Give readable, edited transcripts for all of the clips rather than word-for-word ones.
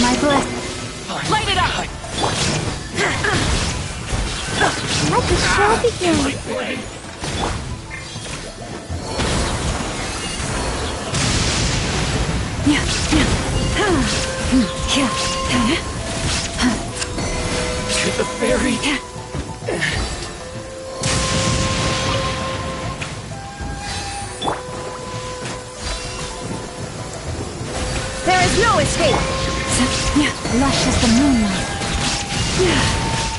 My blessing. Light it up! Let the show begin. To the fairy. There is no escape. Lush as the moonlight.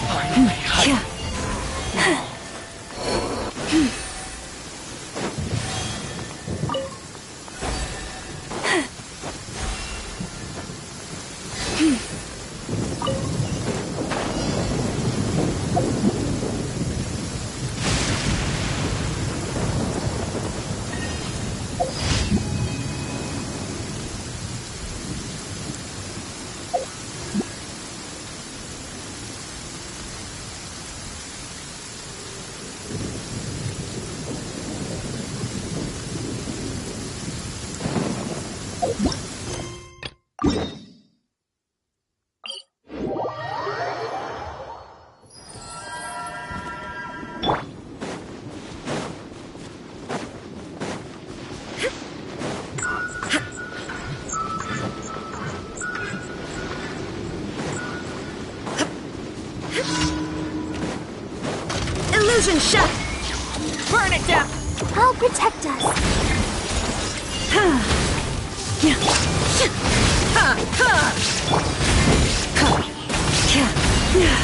Finally, Illusion shot! Burn it down! I'll protect us. Yeah. Ha! Ha! Ha! Yeah.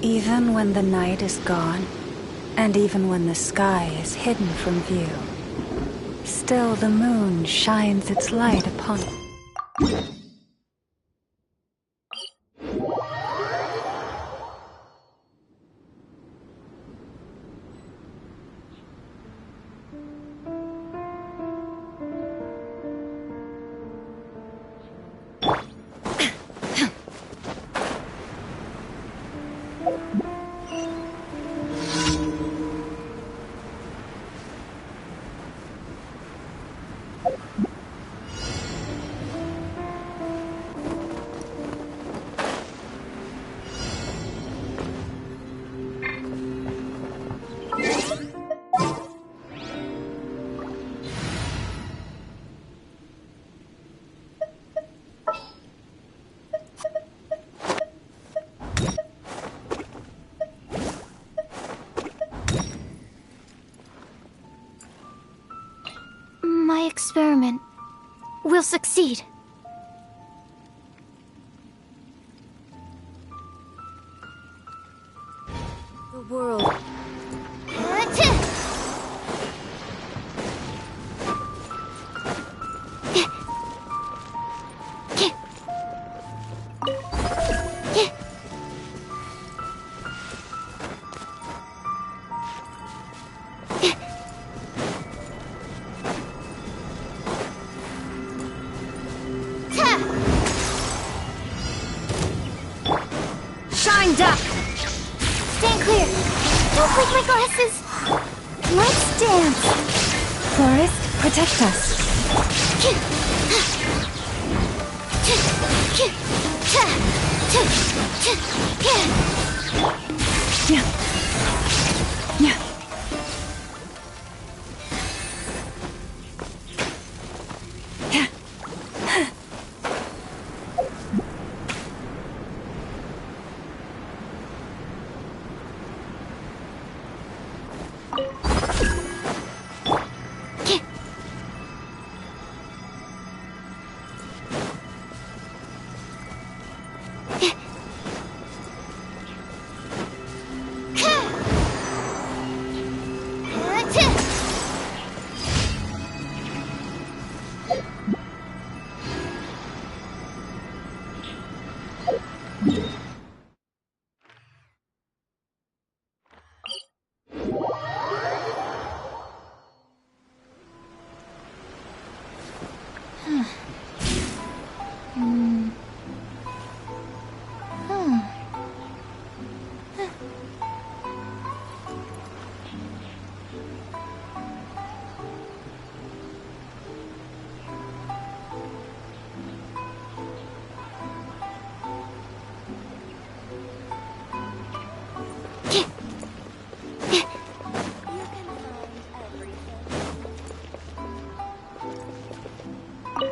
Even when the night is gone, and even when the sky is hidden from view, still the moon shines its light upon it. My experiment will succeed. The world. Shine duck! Stand clear. Don't break my glasses. Let's dance! Forest, protect us. Yeah. Yeah.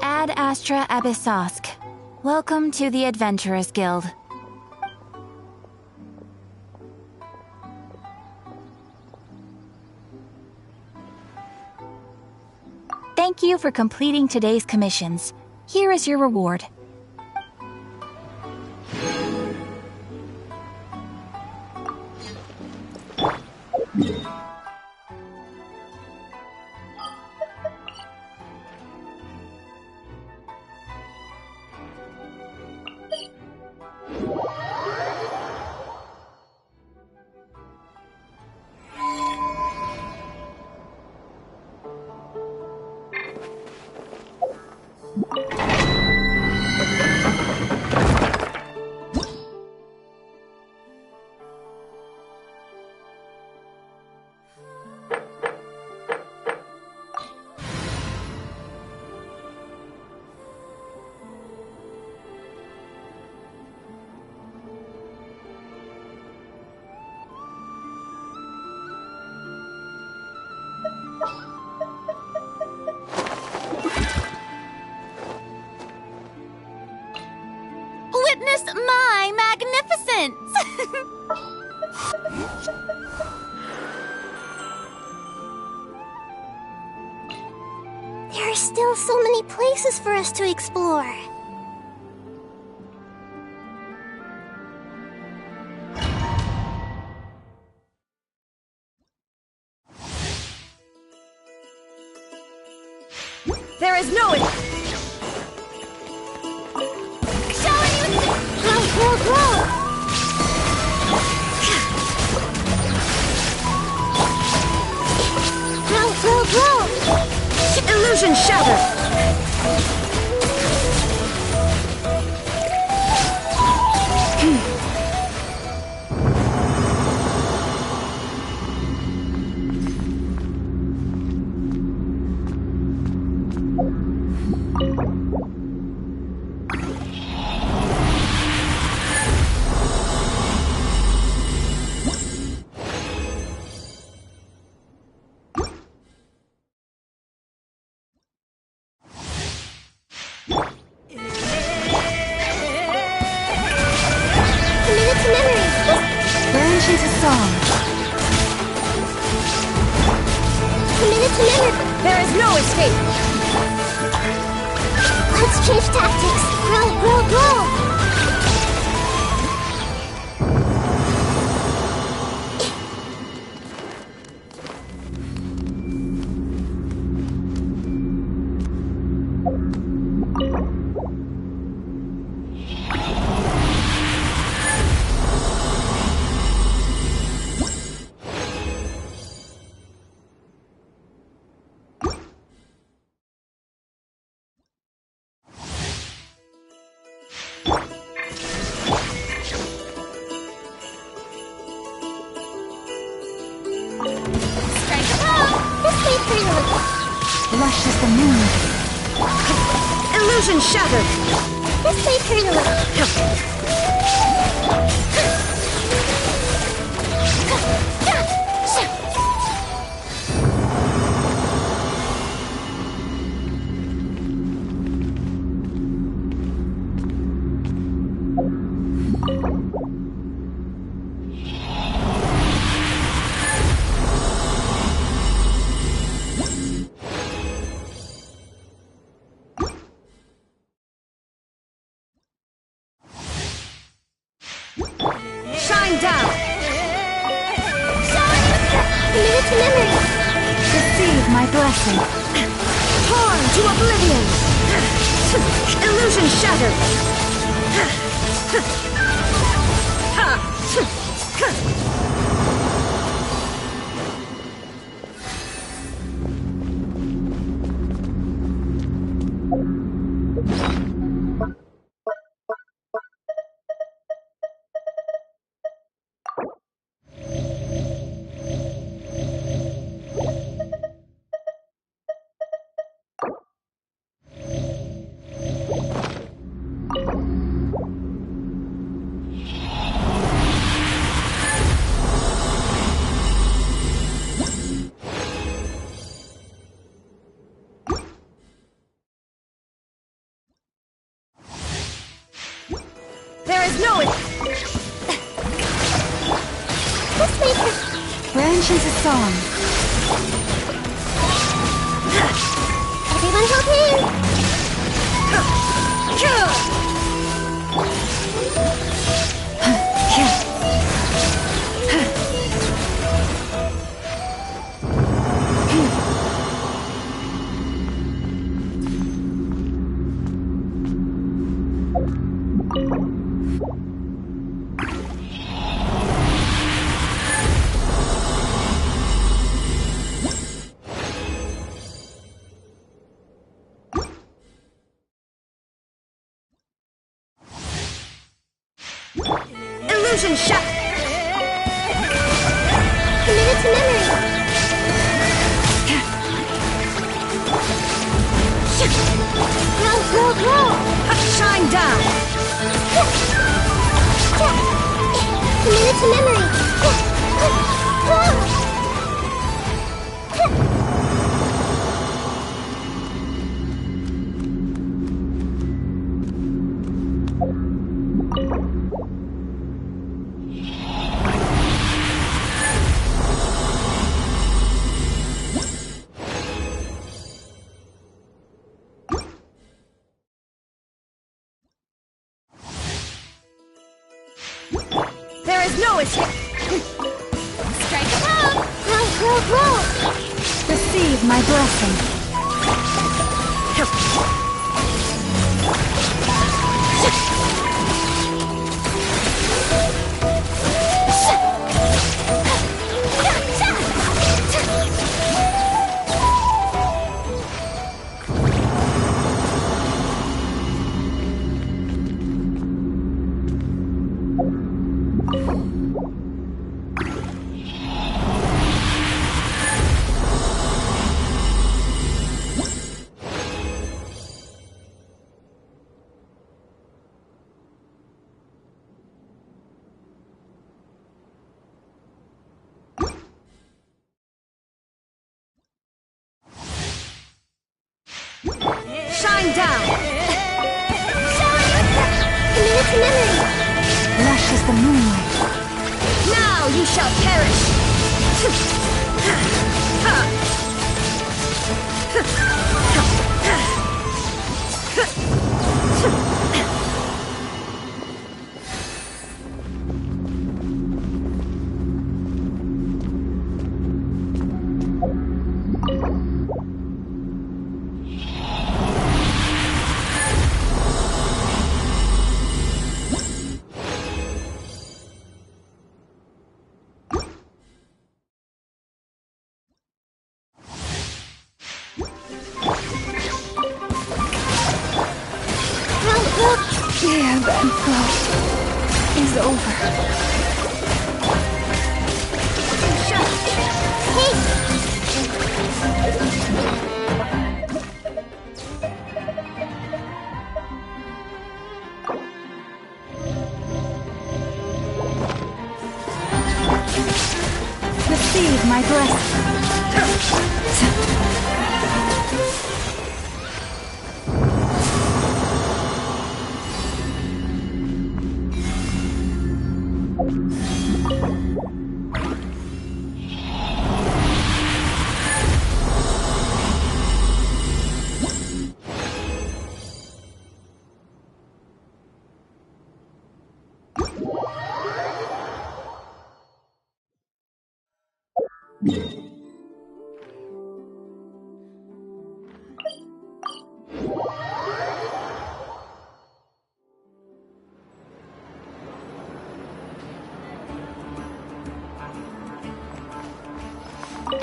Ad Astra Abyssosk. Welcome to the Adventurers Guild. Thank you for completing today's commissions. Here is your reward. Where's my magnificence? There are still so many places for us to explore. There is no it. Showing you grow. Grow. Illusion shattered. Branch into song. There is no escape. Let's change tactics. Grow. Lush as the moon. Illusion shattered. This way, Colonel. Shine down. Commit to memory. Receive my blessing. Torn to oblivion. Illusion shattered. There is no it. This way, Branch into song. everyone help me. Illusion shut. Committed to memory. Grow. Shine down. Committed to memory. snow is hit. Strike it up! Roll, roll, roll! Receive my blessing. Shine down. Community memory! Lush is the moonlight. Now you shall perish. The ebb and flow is over. Receive my blessing.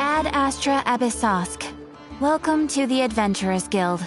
Ad Astra Abyssosk. Welcome to the Adventurers Guild.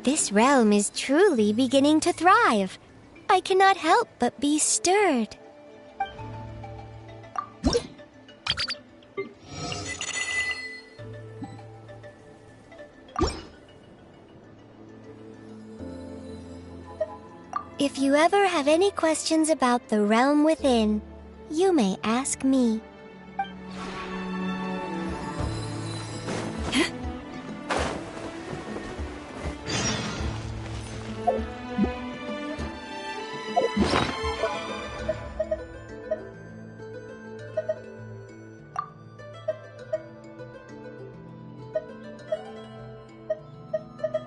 This realm is truly beginning to thrive. I cannot help but be stirred. If you ever have any questions about the realm within, you may ask me.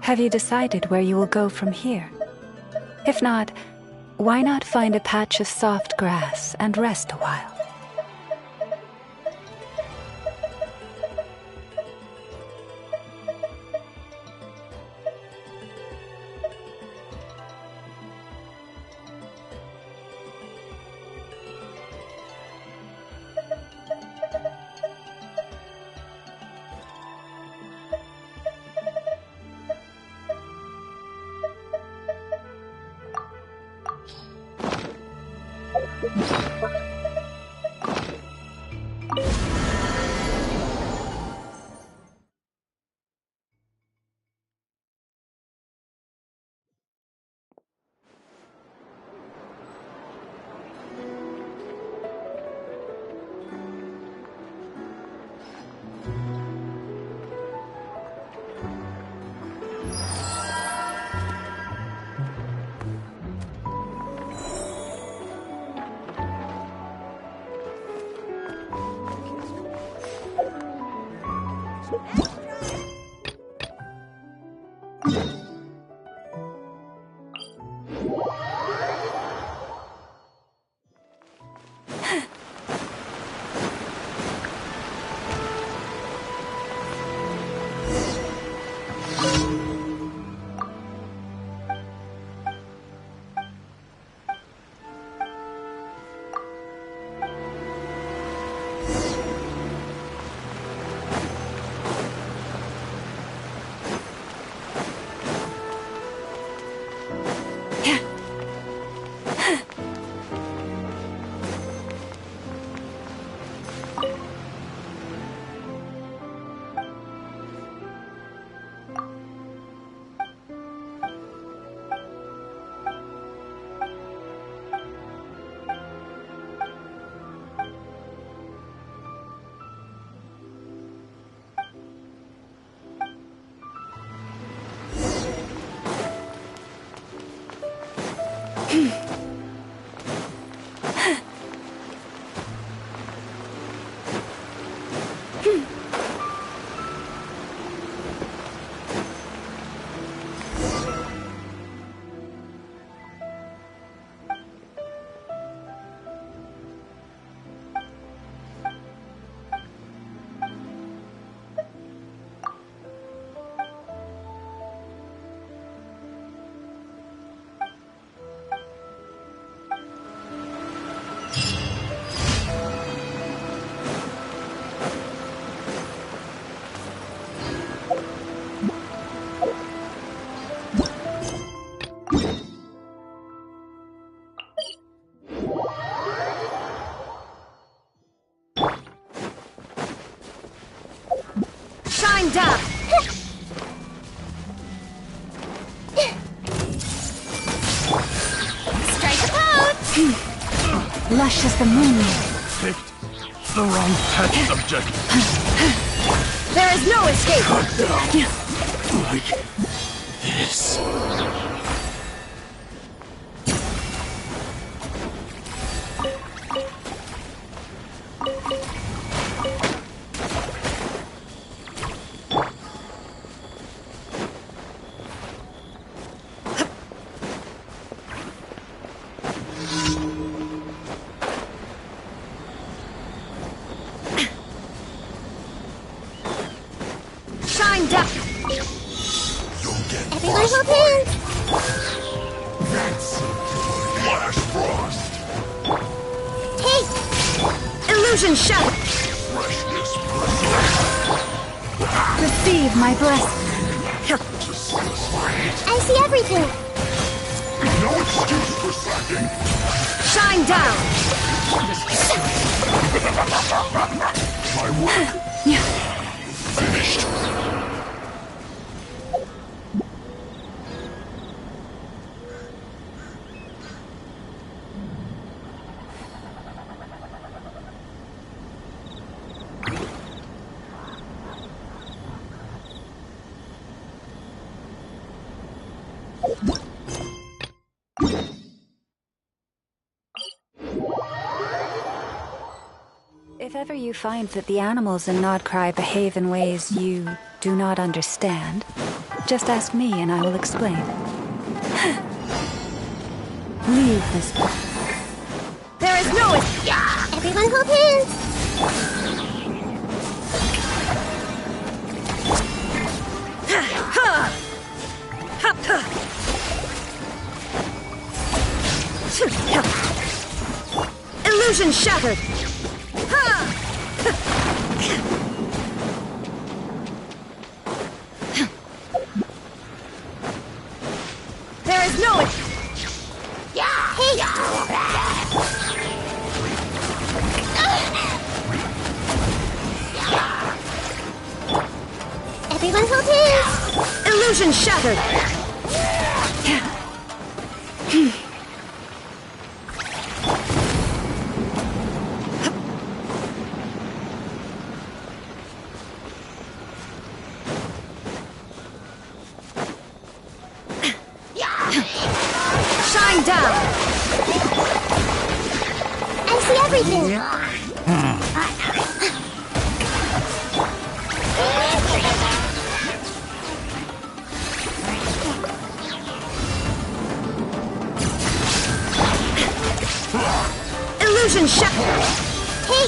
Have you decided where you will go from here? If not, why not find a patch of soft grass and rest a while? Up. Strike a pose! Lush as the moon. Picked the wrong test subject. There is no escape. Like this. Everyone hold hands! Flash frost. Hey! Illusion shut! Freshness. Receive my blessing. To satisfy it. I see everything. No excuse for slacking. Shine down. My work finished. If ever you find that the animals in Nod-Krai behave in ways you do not understand, just ask me and I will explain. Leave this place. There is no... Everyone hold hands. Illusion shattered. There is no... Hey! Everyone hold hands. Illusion shattered. Shine down. I see everything. Illusion shattered. Hey!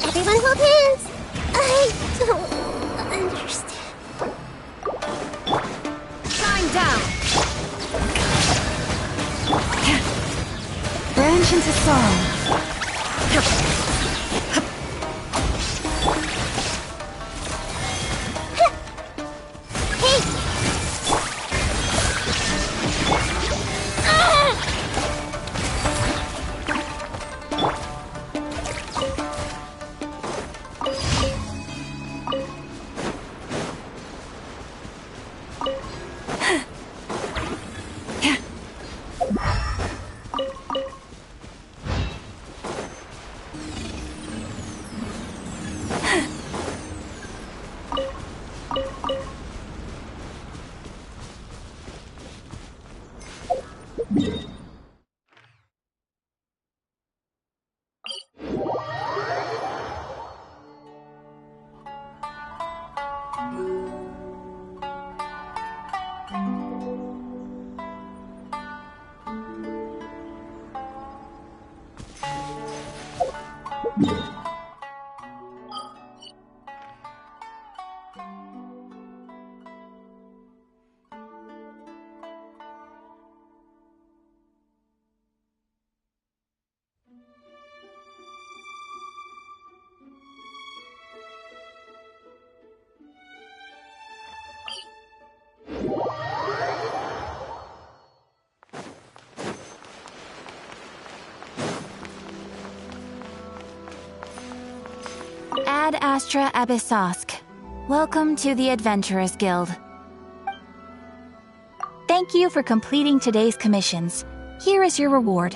Everyone hold hands. I don't understand. Shine down. Branch into song. Ad Astra Abyssosk. Welcome to the Adventurers Guild. Thank you for completing today's commissions. Here is your reward.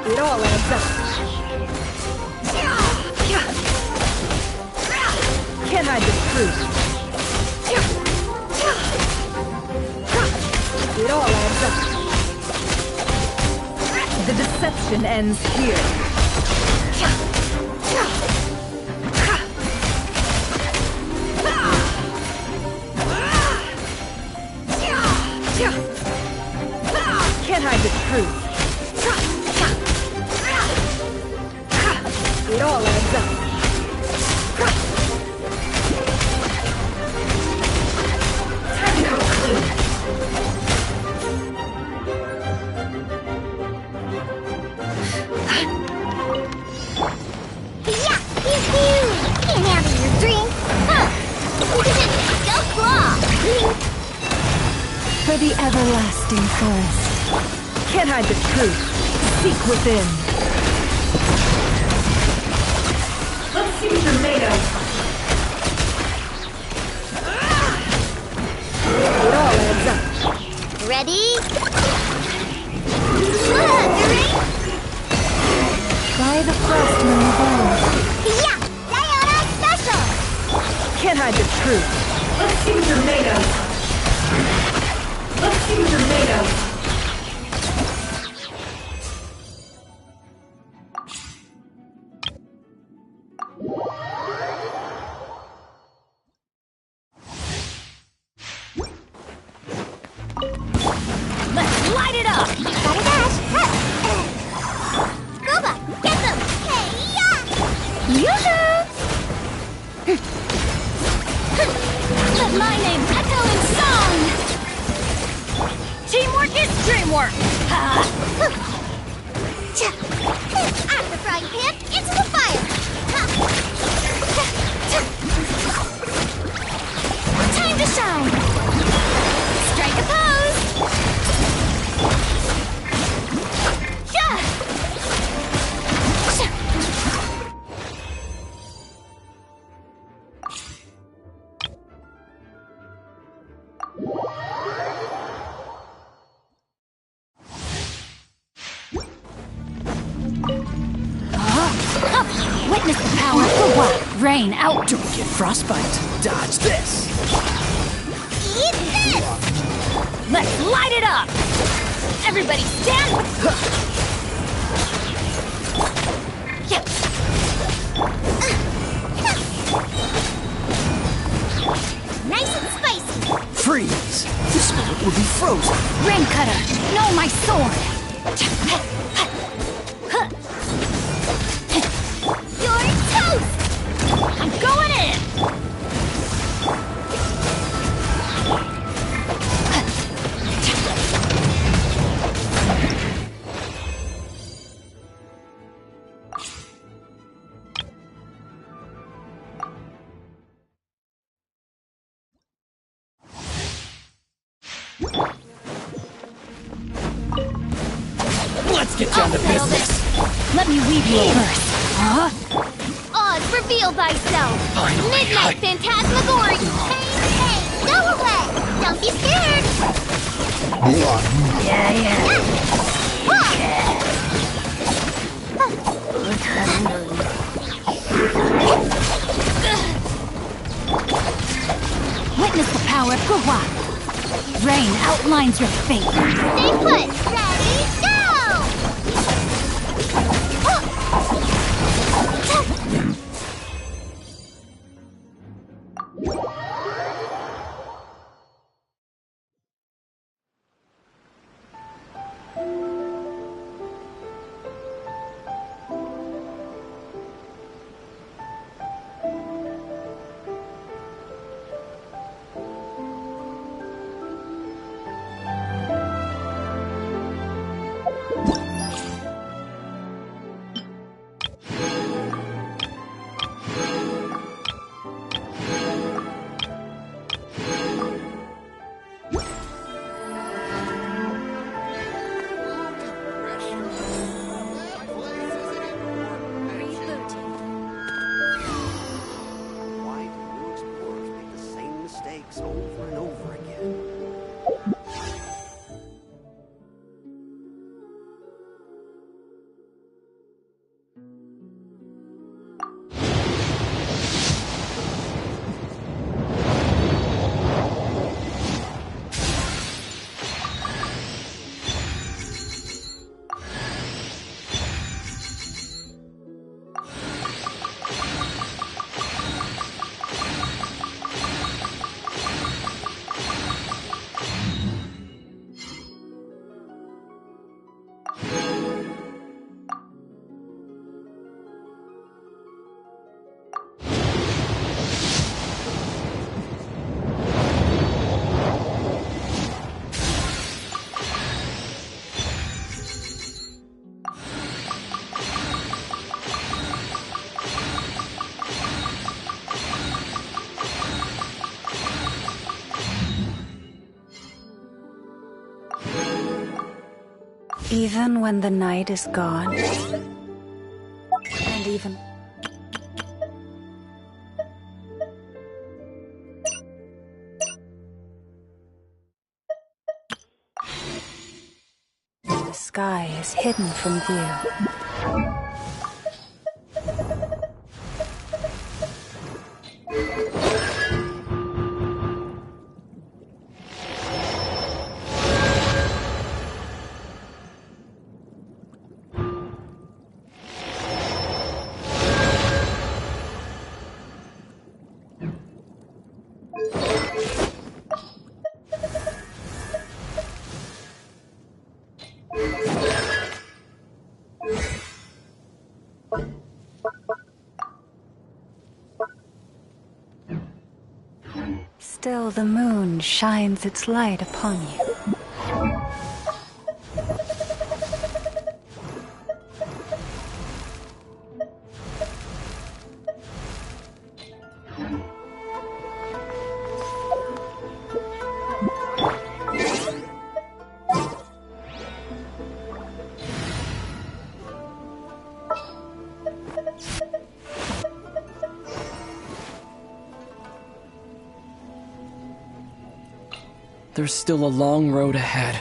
It all adds up. Can't hide the truth. It all adds up. The deception ends here. Can't hide the truth. It all adds up. Time to go clean. Yeah, pew-pew! Can't have your drink. Huh? Go claw! For the everlasting forest. Can't hide the truth. Seek within. Let's see what you're made of. It all adds up. Ready? Ready? Try the frost when you go. Yeah, Sayonara special! Can't hide the truth. Let's see what you're made of. Let's see what you're made of. Let's light it up! Gotta dash! Scuba, get them! Hey-ya! Yoo-hoo! Let my name echo in song! Teamwork is dreamwork! Out the frying pan, into the fire! Time to shine! Strike a pose! Rain out! Don't get frostbite. Dodge this. Eat this! Let's light it up! Everybody stand! Yeah. Nice and spicy. Freeze. This bullet will be frozen. Rain cutter, no my sword! You're toast! I'm going in! Let's get down to Settle business. this. Let me weave you first. Huh? Oz, reveal thyself! Finally, Midnight Phantasmagoria! Hey, go away! Don't be scared! Witness the power of Guhua. Rain outlines your fate. Stay put! Ready, go! Why do new explorers make the same mistakes over and over again? Even when the night is gone, and even... the sky is hidden from view. Still the moon shines its light upon you. There's still a long road ahead.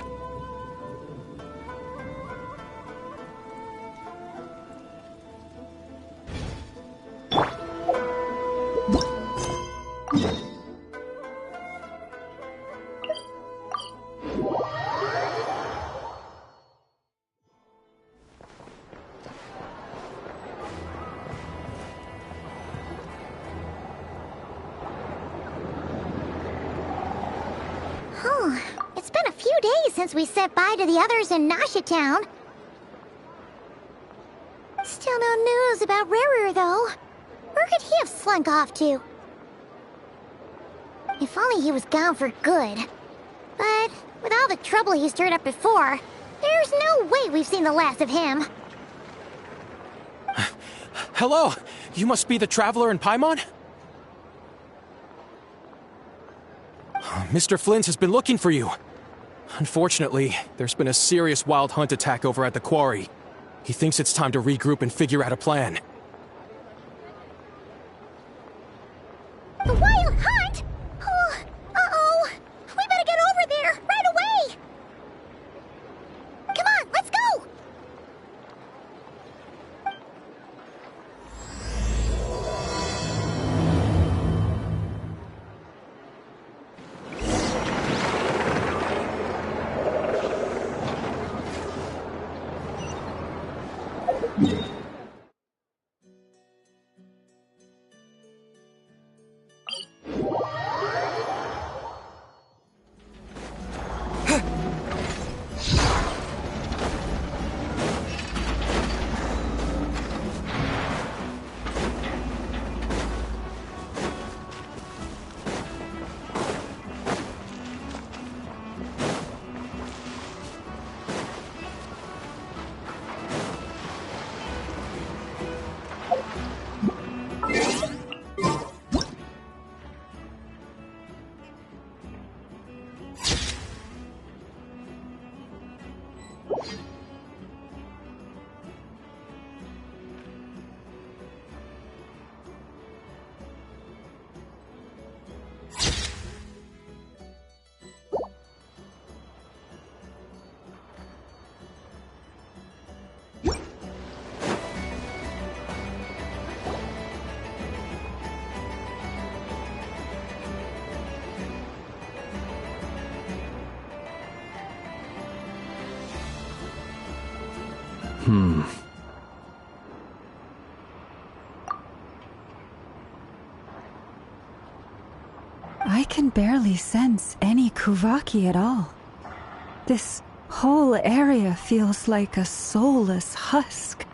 since we said bye to the others in Nasha Town. Still no news about Rarer, though. Where could he have slunk off to? If only he was gone for good. But with all the trouble he stirred up before, there's no way we've seen the last of him. Hello! You must be the traveler in Paimon? Mr. Flynn has been looking for you. Unfortunately, there's been a serious wild hunt attack over at the quarry. He thinks it's time to regroup and figure out a plan. The wild hunt? Oh, uh-oh. We better get over there, right away! Come on, let's go! I can barely sense any Kuvaki at all. This whole area feels like a soulless husk.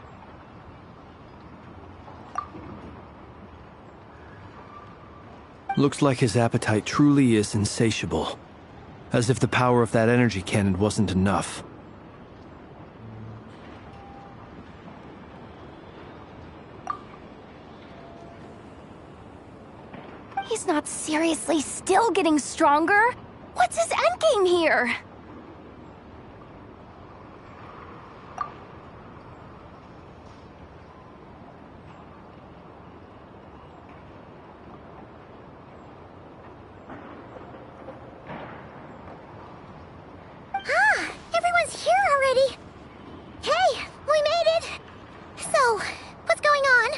Looks like his appetite truly is insatiable. As if the power of that energy cannon wasn't enough. He's not seriously still getting stronger? What's his endgame here? Everyone's here already! Hey, we made it! So, what's going on?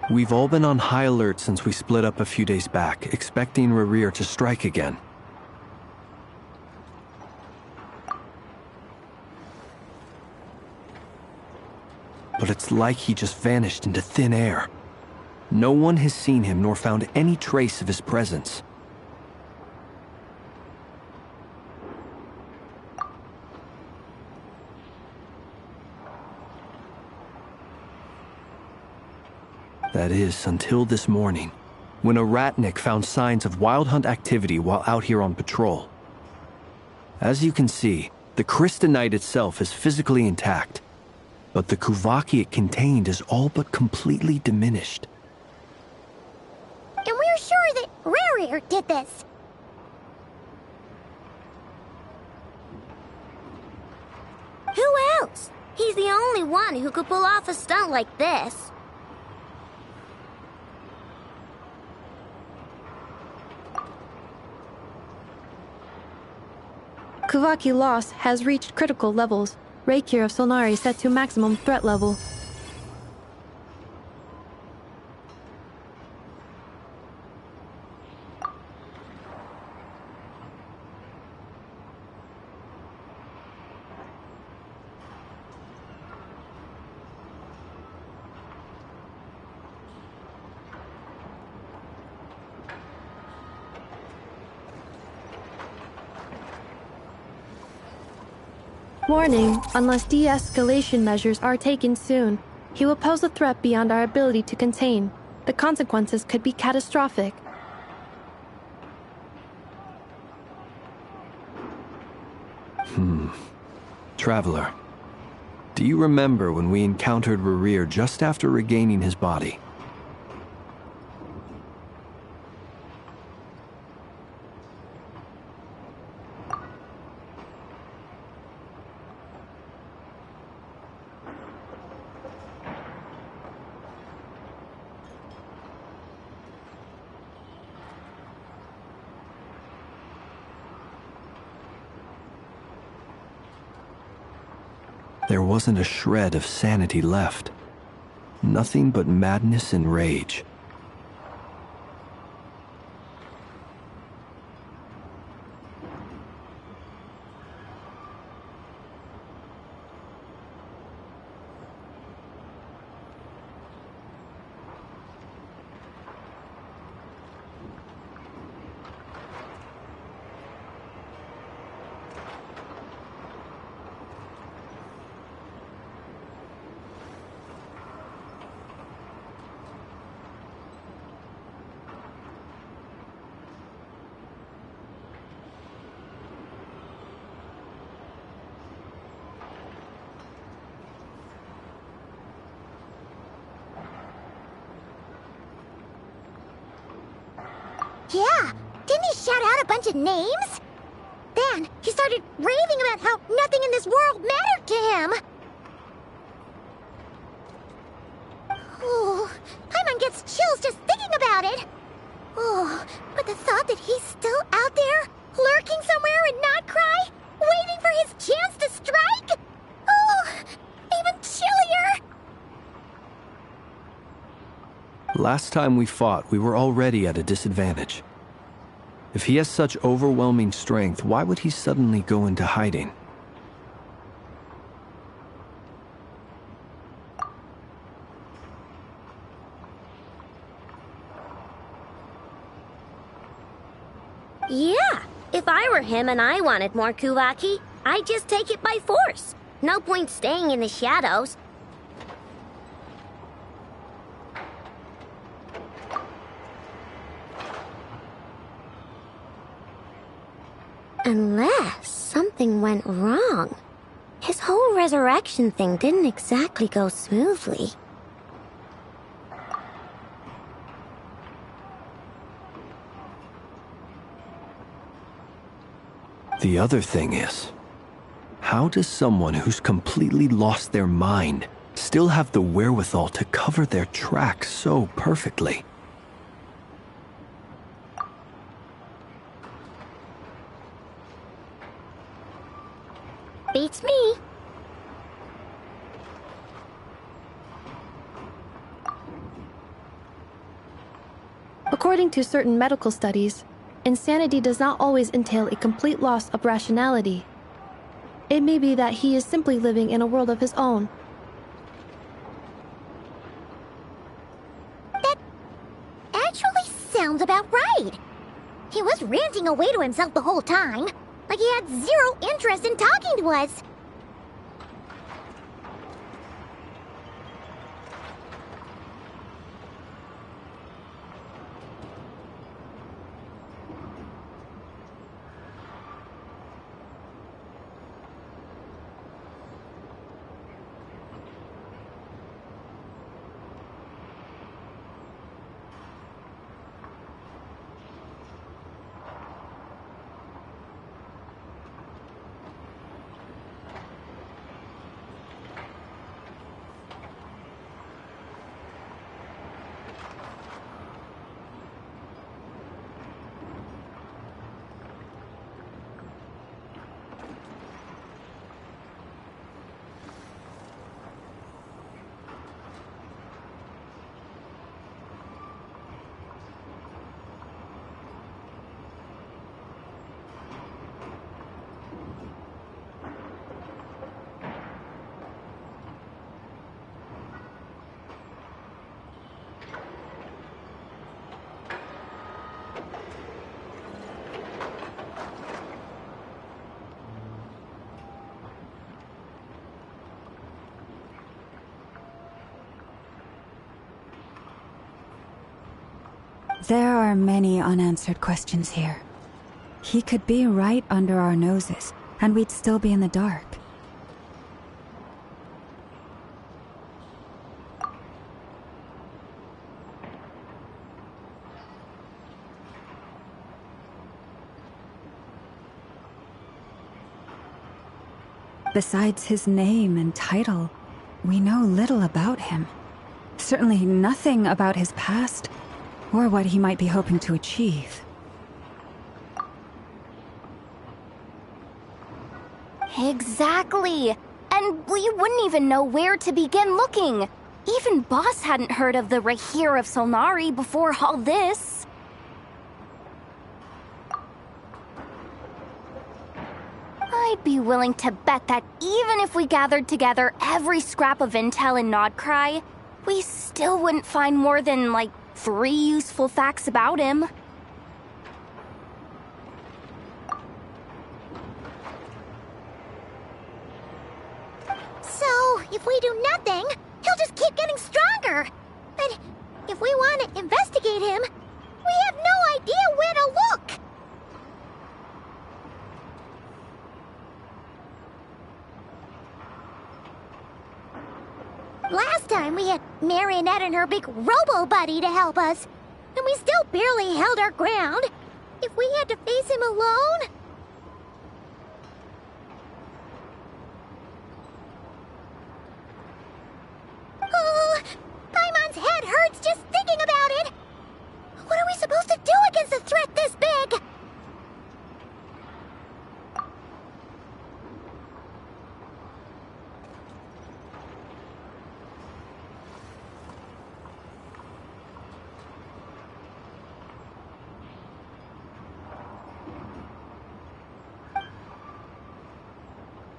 We've all been on high alert since we split up a few days back, expecting Rarir to strike again. But it's like he just vanished into thin air. No one has seen him nor found any trace of his presence. That is, until this morning, when a ratnik found signs of wild hunt activity while out here on patrol. As you can see, the Crystonite itself is physically intact, but the Kuvaki it contained is all but completely diminished. And we're sure that Rarir did this. Who else? He's the only one who could pull off a stunt like this. Kuvaki loss has reached critical levels. Reikir of Solnari set to maximum threat level. Warning, unless de-escalation measures are taken soon, he will pose a threat beyond our ability to contain. The consequences could be catastrophic. Traveler, do you remember when we encountered Rerir just after regaining his body? There wasn't a shred of sanity left. Nothing but madness and rage. Yeah, didn't he shout out a bunch of names? Then he started raving about how nothing in this world mattered to him. Oh, Paimon gets chills just thinking about it. Oh, but the thought that he's still out there, lurking somewhere in Nod-Krai, waiting for his chance to strike? Oh, even chillier. Last time we fought, we were already at a disadvantage. If he has such overwhelming strength, why would he suddenly go into hiding? Yeah, if I were him and I wanted more Kuvaki, I'd just take it by force. No point staying in the shadows. Unless something went wrong. His whole resurrection thing didn't exactly go smoothly. The other thing is, how does someone who's completely lost their mind still have the wherewithal to cover their tracks so perfectly? Beats me. According to certain medical studies, insanity does not always entail a complete loss of rationality. It may be that he is simply living in a world of his own. That actually sounds about right. He was ranting away to himself the whole time, like he had zero interest in talking to us. There are many unanswered questions here. He could be right under our noses, and we'd still be in the dark. Besides his name and title, we know little about him. Certainly nothing about his past, or what he might be hoping to achieve. Exactly! And we wouldn't even know where to begin looking. Even Boss hadn't heard of the Rahir of Solnari before all this. I'd be willing to bet that even if we gathered together every scrap of intel in Nod-Krai, we still wouldn't find more than, like, 3 useful facts about him. So, if we do nothing, he'll just keep getting stronger. But if we want to investigate him, we have no idea where to look. Last time we had Marionette and her big robo-buddy to help us, and we still barely held our ground. If we had to face him alone... Oh, Paimon's head hurts just thinking about it! What are we supposed to do against a threat this big?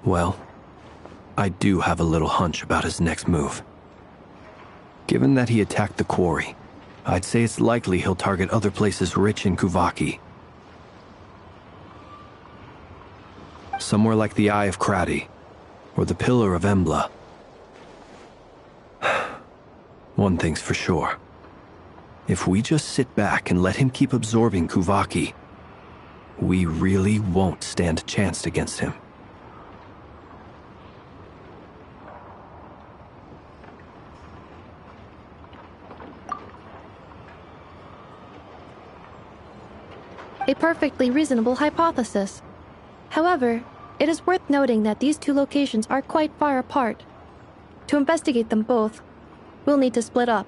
Well, I do have a little hunch about his next move. Given that he attacked the quarry, I'd say it's likely he'll target other places rich in Kuvaki. Somewhere like the Eye of Krati, or the Pillar of Embla. One thing's for sure. If we just sit back and let him keep absorbing Kuvaki, we really won't stand a chance against him. A perfectly reasonable hypothesis. However, it is worth noting that these 2 locations are quite far apart. To investigate them both, we'll need to split up.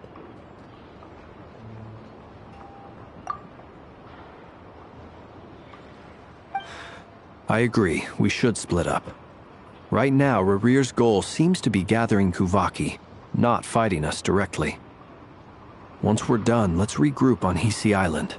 I agree, we should split up. Right now, Rarir's goal seems to be gathering Kuvaki, not fighting us directly. Once we're done, let's regroup on Hisi Island.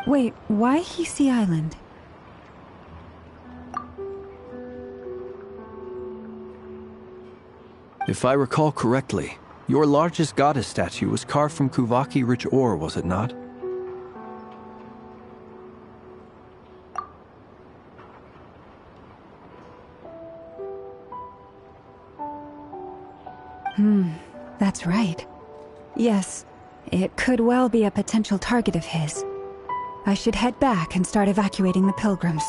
Wait, why Hisi Island? If I recall correctly, your largest goddess statue was carved from Kuvaki-rich ore, was it not? That's right. Yes, it could well be a potential target of his. I should head back and start evacuating the pilgrims.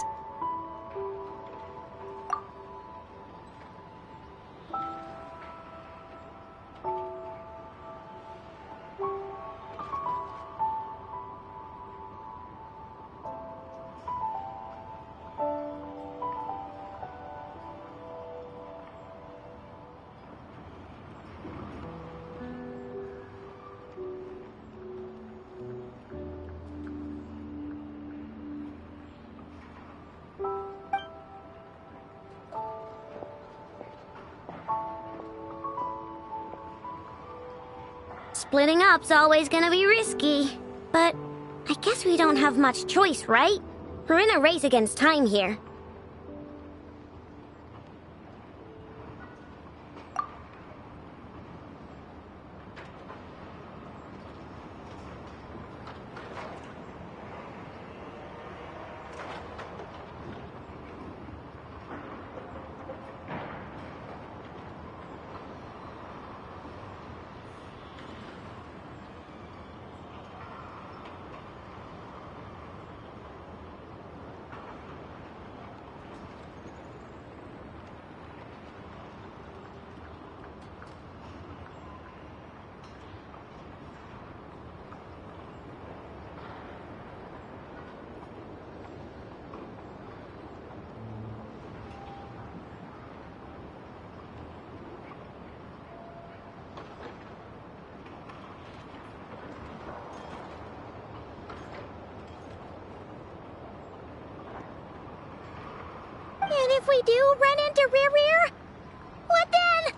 Splitting up's always gonna be risky. But I guess we don't have much choice, right? We're in a race against time here. And if we do run into Rear, what then?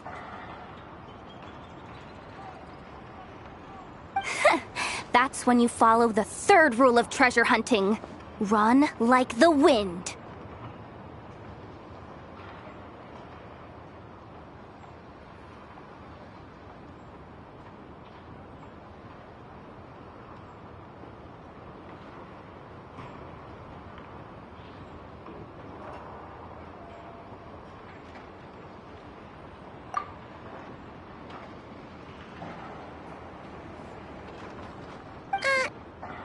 That's when you follow the third rule of treasure hunting. Run like the wind.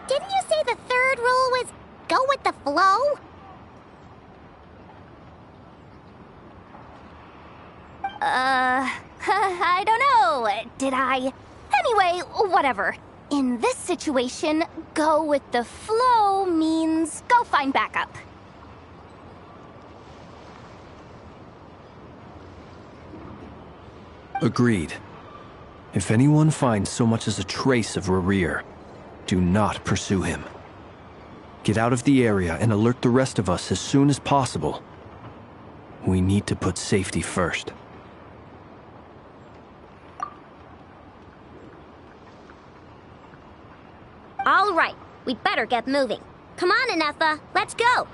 Didn't you say the third rule was go with the flow? I don't know. Did I? Anyway, whatever. In this situation, go with the flow means go find backup. Agreed. If anyone finds so much as a trace of Rerir, do not pursue him. Get out of the area and alert the rest of us as soon as possible. We need to put safety first. All right, we'd better get moving. Come on, Anefa, let's go!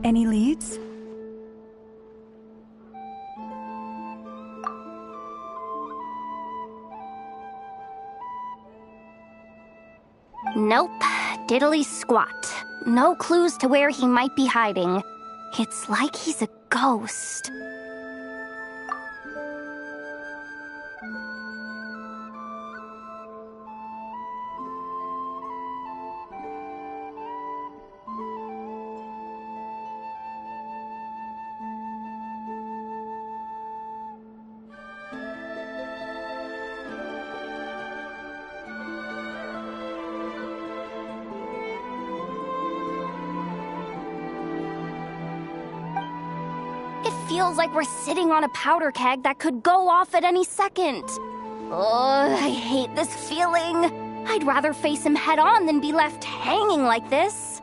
Any leads? Nope. Diddly squat. No clues to where he might be hiding. It's like he's a ghost. feels like we're sitting on a powder keg that could go off at any second. Oh, I hate this feeling. I'd rather face him head on than be left hanging like this.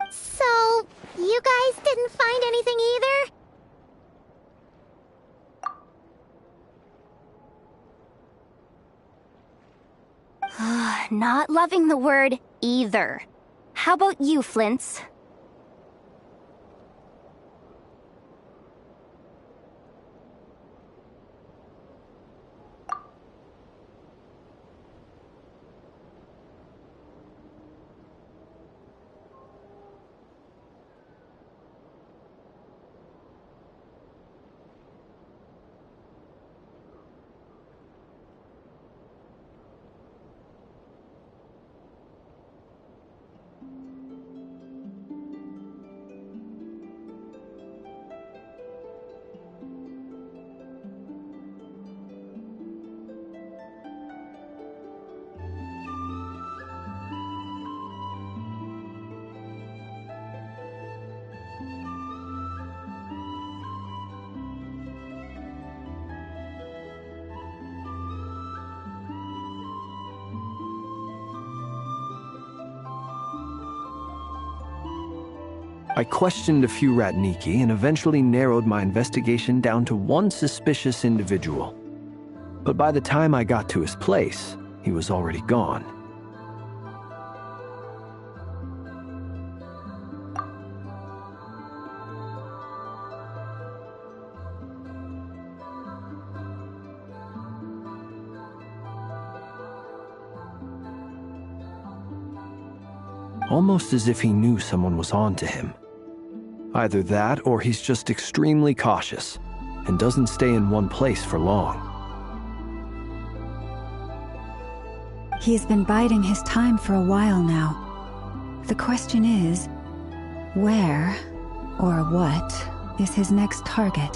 So, you guys didn't find anything either? Not loving the word either. How about you, Flints? I questioned a few Ratniki and eventually narrowed my investigation down to one suspicious individual. But by the time I got to his place, he was already gone. Almost as if he knew someone was on to him. Either that, or he's just extremely cautious and doesn't stay in one place for long. He's been biding his time for a while now. The question is, where or what is his next target?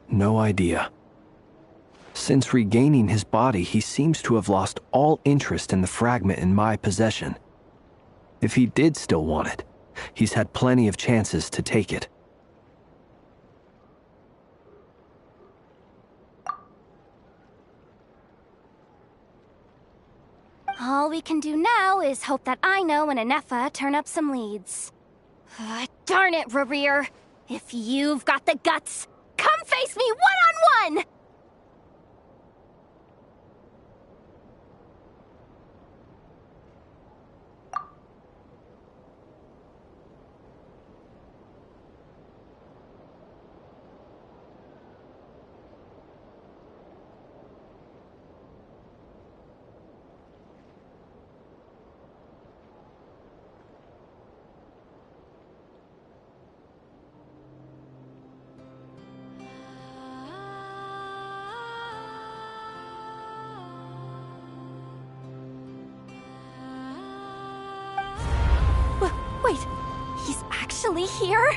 No idea. Since regaining his body, he seems to have lost all interest in the fragment in my possession. If he did still want it, he's had plenty of chances to take it. All we can do now is hope that Aino and Anefa turn up some leads. Darn it, Rarir! If you've got the guts, come face me one-on-one! Wait, he's actually here?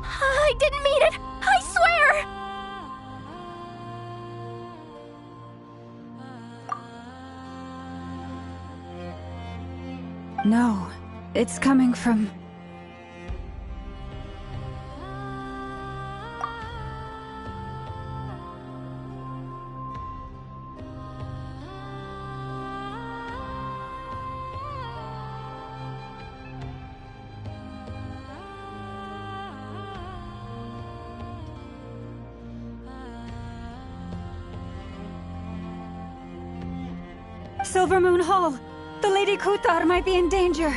I didn't mean it! I swear! No, it's coming from... Silver Moon Hall. The Lady Kutar might be in danger.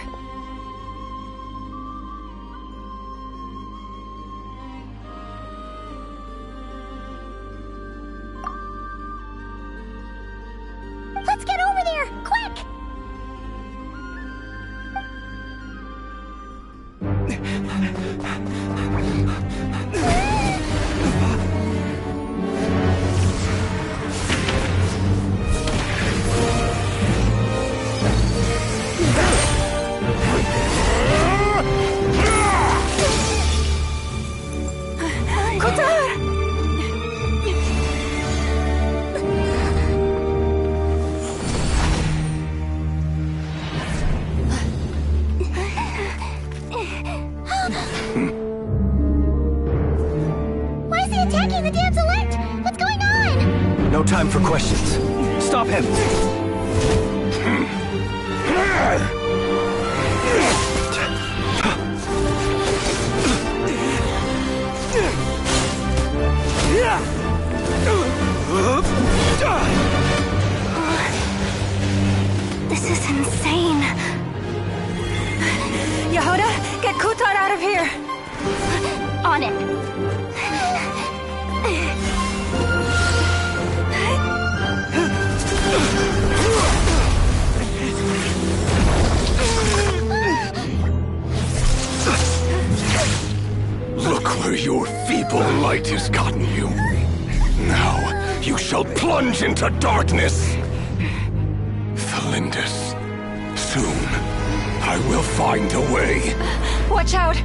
Let's get over there! Quick! No time for questions. Stop him! This is insane. Yehuda, get Kutar out of here! On it. Look where your feeble light has gotten you. Now you shall plunge into darkness. Thalindus, soon I will find a way. Watch out!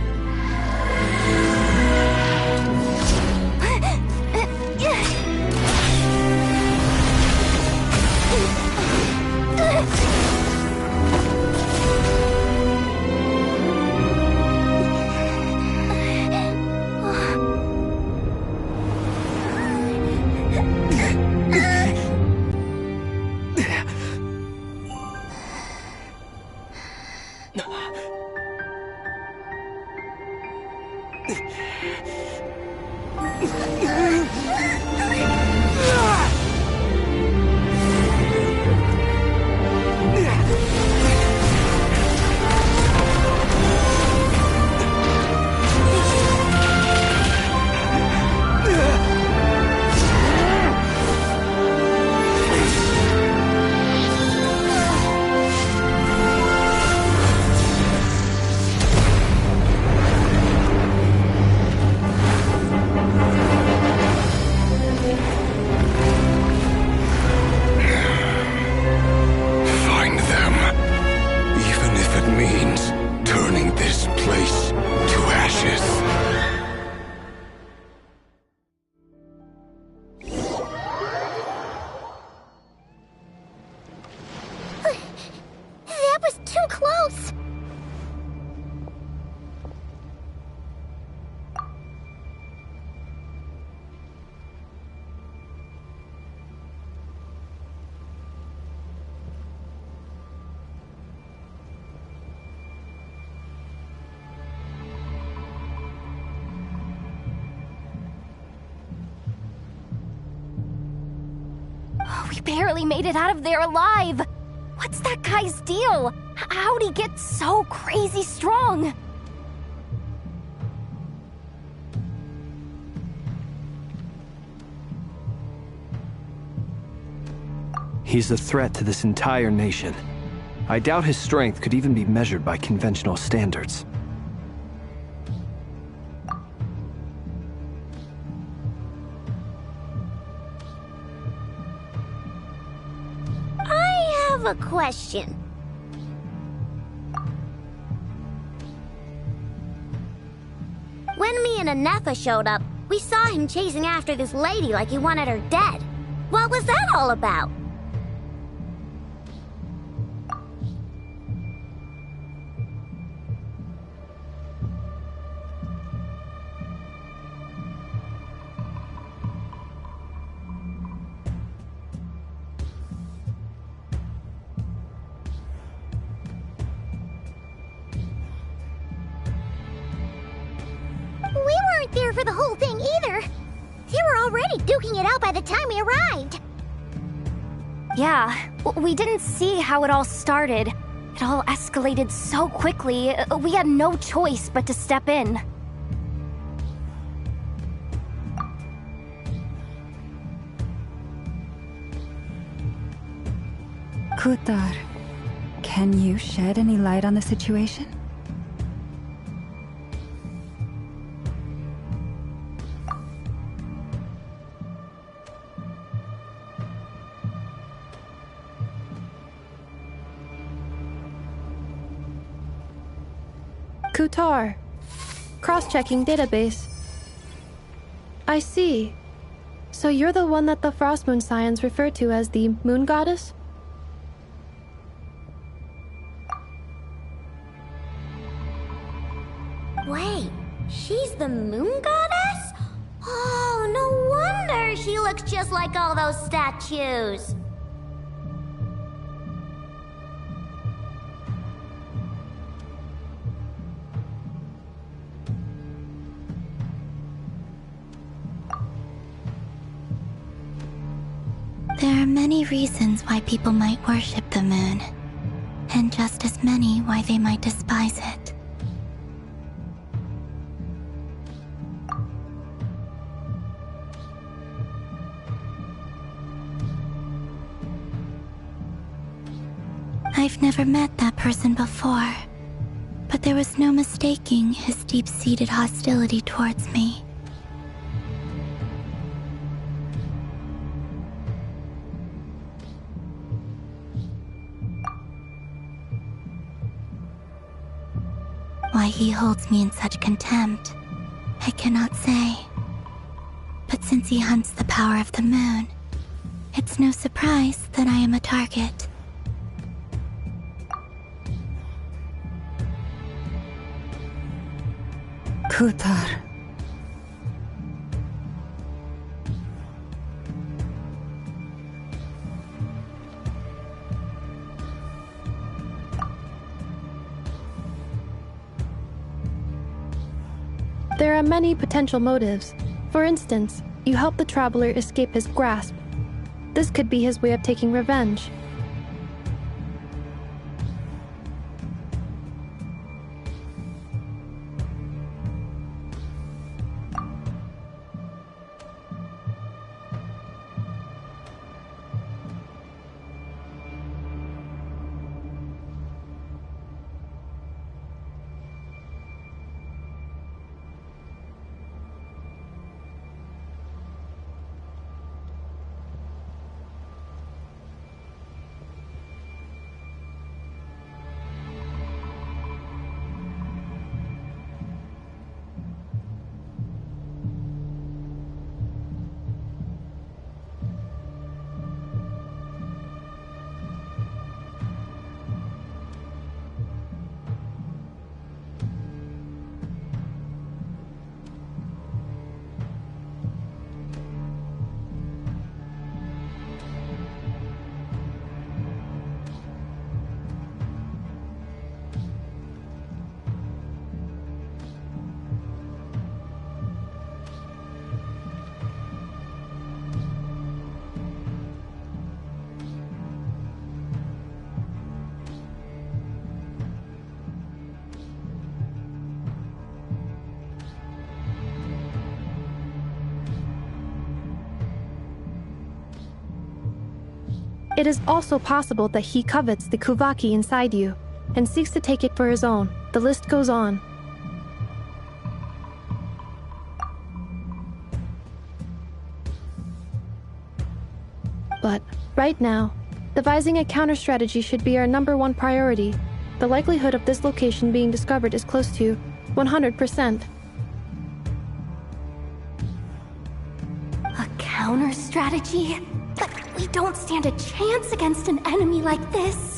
We barely made it out of there alive. What's that guy's deal? How'd he get so crazy strong? He's a threat to this entire nation. I doubt his strength could even be measured by conventional standards. I have a question. When me and Anetha showed up, we saw him chasing after this lady like he wanted her dead. What was that all about? We weren't there for the whole thing either. They were already duking it out by the time we arrived. Yeah, we didn't see how it all started. It all escalated so quickly, we had no choice but to step in. Kutar, can you shed any light on the situation? Kutar. Cross-checking database. I see. So you're the one that the Frost Moon Scions refer to as the Moon Goddess? Wait, she's the Moon Goddess? Oh, no wonder she looks just like all those statues. There are many reasons why people might worship the moon, and just as many why they might despise it. I've never met that person before, but there was no mistaking his deep-seated hostility towards me. Why he holds me in such contempt, I cannot say. But since he hunts the power of the moon, it's no surprise that I am a target. Kutar. There are many potential motives. For instance, you help the traveler escape his grasp. This could be his way of taking revenge. It is also possible that he covets the Kuvaki inside you and seeks to take it for his own. The list goes on. But right now, devising a counter strategy should be our #1 priority. The likelihood of this location being discovered is close to 100%. A counter strategy? But we don't stand a chance against an enemy like this.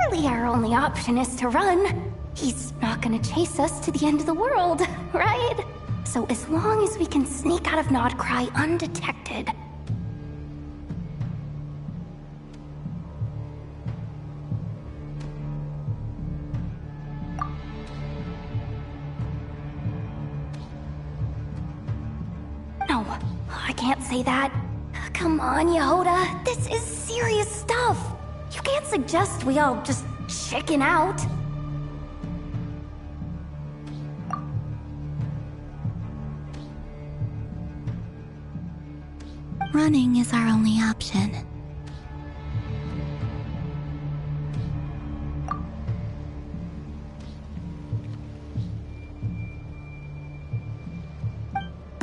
Clearly, our only option is to run. He's not gonna chase us to the end of the world, right? So as long as we can sneak out of Nod-Krai undetected... No, I can't say that. Come on, Yehoda. This is serious stuff. You can't suggest we all just chicken out. Running is our only option.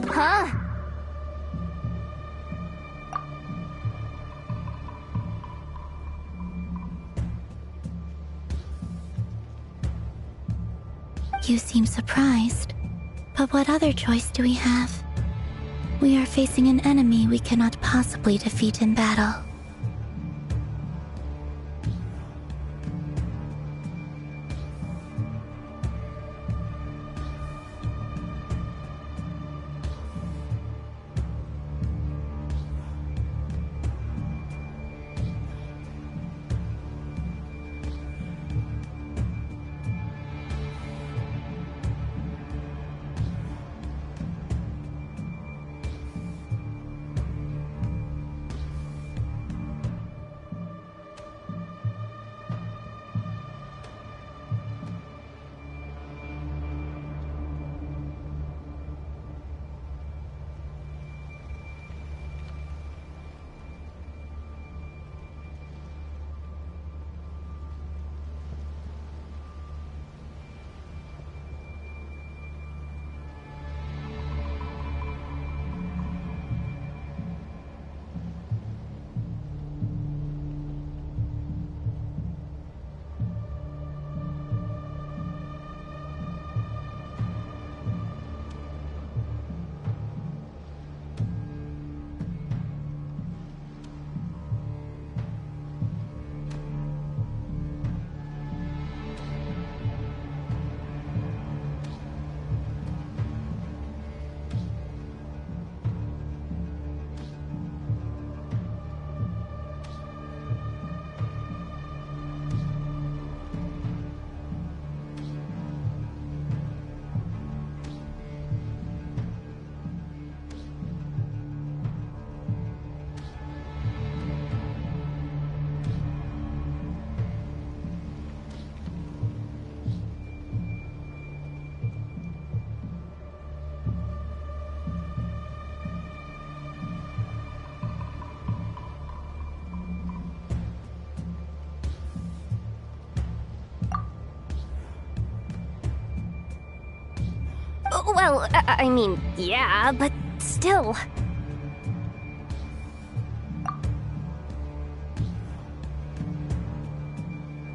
Huh? You seem surprised. But what other choice do we have? We are facing an enemy we cannot possibly defeat in battle. Well, I mean, yeah, but still.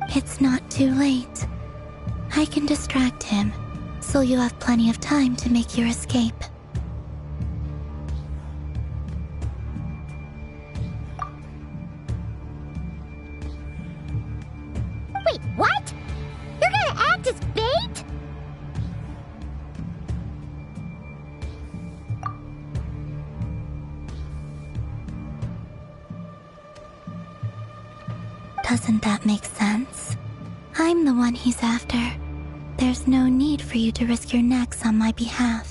It's not too late. I can distract him, so you have plenty of time to make your escape. Wait, what? You're gonna act as bait? Doesn't that make sense? I'm the one he's after. There's no need for you to risk your necks on my behalf.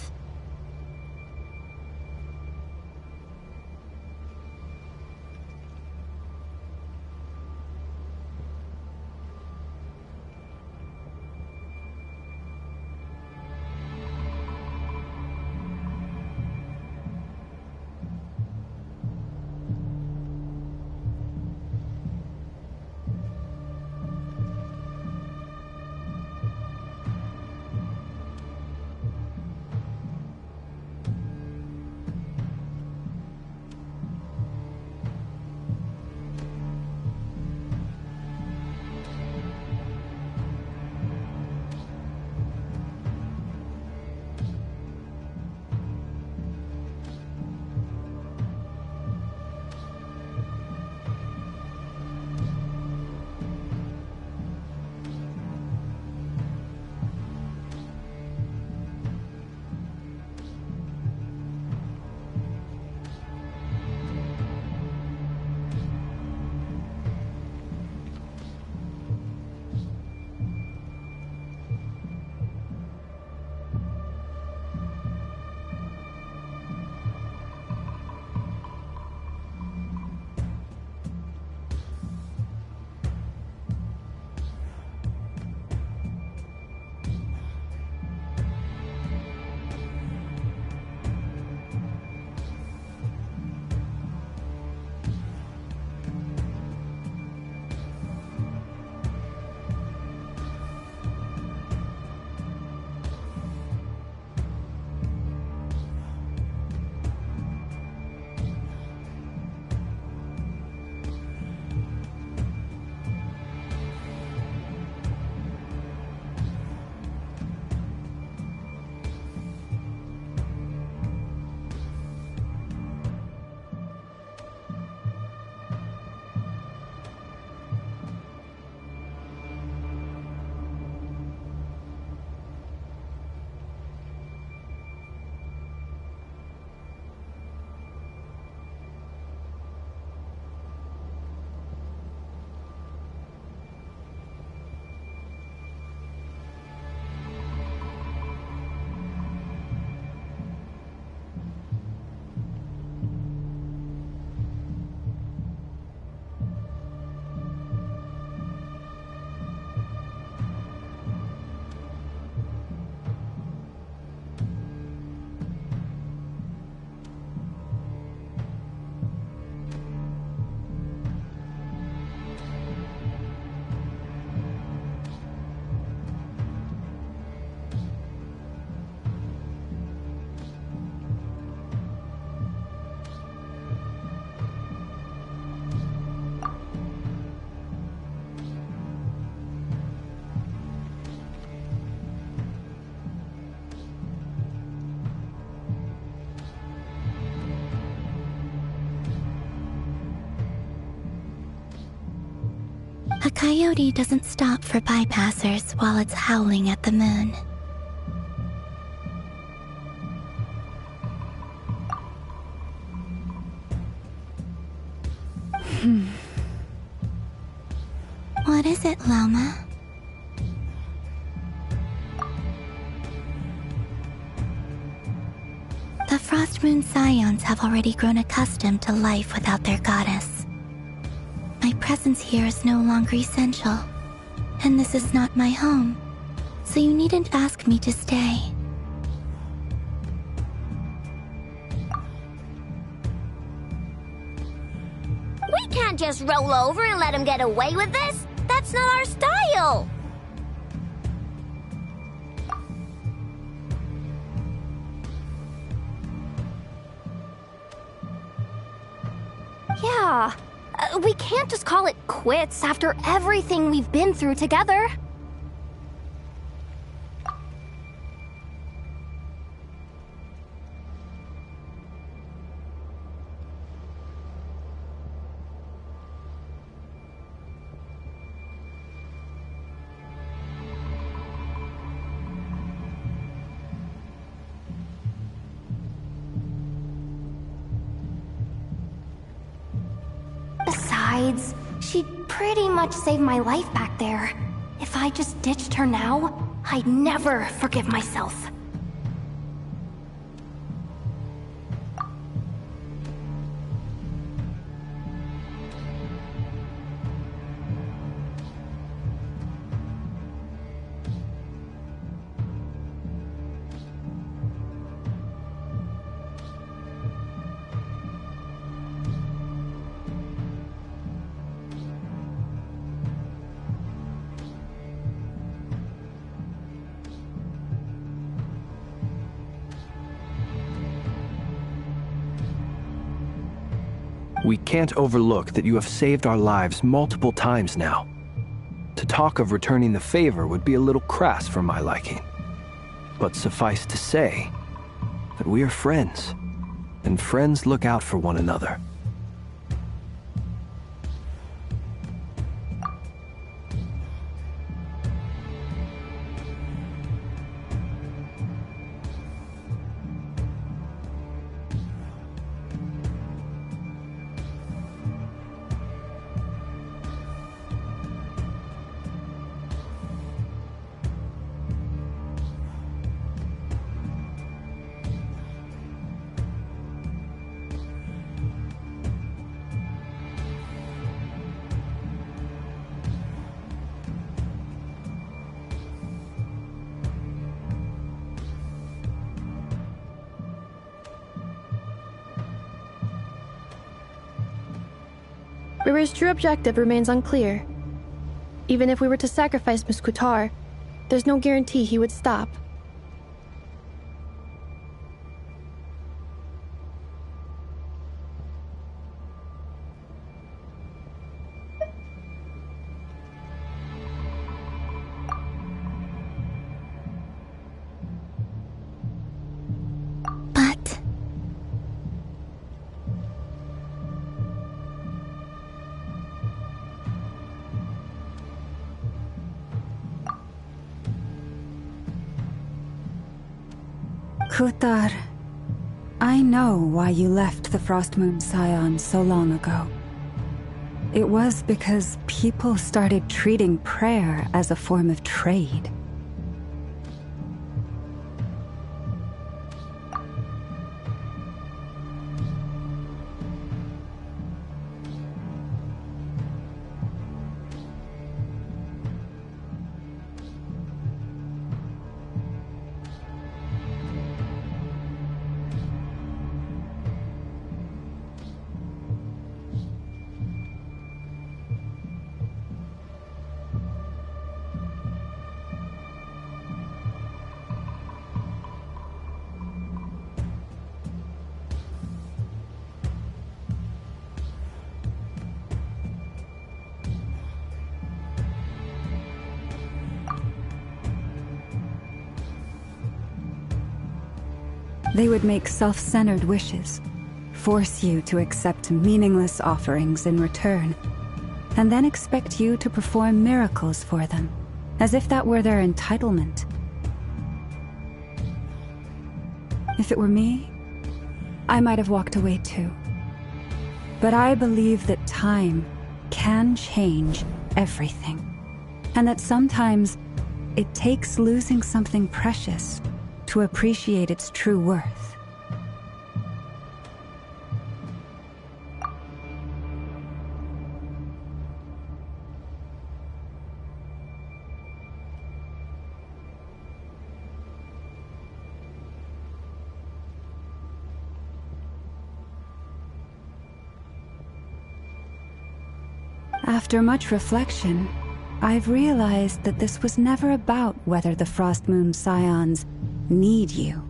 A coyote doesn't stop for bypassers while it's howling at the moon. What is it, Loma? The Frost Moon Scions have already grown accustomed to life without their goddess. My presence here is no longer essential, and this is not my home, so you needn't ask me to stay. We can't just roll over and let him get away with this. That's not our style. Yeah, we can't just call it quits after everything we've been through together. Besides, she'd pretty much saved my life back there. If I just ditched her now, I'd never forgive myself. We can't overlook that you have saved our lives multiple times now. To talk of returning the favor would be a little crass for my liking. But suffice to say that we are friends, and friends look out for one another. River's true objective remains unclear. Even if we were to sacrifice Miss Kutar, there's no guarantee he would stop. Kutar, I know why you left the Frost Moon Scions so long ago. It was because people started treating prayer as a form of trade. They would make self-centered wishes, force you to accept meaningless offerings in return, and then expect you to perform miracles for them, as if that were their entitlement. If it were me, I might have walked away too. But I believe that time can change everything, and that sometimes it takes losing something precious to appreciate its true worth. After much reflection, I've realized that this was never about whether the Frost Moon Scions need you.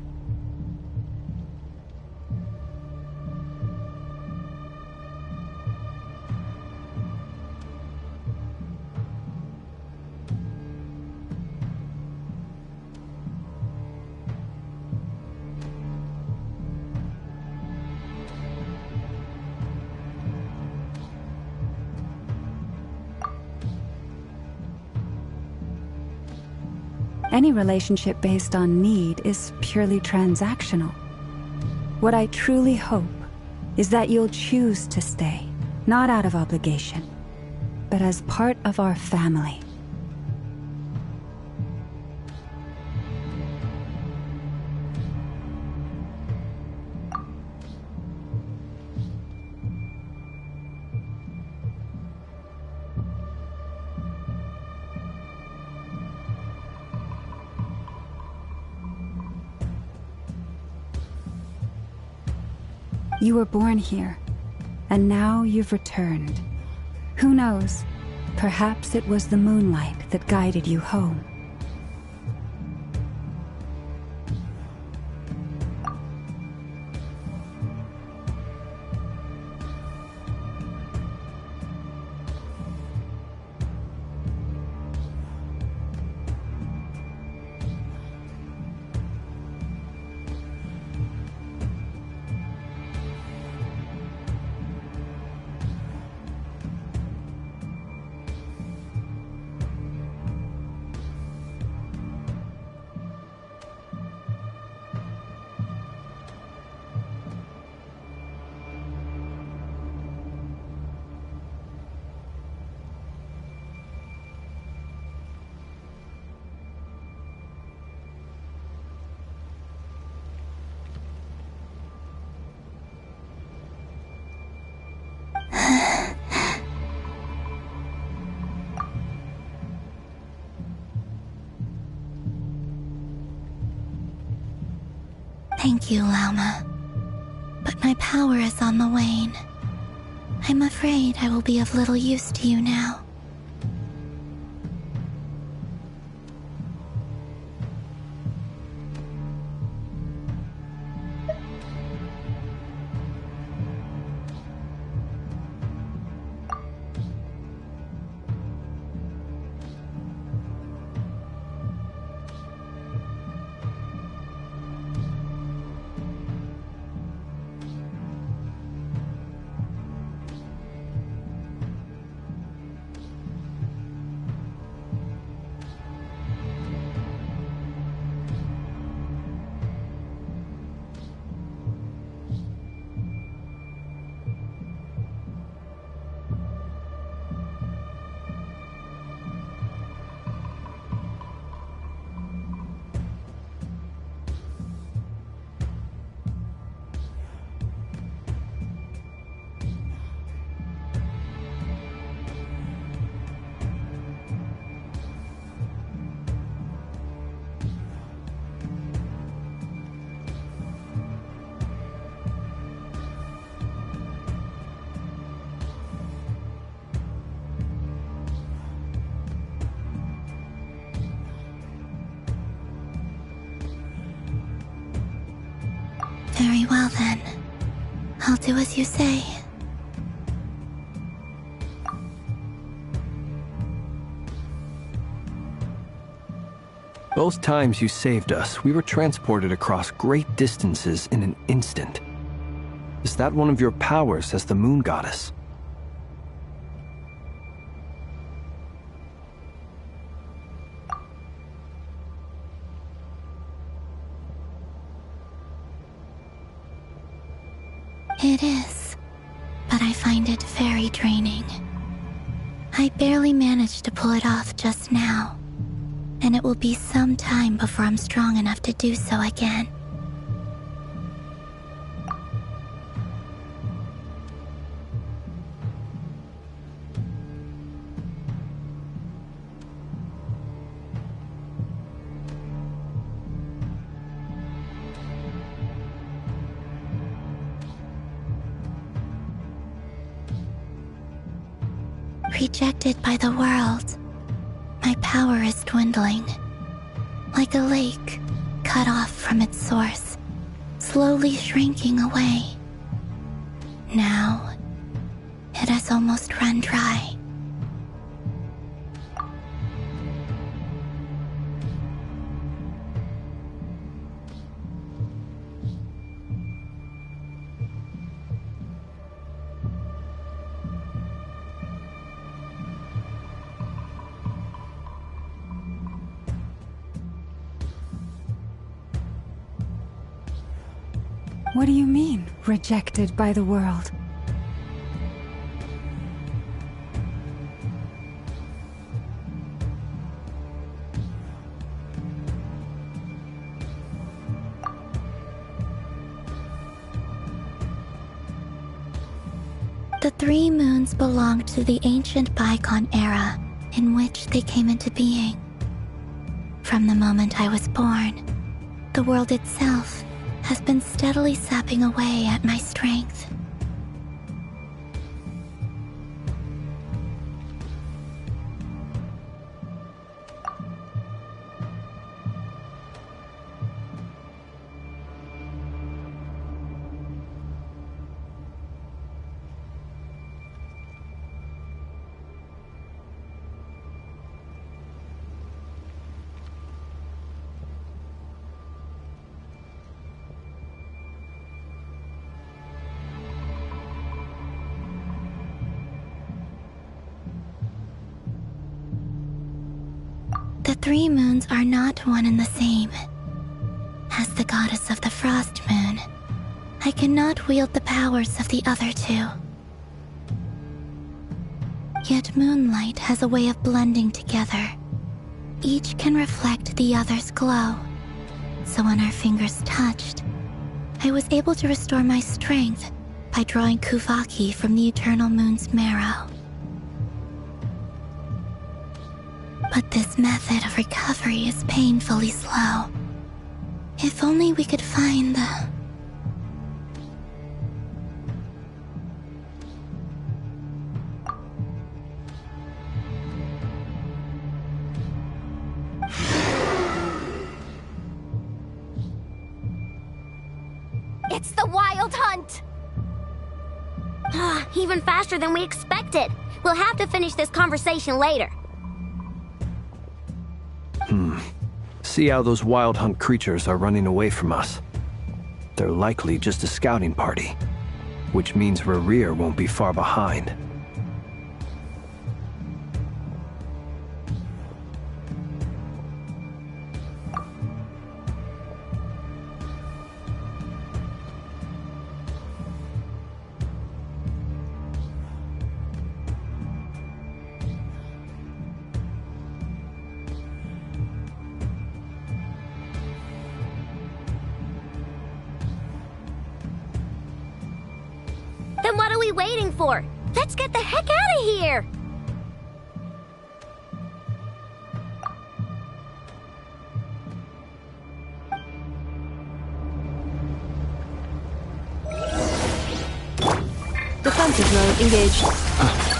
Any relationship based on need is purely transactional. What I truly hope is that you'll choose to stay, not out of obligation, but as part of our family. You were born here, and now you've returned. Who knows? Perhaps it was the moonlight that guided you home. Thank you, Lauma. But my power is on the wane. I'm afraid I will be of little use to you now. Very well then. I'll do as you say. Both times you saved us, we were transported across great distances in an instant. Is that one of your powers as the Moon Goddess? It is, but I find it very draining. I barely managed to pull it off just now, and it will be some time before I'm strong enough to do so again. Rejected by the world, my power is dwindling. Like a lake, cut off from its source, slowly shrinking away. Now, it has almost run dry. What do you mean, rejected by the world? The three moons belonged to the ancient bygone era in which they came into being. From the moment I was born, the world itself has been steadily sapping away at my strength. The three moons are not one and the same. As the goddess of the frost moon, I cannot wield the powers of the other two. Yet moonlight has a way of blending together. Each can reflect the other's glow. So when our fingers touched, I was able to restore my strength by drawing Kuvaki from the eternal moon's marrow. But this method of recovery is painfully slow. If only we could find the... It's the Wild Hunt! Even faster than we expected. We'll have to finish this conversation later. See how those Wild Hunt creatures are running away from us. They're likely just a scouting party, which means Rerir won't be far behind. Then what are we waiting for? Let's get the heck out of here! Defensive mode engaged.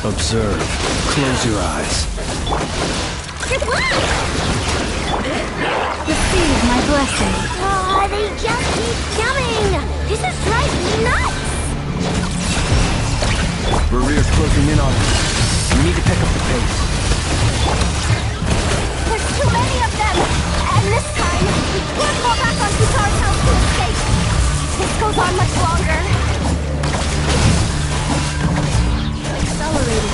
Observe. Close your eyes. Receive my blessing. Oh, they just keep coming! This is driving me nuts! Rerir's closing in on us. We need to pick up the pace. There's too many of them! And this time, we can't fall back on Kutar's house to escape! This goes on much longer. Accelerating.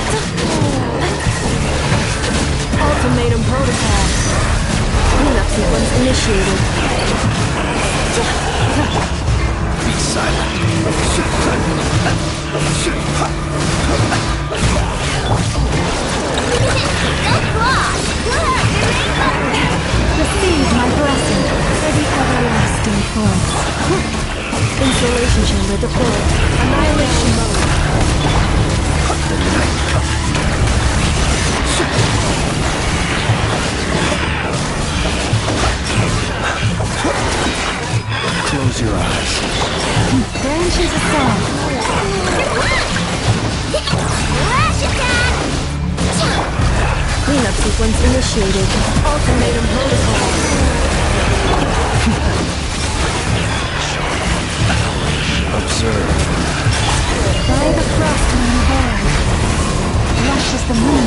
Ultimatum protocol. Cleanup sequence initiated. Be silent. Annihilation chamber deployed. Annihilation mode. Close your eyes. Branches ascend. Lash attack! Cleanup sequence initiated. Ultimatum protocol. Observe. By the frost moon born. Lush as the moon.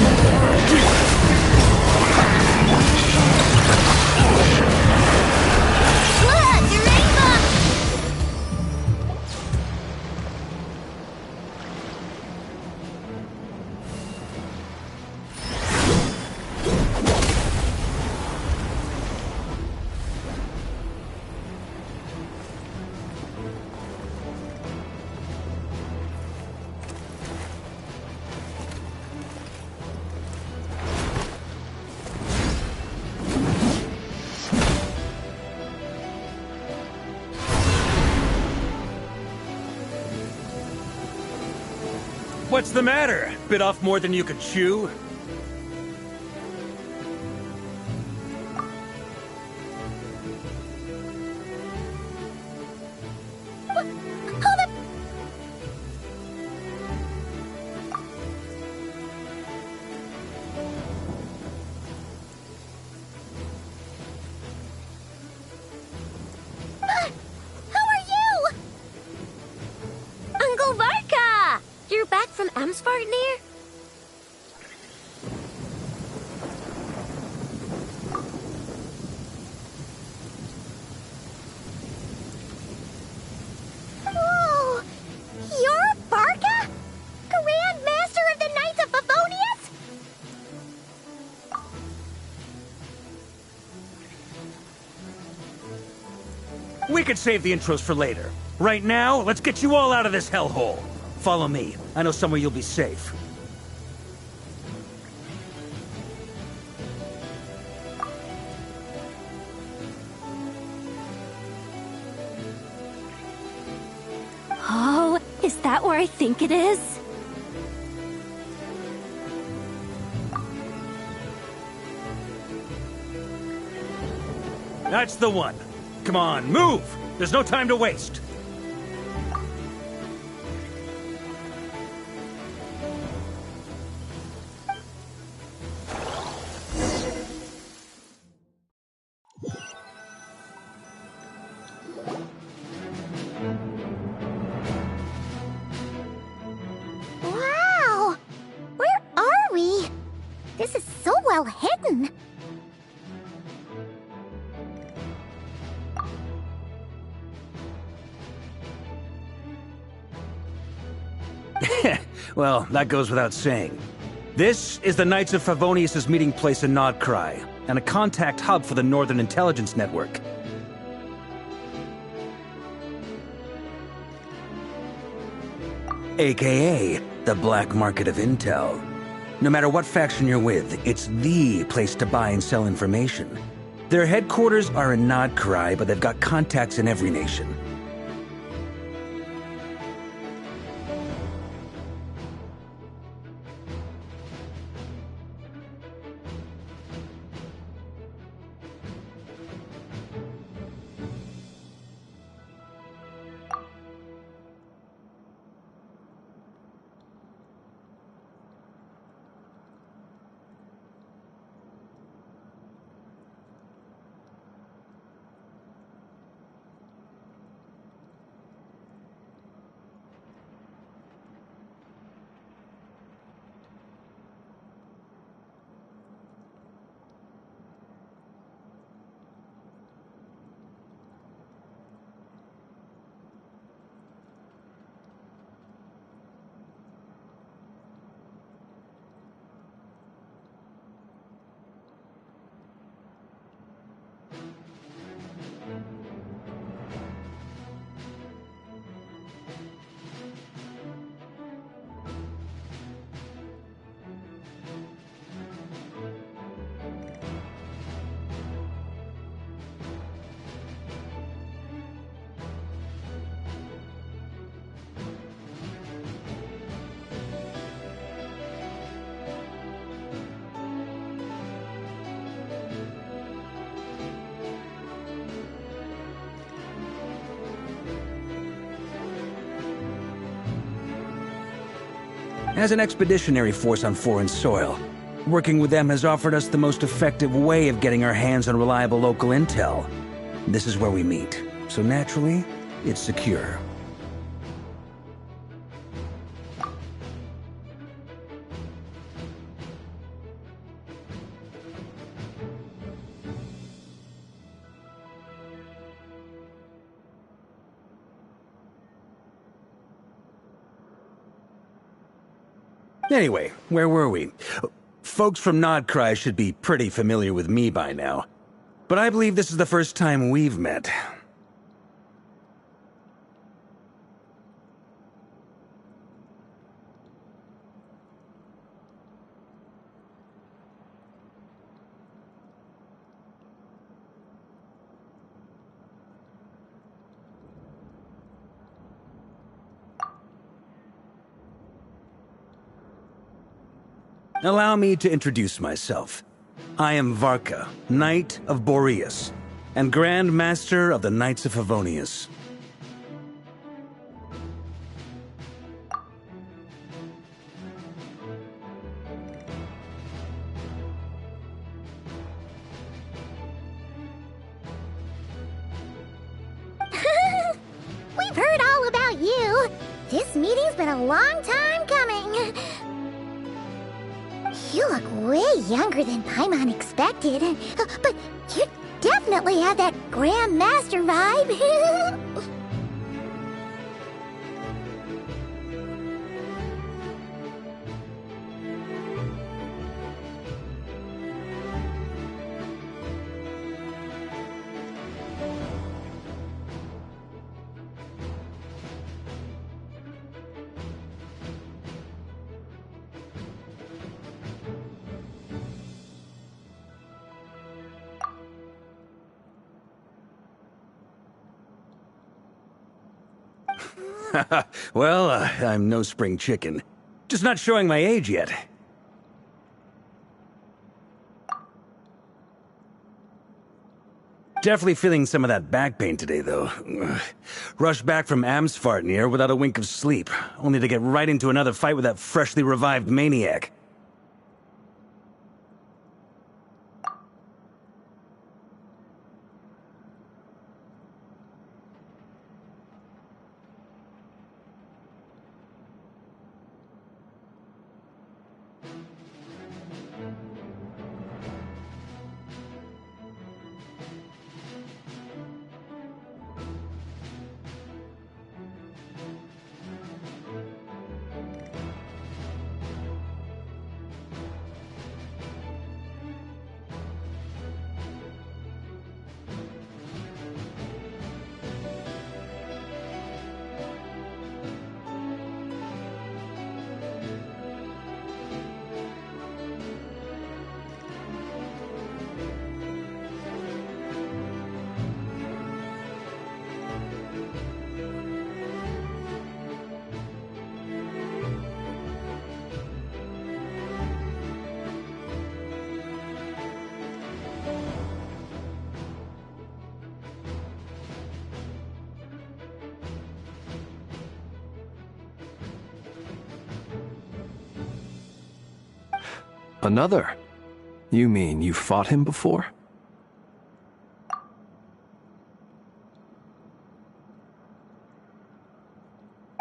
Look, the rainbow! What's the matter? Bit off more than you could chew? Hold up! Who are you? Uncle Varka! You're back from Amsvartnir? Whoa! You're Barca? Grand Master of the Knights of Favonius? We could save the intros for later. Right now, let's get you all out of this hellhole. Follow me. I know somewhere you'll be safe. Oh, is that where I think it is? That's the one. Come on, move! There's no time to waste. Wow! Where are we? This is so well hidden. Well, that goes without saying. This is the Knights of Favonius' meeting place in Nod-Krai, and a contact hub for the Northern Intelligence Network. AKA, the black market of intel. No matter what faction you're with, it's the place to buy and sell information. Their headquarters are in Nod-Krai, but they've got contacts in every nation. As an expeditionary force on foreign soil, working with them has offered us the most effective way of getting our hands on reliable local intel. This is where we meet, so naturally, it's secure. Anyway, where were we? Folks from Nod-Krai should be pretty familiar with me by now. But I believe this is the first time we've met. Allow me to introduce myself. I am Varka, Knight of Boreas, and Grand Master of the Knights of Favonius. We've heard all about you. This meeting's been a long time coming. You look way younger than Paimon expected, but you definitely have that Grand Master vibe. Well, I'm no spring chicken. Just not showing my age yet. Definitely feeling some of that back pain today, though. Rushed back from Amsfartnir without a wink of sleep, only to get right into another fight with that freshly revived maniac. Another? You mean you fought him before?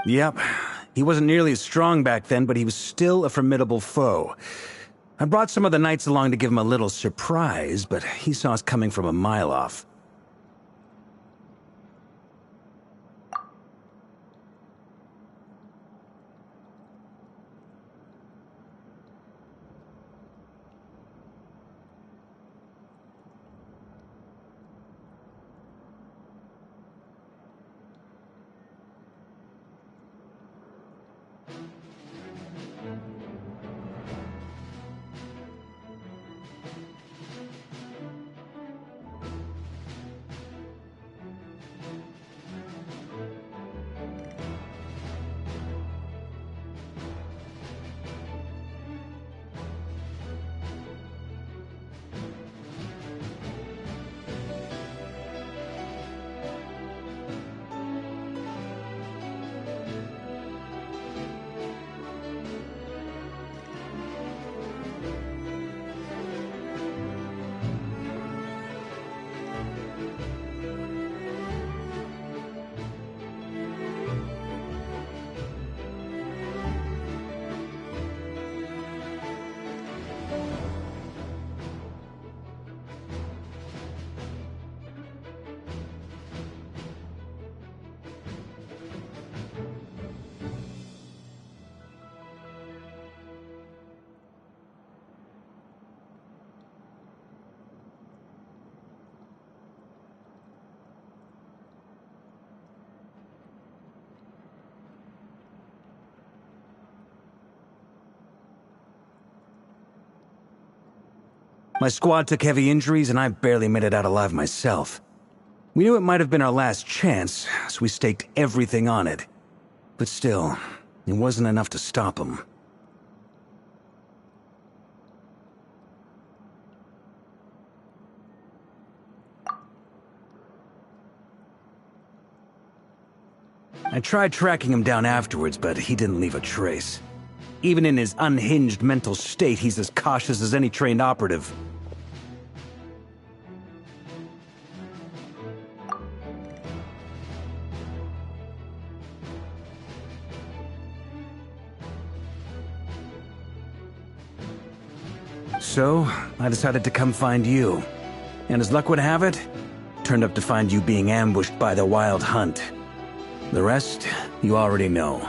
Yep. He wasn't nearly as strong back then, but he was still a formidable foe. I brought some of the knights along to give him a little surprise, but he saw us coming from a mile off. My squad took heavy injuries, and I barely made it out alive myself. We knew it might have been our last chance, so we staked everything on it. But still, it wasn't enough to stop them. I tried tracking him down afterwards, but he didn't leave a trace. Even in his unhinged mental state, he's as cautious as any trained operative. So, I decided to come find you. And as luck would have it, turned up to find you being ambushed by the Wild Hunt. The rest, you already know.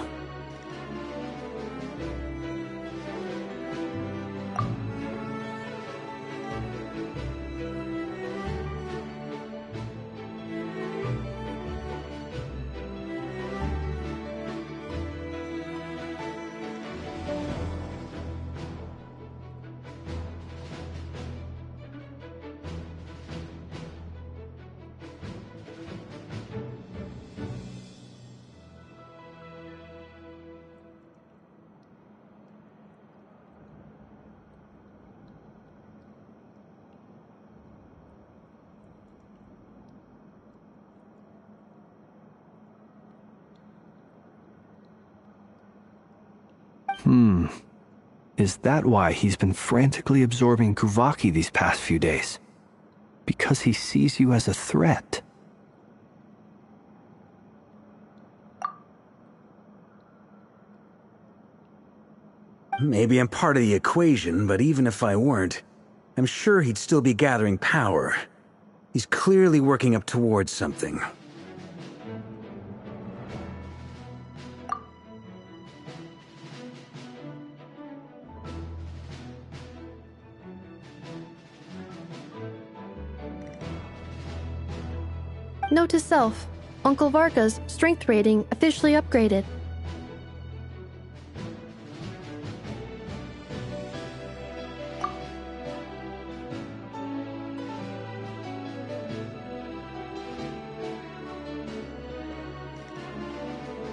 Is that why he's been frantically absorbing Kuvaki these past few days? Because he sees you as a threat? Maybe I'm part of the equation, but even if I weren't, I'm sure he'd still be gathering power. He's clearly working up towards something. Note to self, Uncle Varka's strength rating officially upgraded.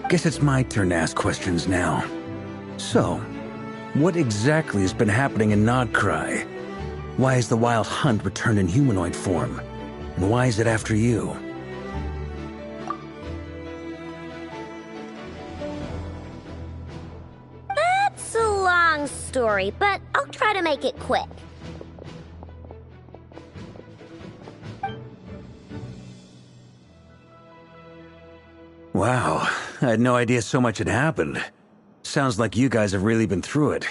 Guess it's my turn to ask questions now. So, what exactly has been happening in Nod-Krai? Why has the Wild Hunt returned in humanoid form? And why is it after you? That's a long story, but I'll try to make it quick. Wow, I had no idea so much had happened. Sounds like you guys have really been through it.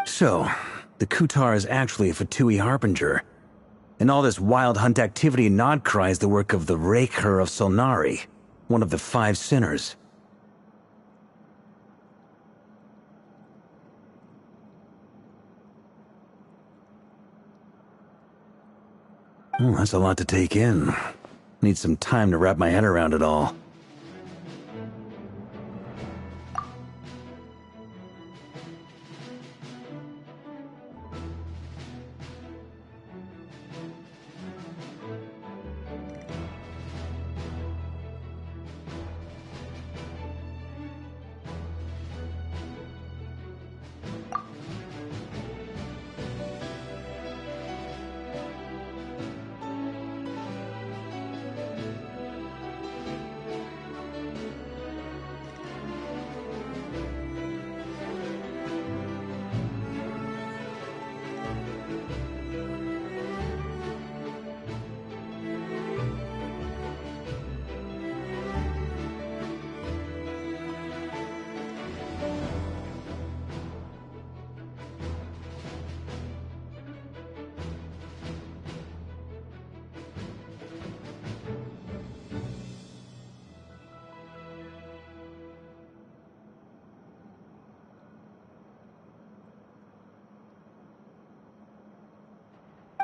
So, the Kutar is actually a Fatui Harbinger. And all this Wild Hunt activity in Nod-Krai is the work of the Raker of Solnari, one of the 5 sinners. Oh, that's a lot to take in. Need some time to wrap my head around it all.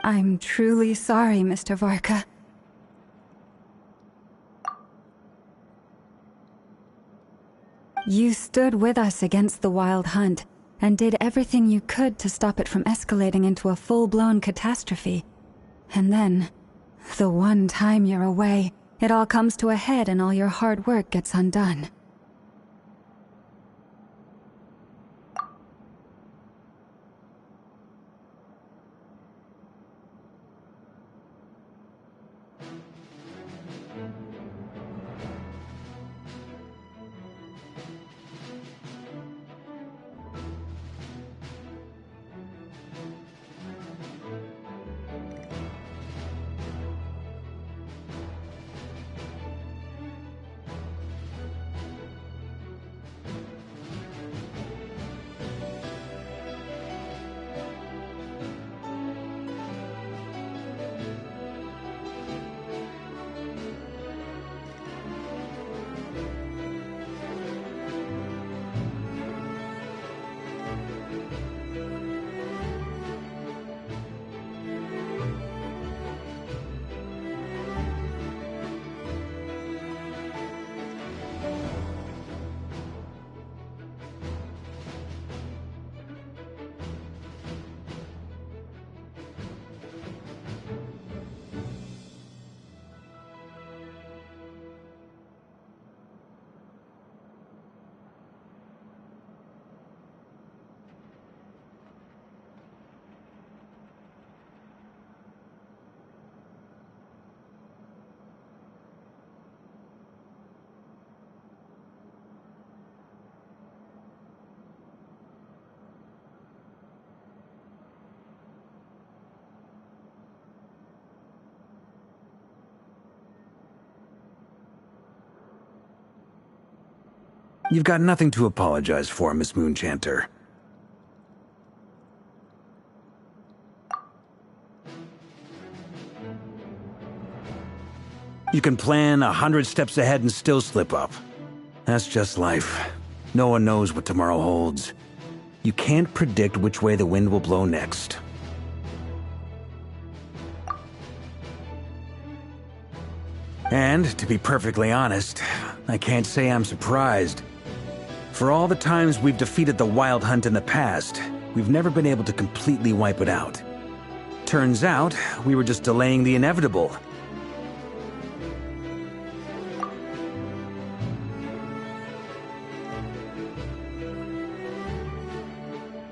I'm truly sorry, Mr. Varka. You stood with us against the Wild Hunt and did everything you could to stop it from escalating into a full-blown catastrophe. And then, the one time you're away, it all comes to a head and all your hard work gets undone. You've got nothing to apologize for, Miss Moonchanter. You can plan 100 steps ahead and still slip up. That's just life. No one knows what tomorrow holds. You can't predict which way the wind will blow next. And, to be perfectly honest, I can't say I'm surprised. For all the times we've defeated the Wild Hunt in the past, we've never been able to completely wipe it out. Turns out, we were just delaying the inevitable.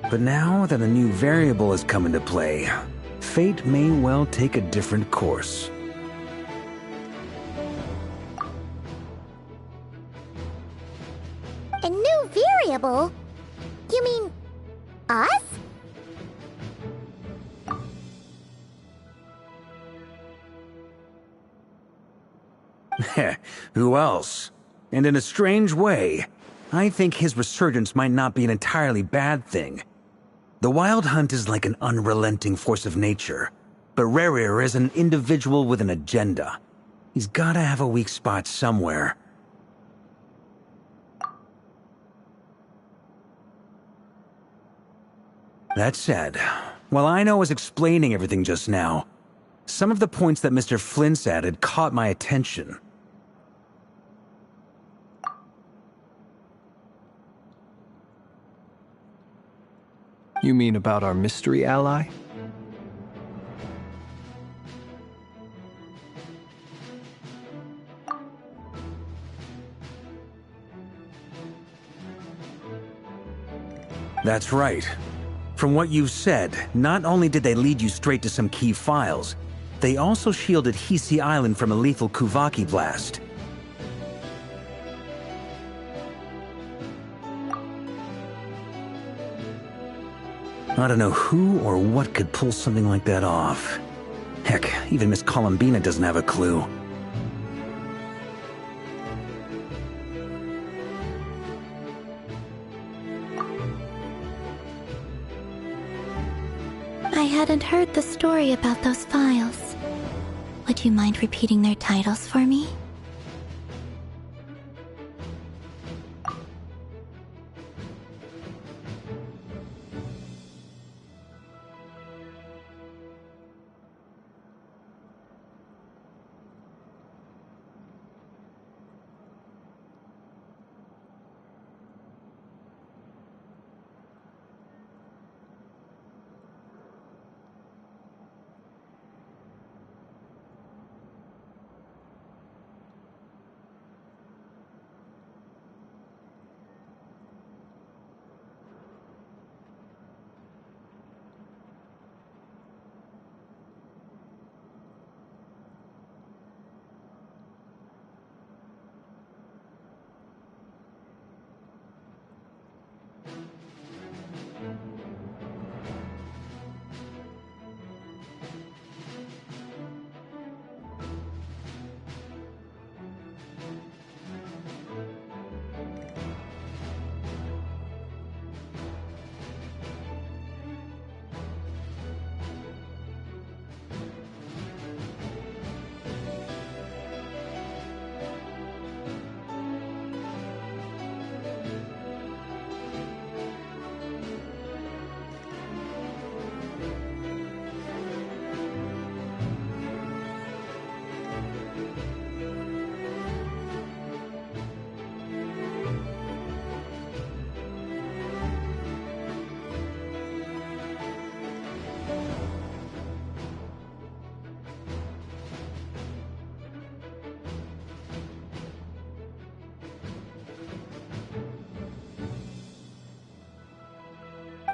But now that a new variable has come into play, fate may well take a different course. A new variable? You mean us? Who else? And in a strange way, I think his resurgence might not be an entirely bad thing. The Wild Hunt is like an unrelenting force of nature, but Rerir is an individual with an agenda. He's gotta have a weak spot somewhere. That said, while I was explaining everything just now, some of the points that Mr. Flint's added caught my attention. You mean about our mystery ally? That's right. From what you've said, not only did they lead you straight to some key files, they also shielded Hisi Island from a lethal Kuvaki blast. I don't know who or what could pull something like that off. Heck, even Miss Columbina doesn't have a clue. I hadn't heard the story about those files. Would you mind repeating their titles for me?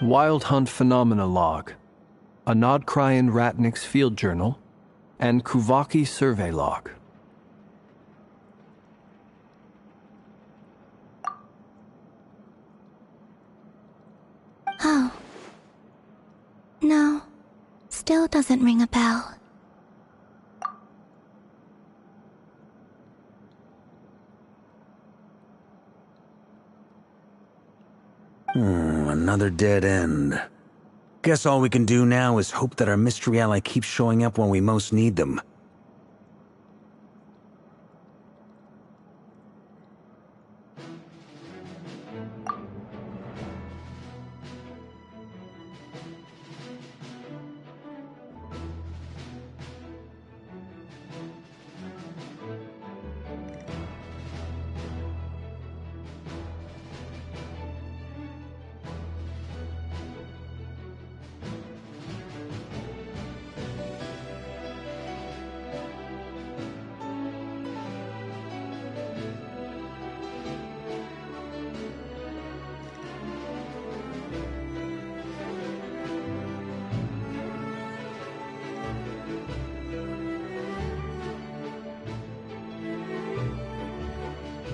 Wild Hunt Phenomena Log, a Nod-Krai and Ratnik's Field Journal, and Kuvaki Survey Log. Oh. No. Still doesn't ring a bell. Another dead end. Guess all we can do now is hope that our mystery ally keeps showing up when we most need them.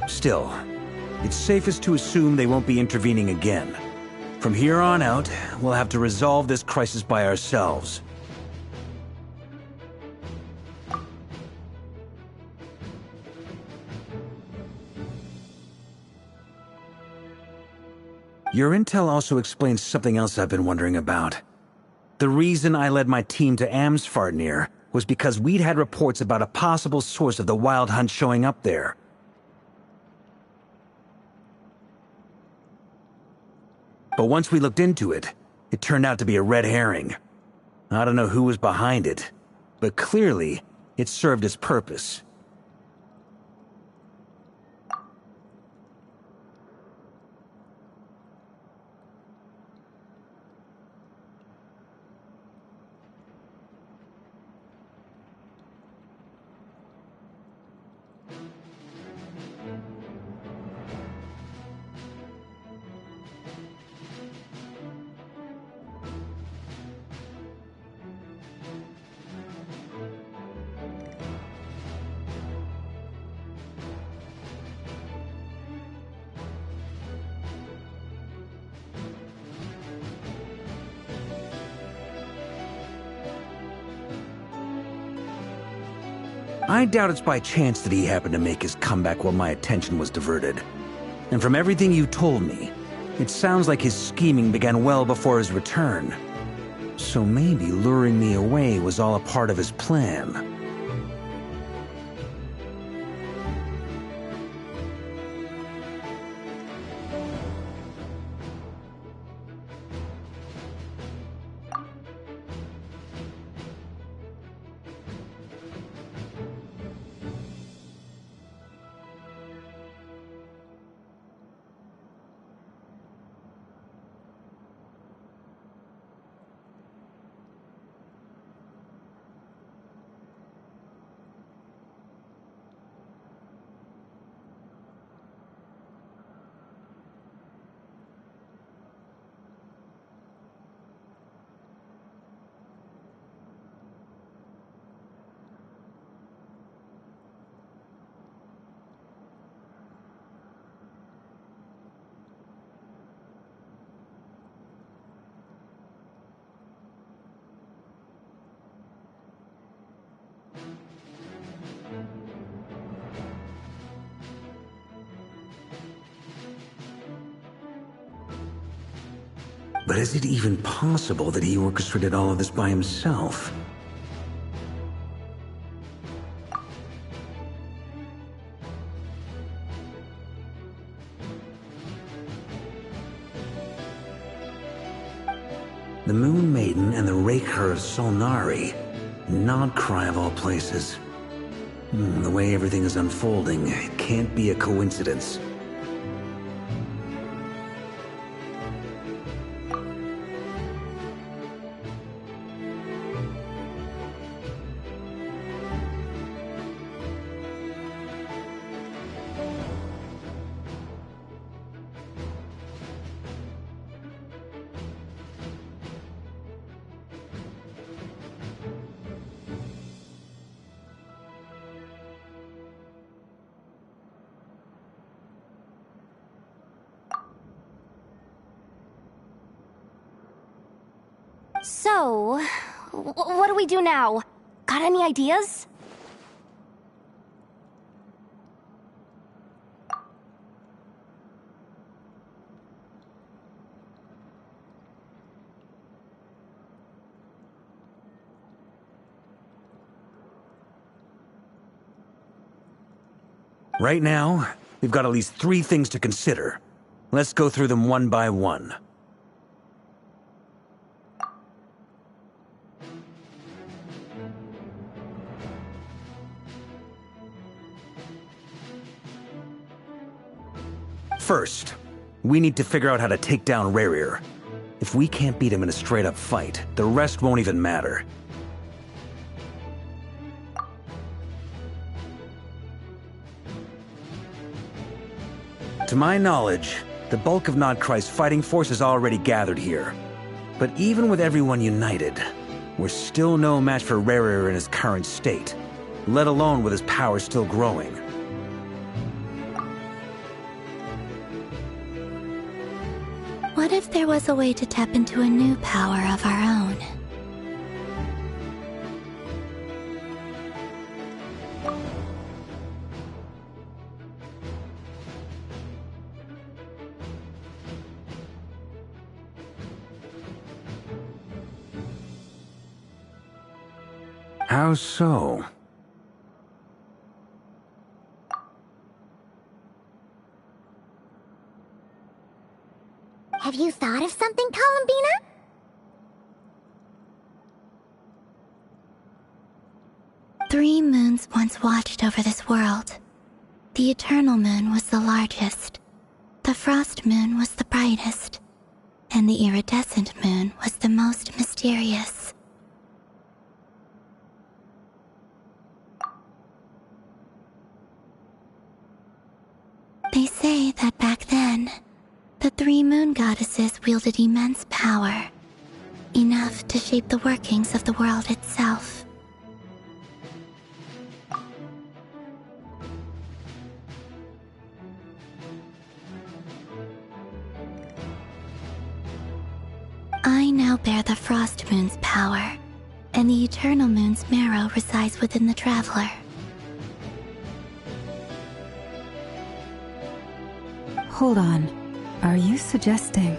Still, it's safest to assume they won't be intervening again. From here on out, we'll have to resolve this crisis by ourselves. Your intel also explains something else I've been wondering about. The reason I led my team to Amsfarnir was because we'd had reports about a possible source of the Wild Hunt showing up there. But once we looked into it, it turned out to be a red herring. I don't know who was behind it, but clearly, it served its purpose. I doubt it's by chance that he happened to make his comeback while my attention was diverted. And from everything you told me, it sounds like his scheming began well before his return. So maybe luring me away was all a part of his plan. But is it even possible that he orchestrated all of this by himself? The Moon Maiden and the Raker of Solnari. Nod-Krai of all places. The way everything is unfolding, it can't be a coincidence. So, what do we do now? Got any ideas? Right now, we've got at least 3 things to consider. Let's go through them one by one. First, we need to figure out how to take down Rerir. If we can't beat him in a straight-up fight, the rest won't even matter. To my knowledge, the bulk of Nod-Krai's fighting force is already gathered here. But even with everyone united, we're still no match for Rerir in his current state, let alone with his power still growing. What if there was a way to tap into a new power of our own? How so? Have you thought of something, Columbina? Three moons once watched over this world. The Eternal Moon was the largest, the Frost Moon was the brightest, and the Iridescent Moon was the most mysterious. They say that back then, the 3 moon goddesses wielded immense power, enough to shape the workings of the world itself. I now bear the Frost Moon's power, and the Eternal Moon's marrow resides within the Traveler. Hold on. Are you suggesting...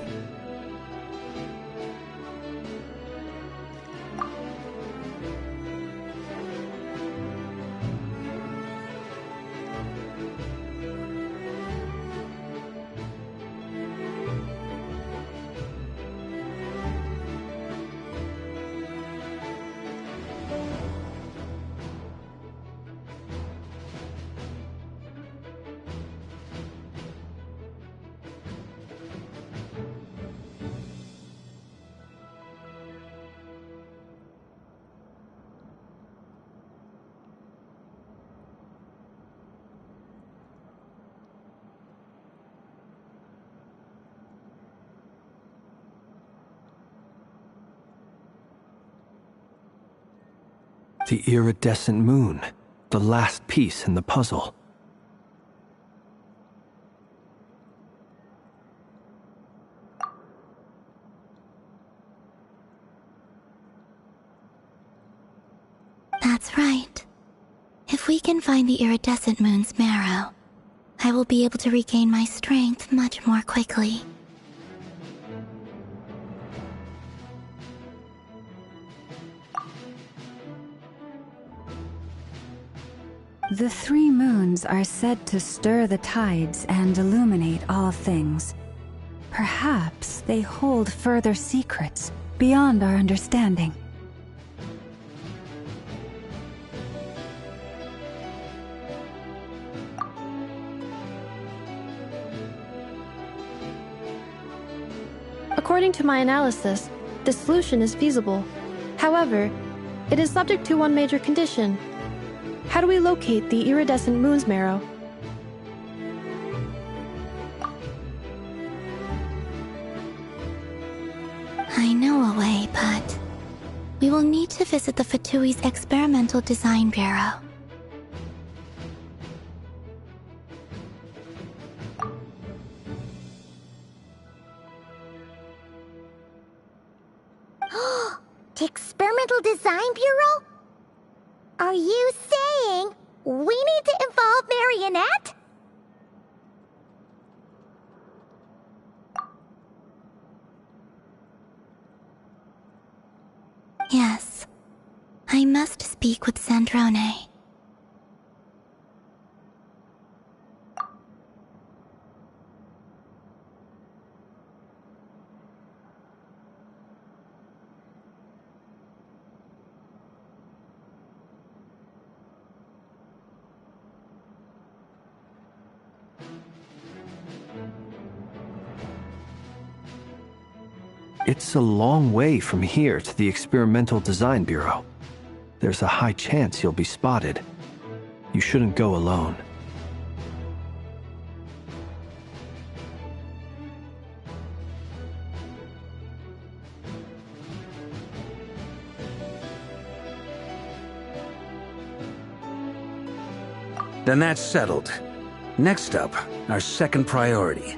The iridescent moon, the last piece in the puzzle. That's right. If we can find the iridescent moon's marrow, I will be able to regain my strength much more quickly. The 3 moons are said to stir the tides and illuminate all things. Perhaps they hold further secrets beyond our understanding. According to my analysis, this solution is feasible. However, it is subject to one major condition. How do we locate the iridescent moon's marrow? I know a way, but we will need to visit the Fatui's Experimental Design Bureau. Experimental Design Bureau? Are you saying we need to involve Marionette? Yes. I must speak with Sandrone. It's a long way from here to the Experimental Design Bureau. There's a high chance you'll be spotted. You shouldn't go alone. Then that's settled. Next up, our second priority.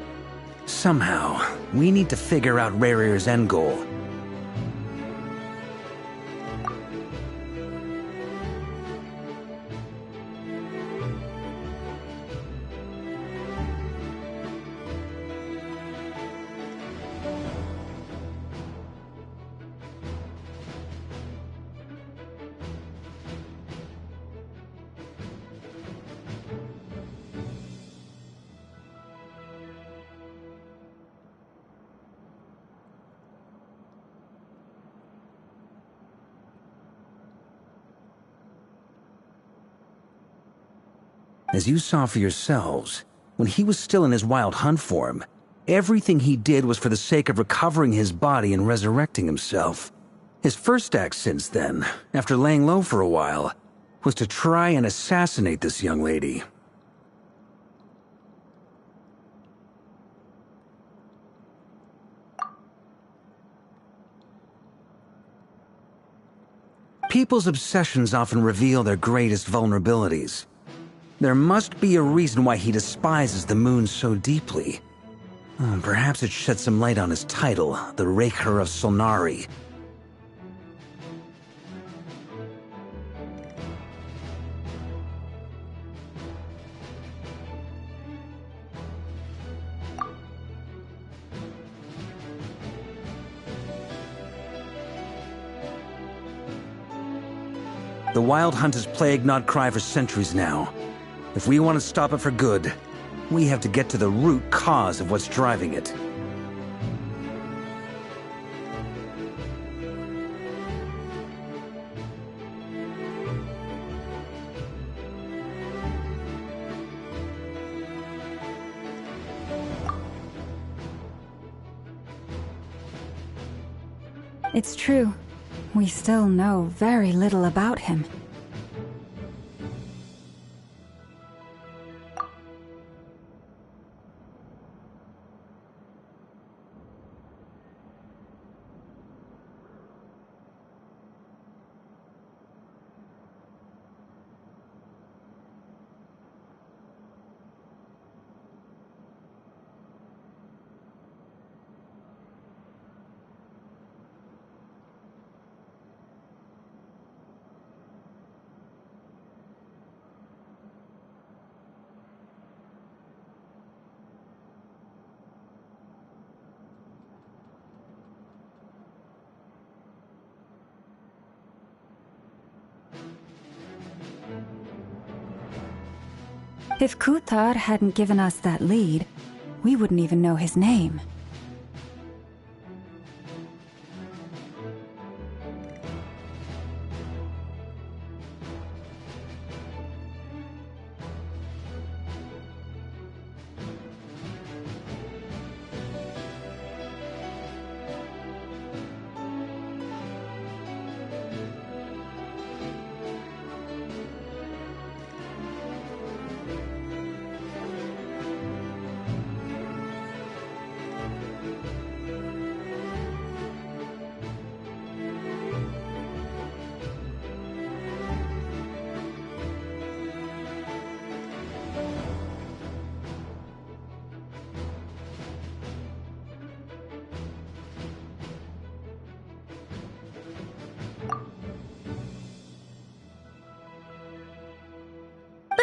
Somehow, we need to figure out Rarier's end goal. As you saw for yourselves, when he was still in his wild hunt form, everything he did was for the sake of recovering his body and resurrecting himself. His first act since then, after laying low for a while, was to try and assassinate this young lady. People's obsessions often reveal their greatest vulnerabilities. There must be a reason why he despises the moon so deeply. Perhaps it sheds some light on his title, the Raker of Solnari. The Wild Hunt has plagued Nod-Krai for centuries now. If we want to stop it for good, we have to get to the root cause of what's driving it. It's true. We still know very little about him. If Kuthar hadn't given us that lead, we wouldn't even know his name.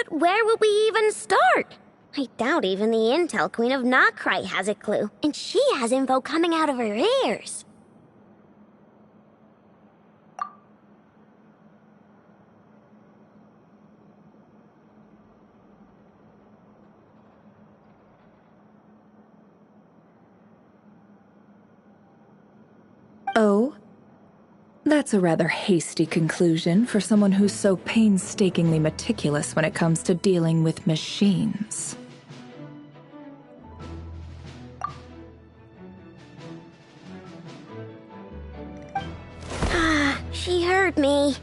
But where would we even start? I doubt even the Intel Queen of Nod-Krai has a clue, and she has info coming out of her ears. Oh? That's a rather hasty conclusion for someone who's so painstakingly meticulous when it comes to dealing with machines. Ah, she heard me.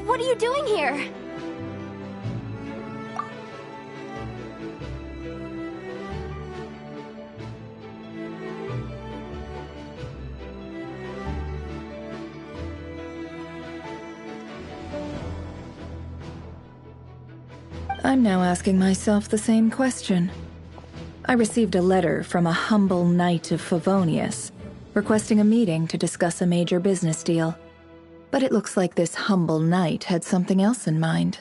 What are you doing here? I'm now asking myself the same question. I received a letter from a humble knight of Favonius, requesting a meeting to discuss a major business deal. But it looks like this humble knight had something else in mind.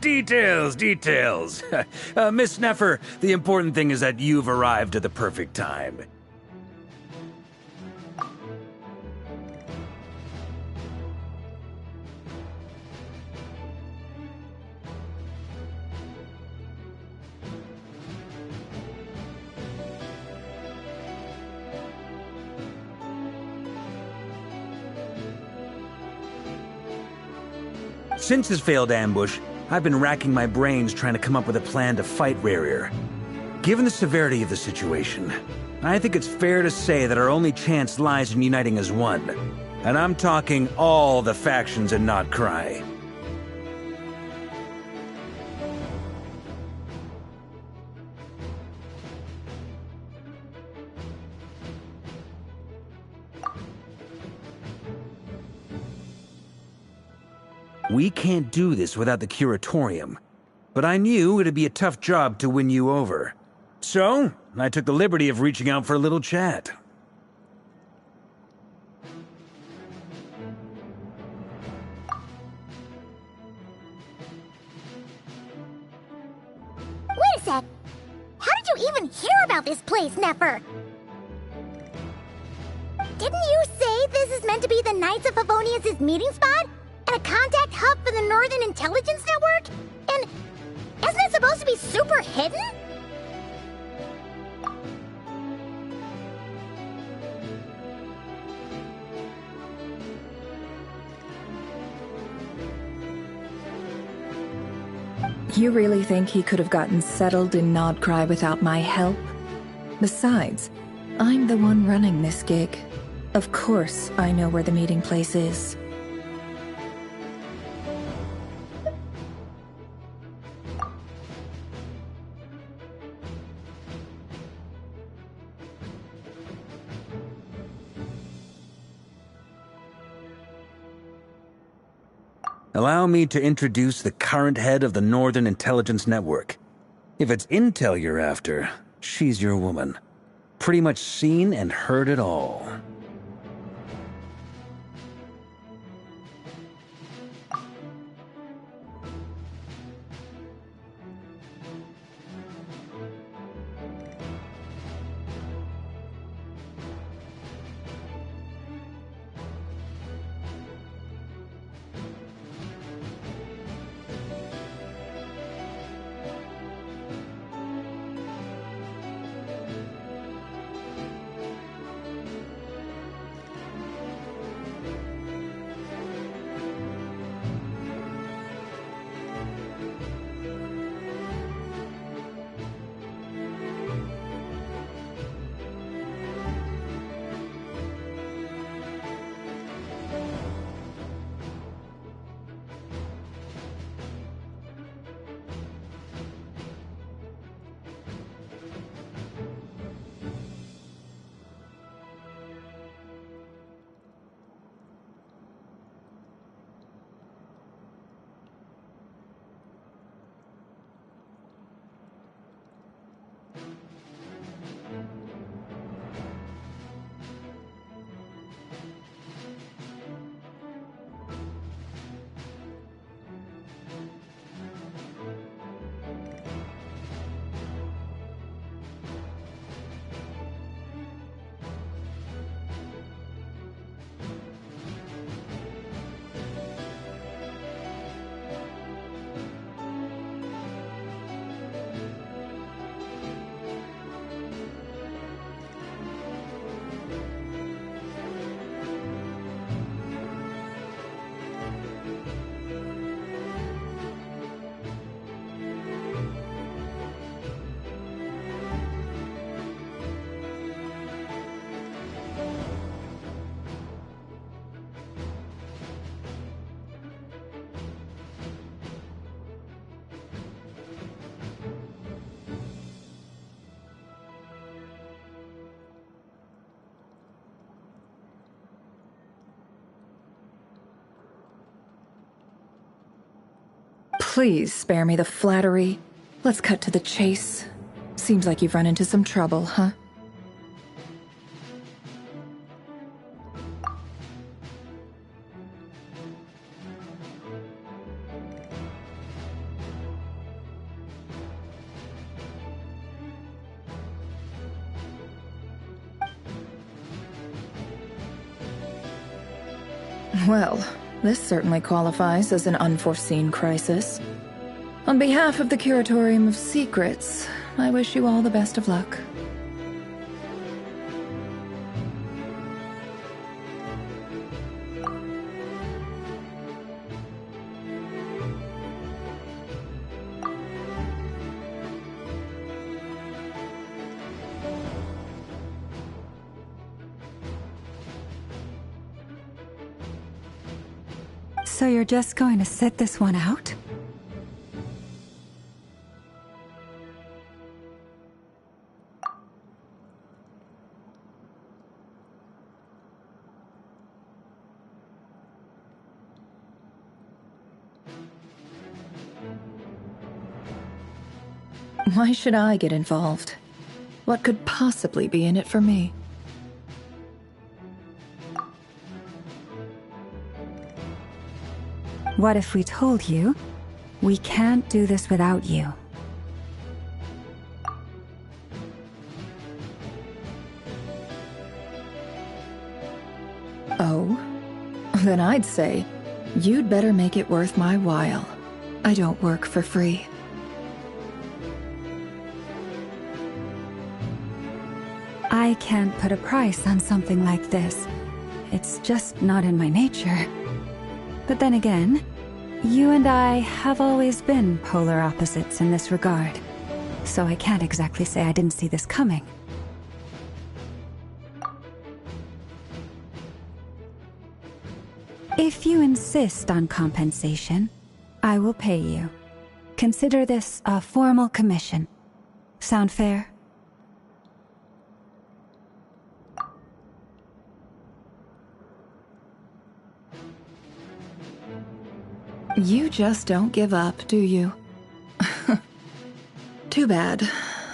Details. Miss Sneffer, the important thing is that you've arrived at the perfect time. Since his failed ambush, I've been racking my brains trying to come up with a plan to fight Rerir. Given the severity of the situation, I think it's fair to say that our only chance lies in uniting as one. And I'm talking all the factions in Nod-Krai. We can't do this without the Curatorium, but I knew it'd be a tough job to win you over. So, I took the liberty of reaching out for a little chat. Wait a sec! How did you even hear about this place, Nefer? Didn't you say this is meant to be the Knights of Favonius' meeting spot? And a contact hub for the Northern Intelligence Network? And isn't it supposed to be super hidden? You really think he could have gotten settled in Nod-Krai without my help? Besides, I'm the one running this gig. Of course I know where the meeting place is. Allow me to introduce the current head of the Northern Intelligence Network. If it's intel you're after, she's your woman. Pretty much seen and heard it all. Please spare me the flattery. Let's cut to the chase. Seems like you've run into some trouble, huh? Well, this certainly qualifies as an unforeseen crisis. On behalf of the Curatorium of Secrets, I wish you all the best of luck. So you're just going to sit this one out? Why should I get involved? What could possibly be in it for me? What if we told you, we can't do this without you? Oh? Then I'd say, you'd better make it worth my while. I don't work for free. I can't put a price on something like this. It's just not in my nature. But then again, you and I have always been polar opposites in this regard, so I can't exactly say I didn't see this coming. If you insist on compensation, I will pay you. Consider this a formal commission. Sound fair? You just don't give up, do you? Too bad.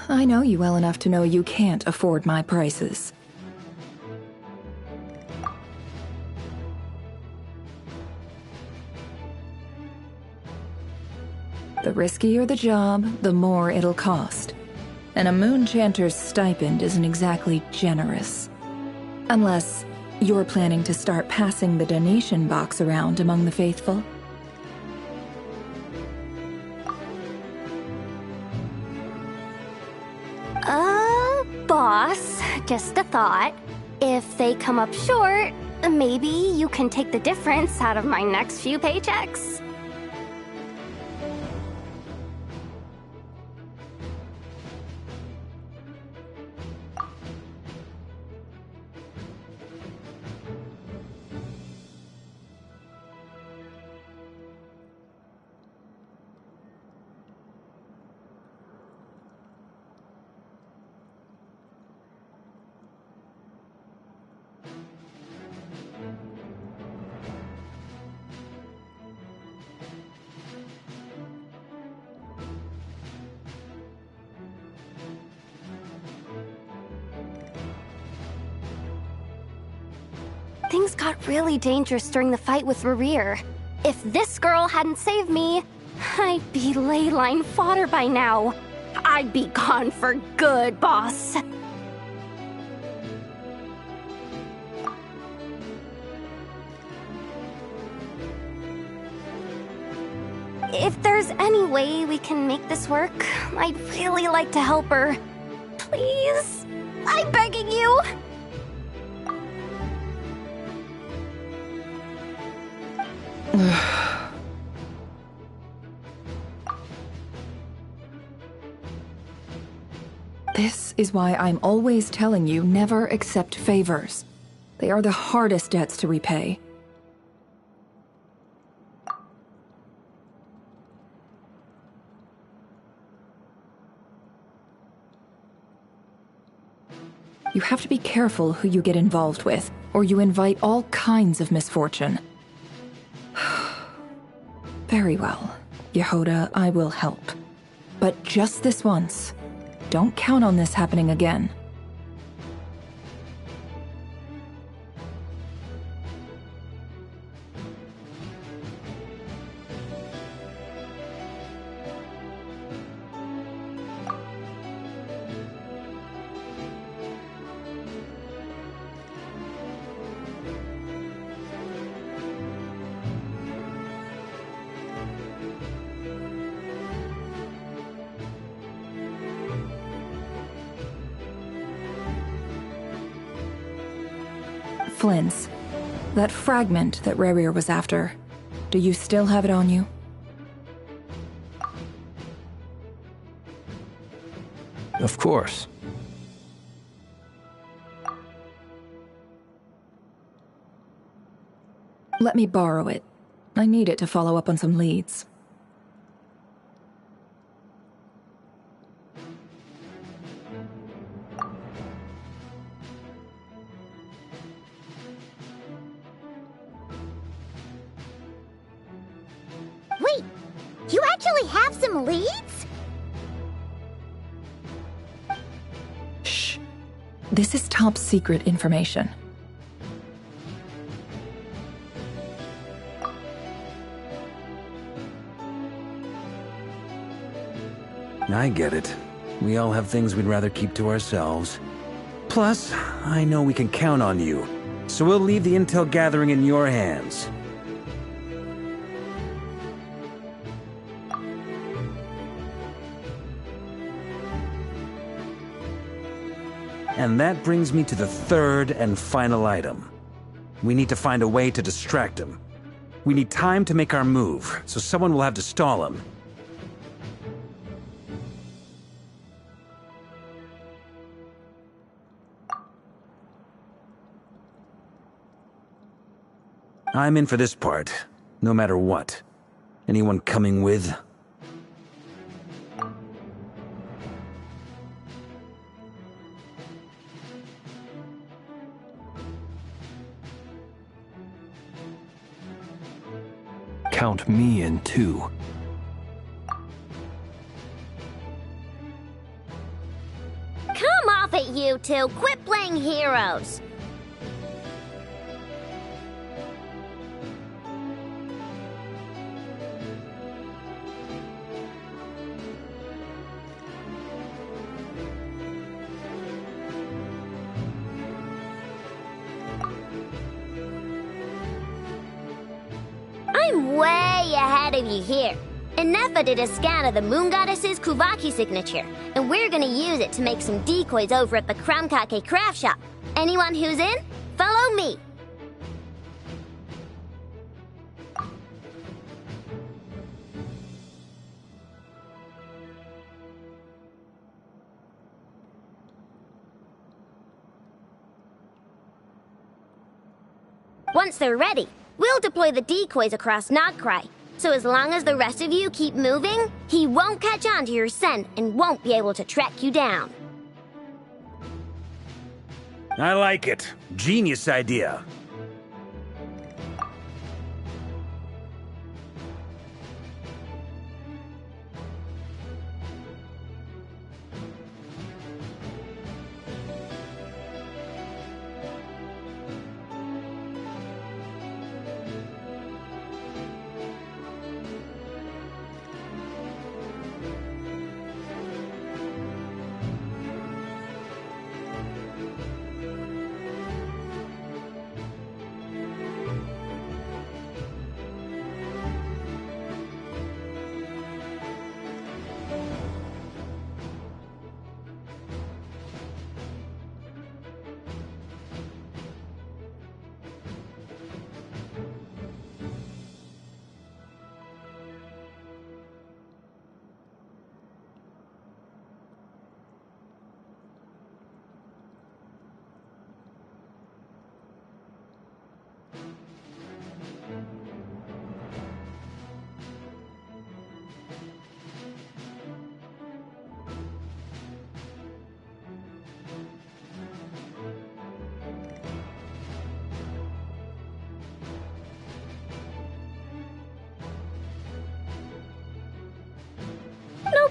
I know you well enough to know you can't afford my prices. The riskier the job, the more it'll cost. And a moon chanter's stipend isn't exactly generous. Unless you're planning to start passing the donation box around among the faithful. Boss, just a thought. If they come up short, maybe you can take the difference out of my next few paychecks. Things got really dangerous during the fight with Rerir. If this girl hadn't saved me, I'd be ley line fodder by now. I'd be gone for good, boss. If there's any way we can make this work, I'd really like to help her. Please? I'm begging you! This is why I'm always telling you never accept favors. They are the hardest debts to repay. You have to be careful who you get involved with, or you invite all kinds of misfortune. Very well. Yehoda, I will help. But just this once. Don't count on this happening again. Flynn's. That fragment that Rerir was after. Do you still have it on you? Of course. Let me borrow it. I need it to follow up on some leads. Wait, you actually have some leads? Shh. This is top secret information. I get it. We all have things we'd rather keep to ourselves. Plus, I know we can count on you. So we'll leave the intel gathering in your hands. And that brings me to the third and final item. We need to find a way to distract him. We need time to make our move, so someone will have to stall him. I'm in for this part, no matter what. Anyone coming with? Count me in too. Come off it, you two! Quit playing heroes! I'm way ahead of you here. Innefa did a scan of the Moon Goddess's Kuvaki signature, and we're gonna use it to make some decoys over at the Kramkake craft shop. Anyone who's in, follow me. Once they're ready, we'll deploy the decoys across Nod-Krai. So as long as the rest of you keep moving, he won't catch on to your scent and won't be able to track you down. I like it. Genius idea.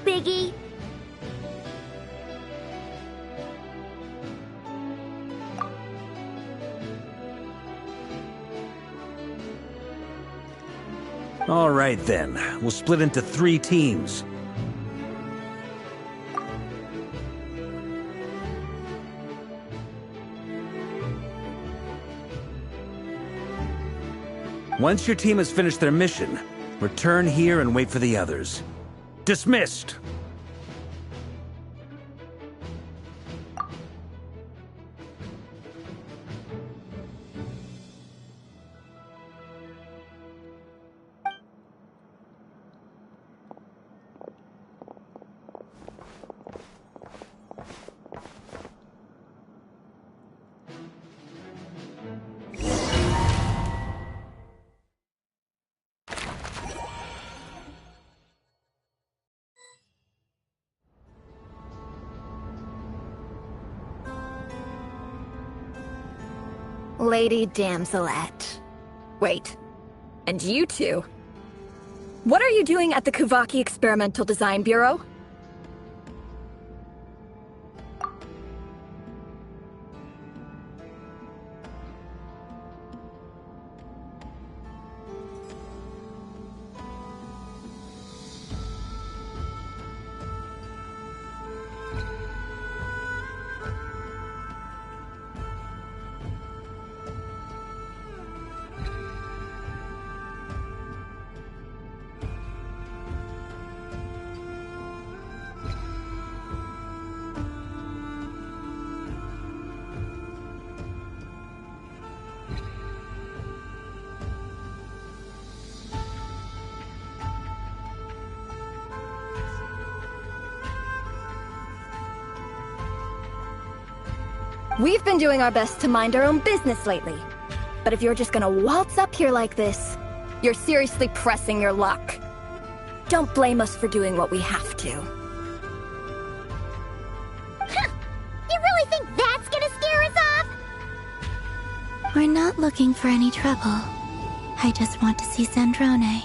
biggie. All right then, we'll split into 3 teams. Once your team has finished their mission, return here and wait for the others. Dismissed! Lady Damselette. Wait. And you two? What are you doing at the Kuvaki Experimental Design Bureau? We've been doing our best to mind our own business lately. But if you're just gonna waltz up here like this, you're seriously pressing your luck. Don't blame us for doing what we have to. Huh! You really think that's gonna scare us off? We're not looking for any trouble. I just want to see Sandrone.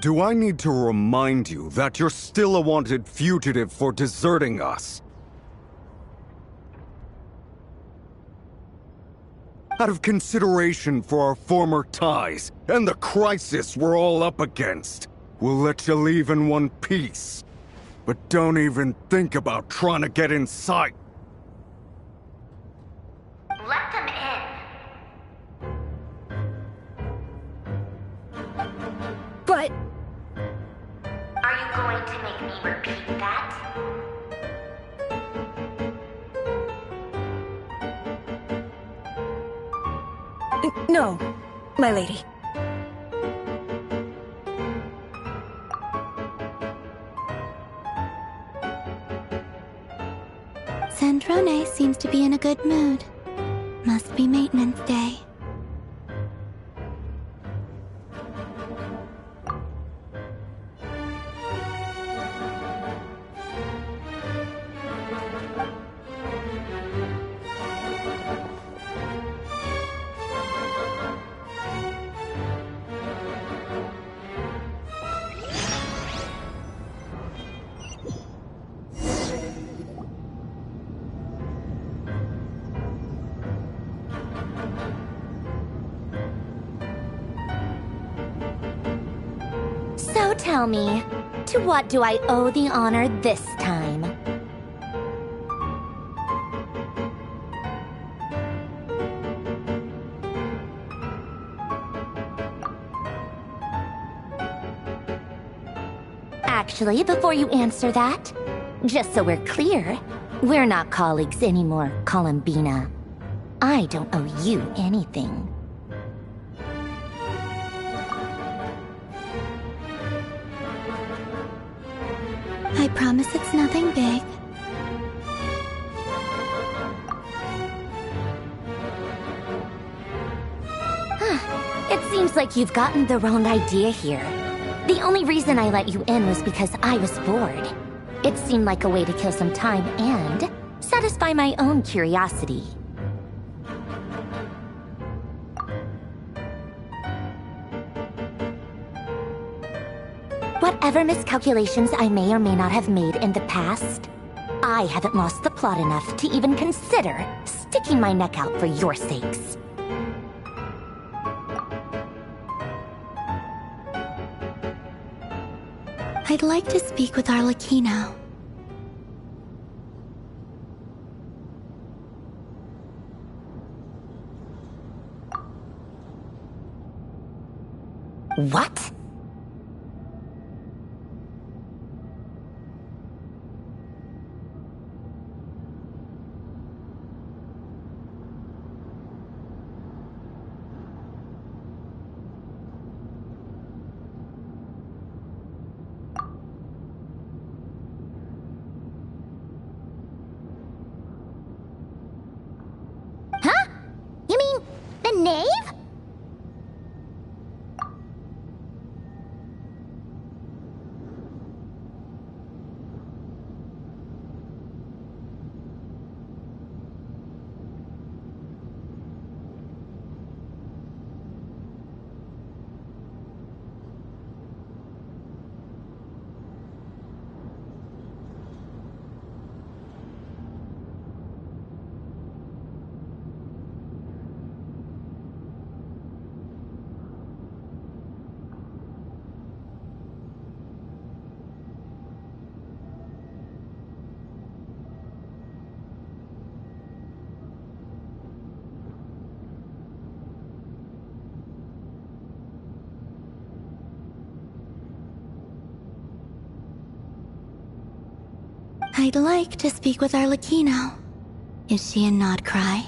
Do I need to remind you that you're still a wanted fugitive for deserting us? Out of consideration for our former ties and the crisis we're all up against, we'll let you leave in one piece. But don't even think about trying to get inside. Let them in. But... Are you going to make me repeat that? No, my lady. Sandrone seems to be in a good mood. Must be maintenance day. So tell me, to what do I owe the honor this time? Actually, before you answer that, just so we're clear, we're not colleagues anymore, Columbina. I don't owe you anything. promise it's nothing big. It seems like you've gotten the wrong idea here. The only reason I let you in was because I was bored. It seemed like a way to kill some time and satisfy my own curiosity. Whatever miscalculations I may or may not have made in the past, I haven't lost the plot enough to even consider sticking my neck out for your sakes. I'd like to speak with Arlecchino. What? Huh? You mean the knave? I'd like to speak with Arlecchino. Is she in Nod-Krai?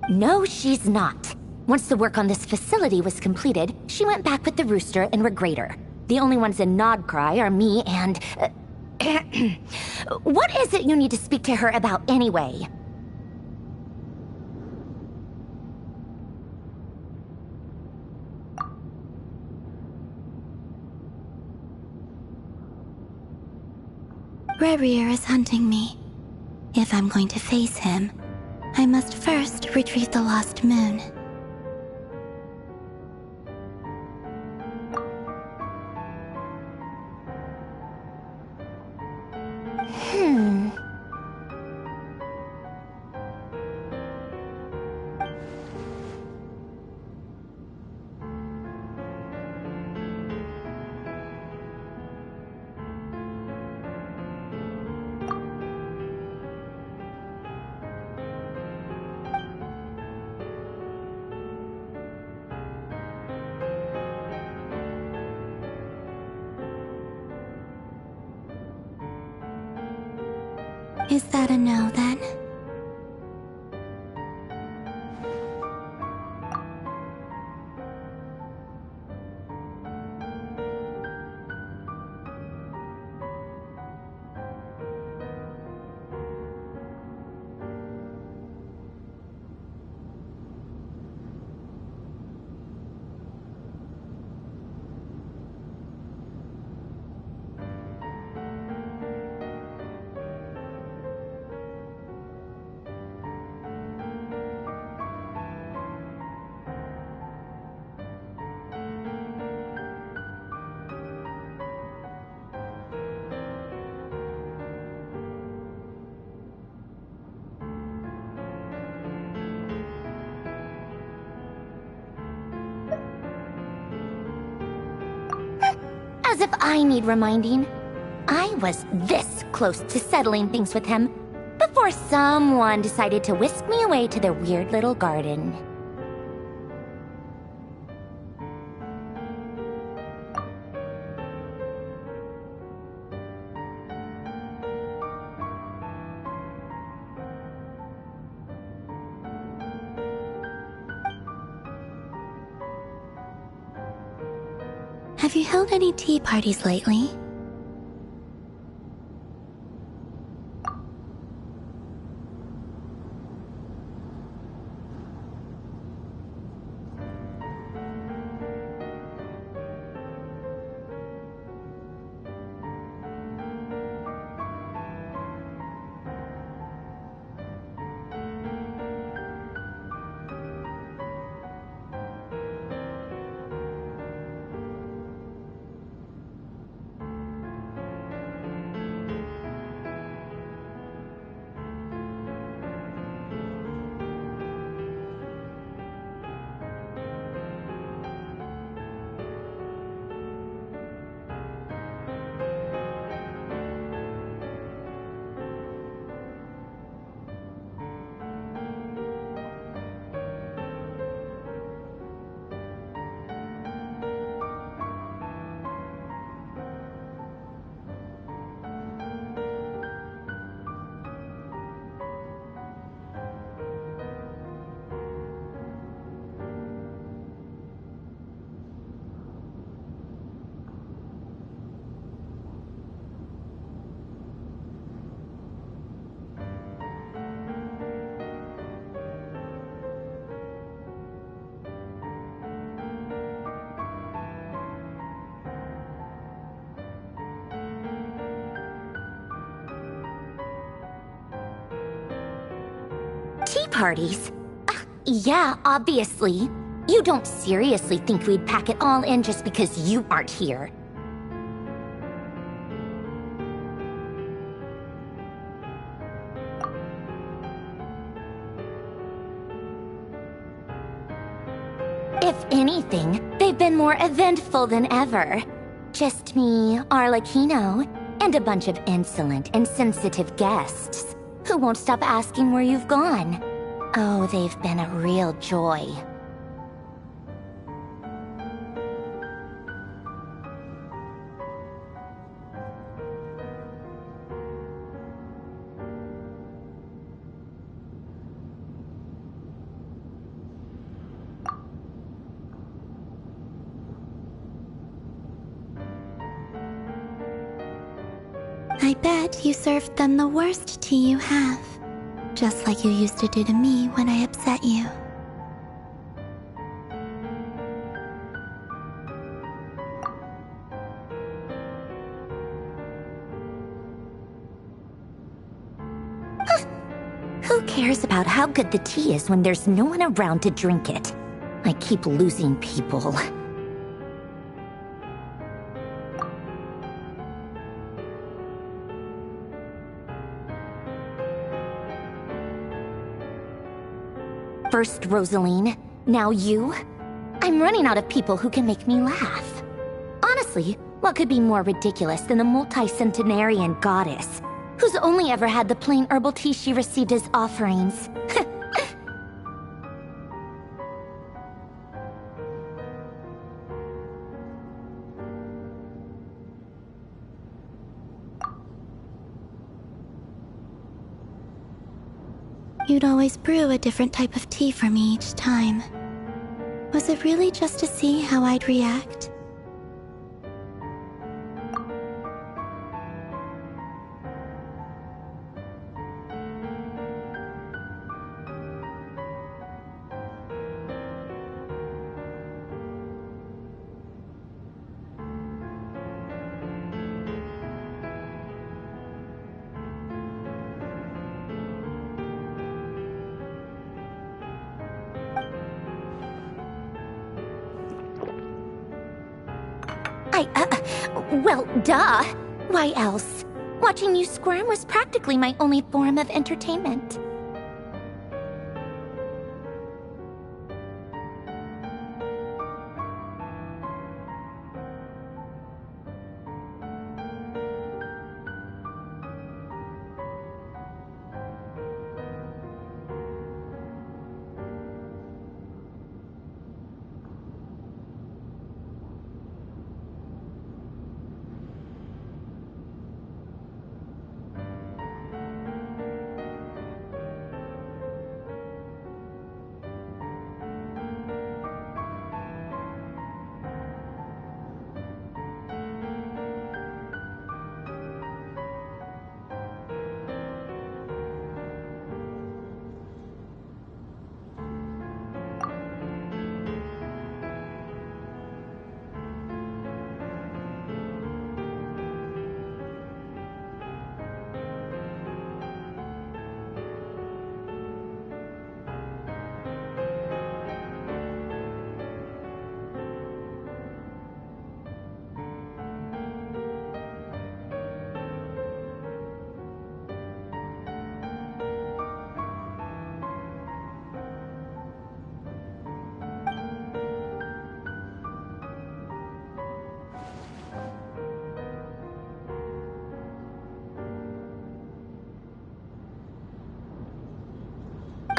No, she's not. Once the work on this facility was completed, she went back with the rooster and Regrator. The only ones in Nod-Krai are me and... What is it you need to speak to her about anyway? Rerir is hunting me. If I'm going to face him, I must first retrieve the lost moon. Is that a no then? As if I need reminding. I was this close to settling things with him before someone decided to whisk me away to their weird little garden. Have you held any tea parties lately? Tea parties? Yeah, obviously. You don't seriously think we'd pack it all in just because you aren't here. If anything, they've been more eventful than ever. Just me, Arlecchino, and a bunch of insolent and sensitive guests who won't stop asking where you've gone. Oh, they've been a real joy. I bet you served them the worst tea you have. Just like you used to do to me when I upset you. Who cares about how good the tea is when there's no one around to drink it? I keep losing people. First Rosaline, now you? I'm running out of people who can make me laugh. Honestly, what could be more ridiculous than a multi-centenarian goddess who's only ever had the plain herbal tea she received as offerings? You'd always brew a different type of tea for me each time. Was it really just to see how I'd react? Well, duh. Why else? Watching you squirm was practically my only form of entertainment.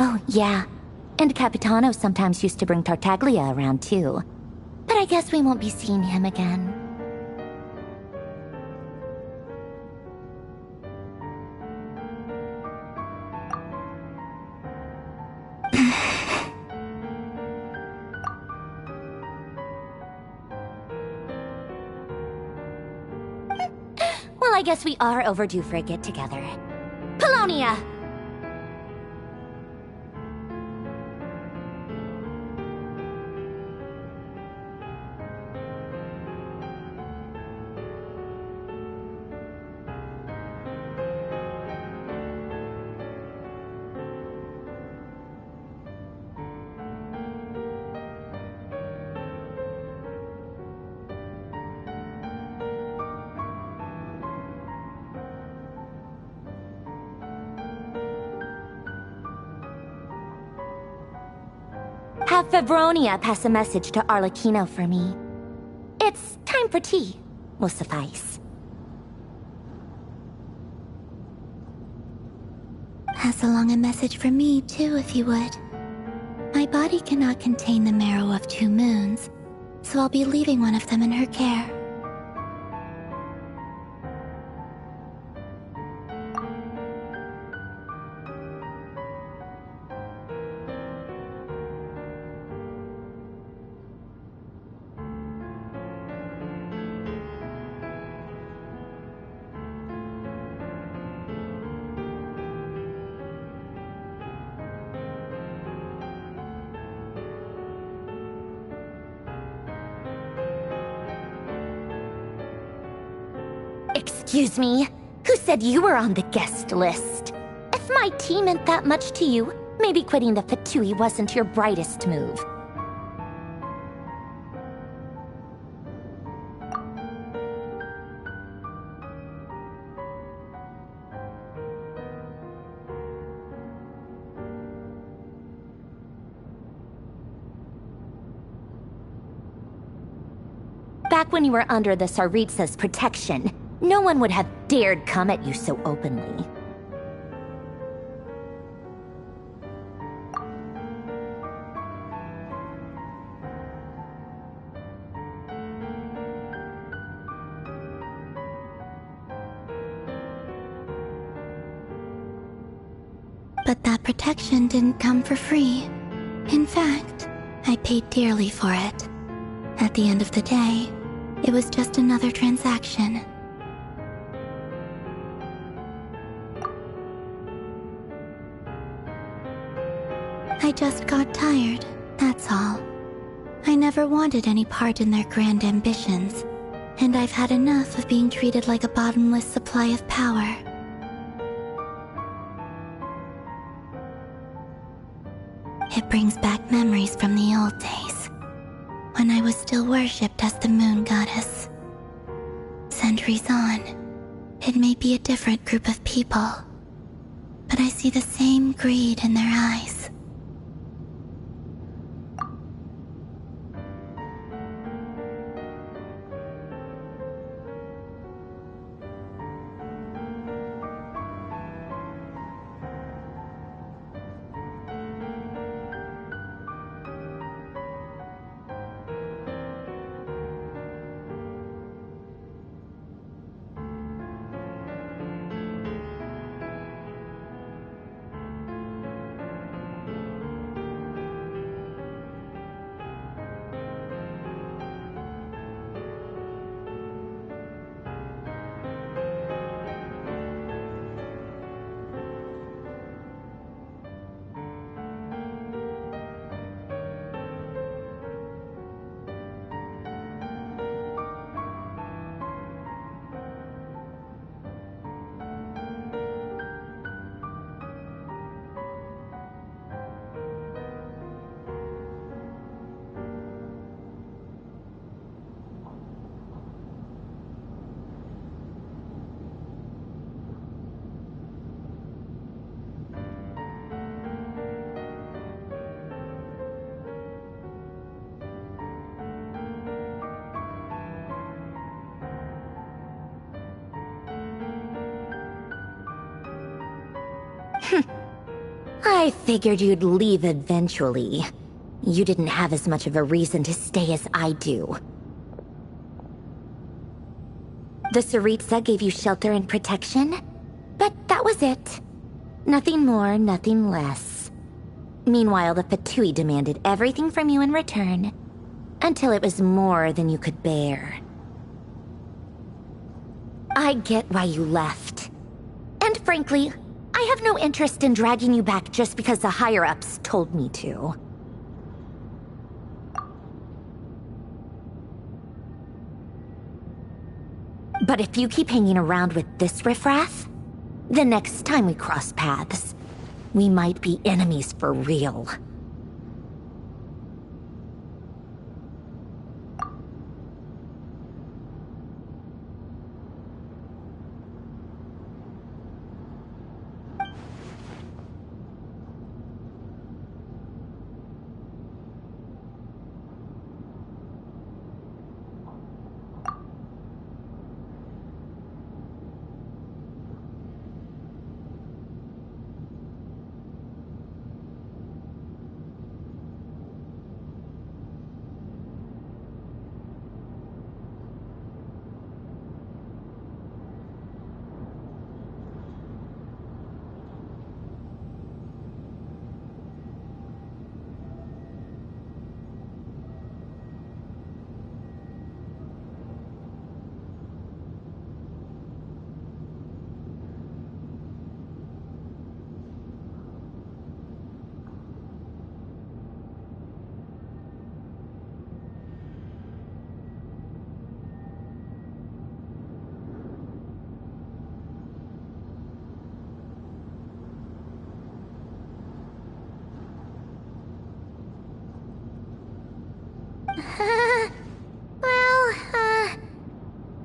Oh, yeah. And Capitano sometimes used to bring Tartaglia around, too. But I guess we won't be seeing him again. Well, I guess we are overdue for a get-together. Polonia! Have Favronia pass a message to Arlecchino for me. It's time for tea. Will suffice. Pass along a message for me, too, if you would. My body cannot contain the marrow of 2 moons, so I'll be leaving one of them in her care. Excuse me? Who said you were on the guest list? If my tea meant that much to you, maybe quitting the Fatui wasn't your brightest move. Back when you were under the Tsaritsa's protection, no one would have dared come at you so openly. But that protection didn't come for free. In fact, I paid dearly for it. At the end of the day, it was just another transaction. I just got tired, that's all. I never wanted any part in their grand ambitions, and I've had enough of being treated like a bottomless supply of power. It brings back memories from the old days, when I was still worshipped as the moon goddess. Centuries on, it may be a different group of people, but I see the same greed in their eyes. I figured you'd leave eventually. You didn't have as much of a reason to stay as I do. The Serenitea gave you shelter and protection, but that was it. Nothing more, nothing less. Meanwhile, the Fatui demanded everything from you in return, until it was more than you could bear. I get why you left. And frankly, I have no interest in dragging you back just because the higher-ups told me to. But if you keep hanging around with this riffraff, the next time we cross paths, we might be enemies for real.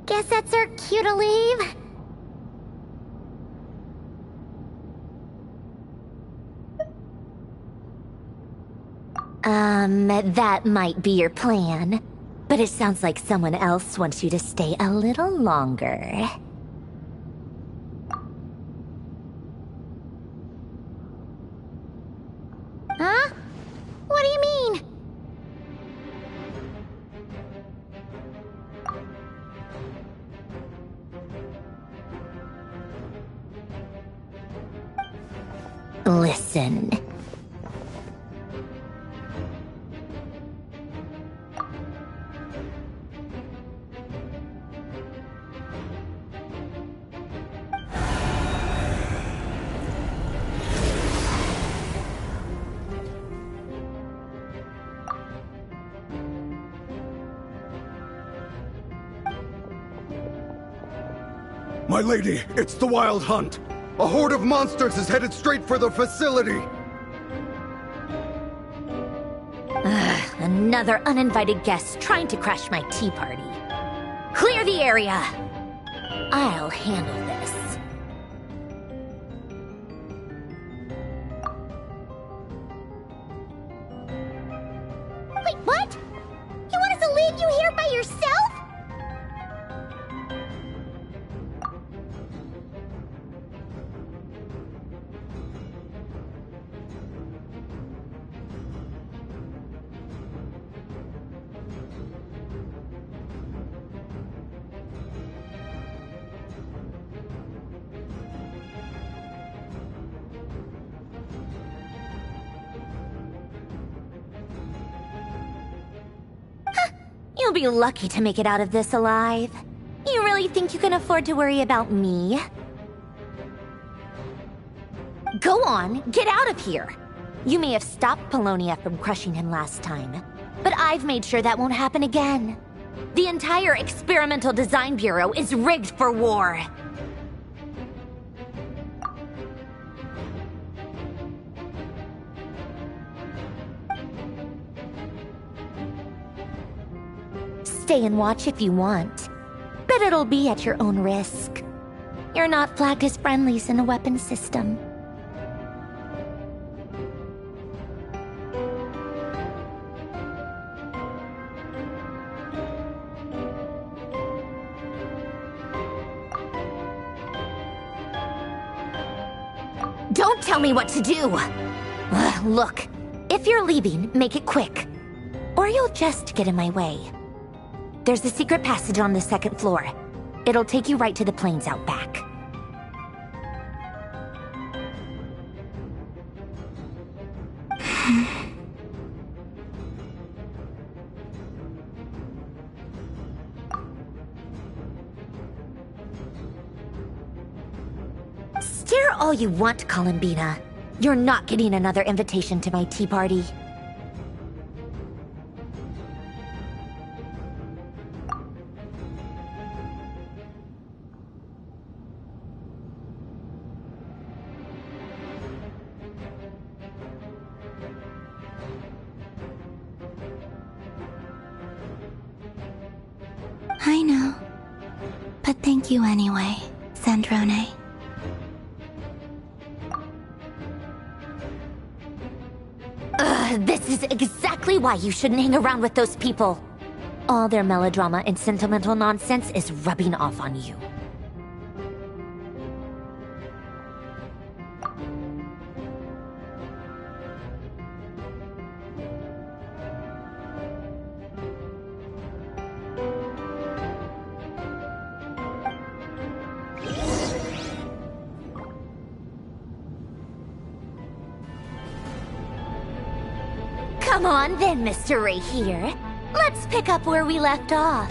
Guess that's our cue to leave. That might be your plan, but it sounds like someone else wants you to stay a little longer. Huh? What do you mean? Listen. happen. My lady, it's the Wild Hunt. A horde of monsters is headed straight for the facility. Another uninvited guest trying to crash my tea party. Clear the area. I'll handle this. Wait, what? You want us to leave you here by yourself? You'll be lucky to make it out of this alive. You really think you can afford to worry about me? Go on, get out of here! You may have stopped Polonia from crushing him last time, but I've made sure that won't happen again. The entire Experimental Design Bureau is rigged for war. Stay and watch if you want, but it'll be at your own risk. You're not flagged as friendlies in the weapons system. Don't tell me what to do! Look, if you're leaving, make it quick, or you'll just get in my way. There's a secret passage on the second floor. It'll take you right to the plains out back. Stare all you want, Columbina. You're not getting another invitation to my tea party. I know. But thank you anyway, Sandrone. This is exactly why you shouldn't hang around with those people. All their melodrama and sentimental nonsense is rubbing off on you. Come on then, Mr. Ray here. Let's pick up where we left off.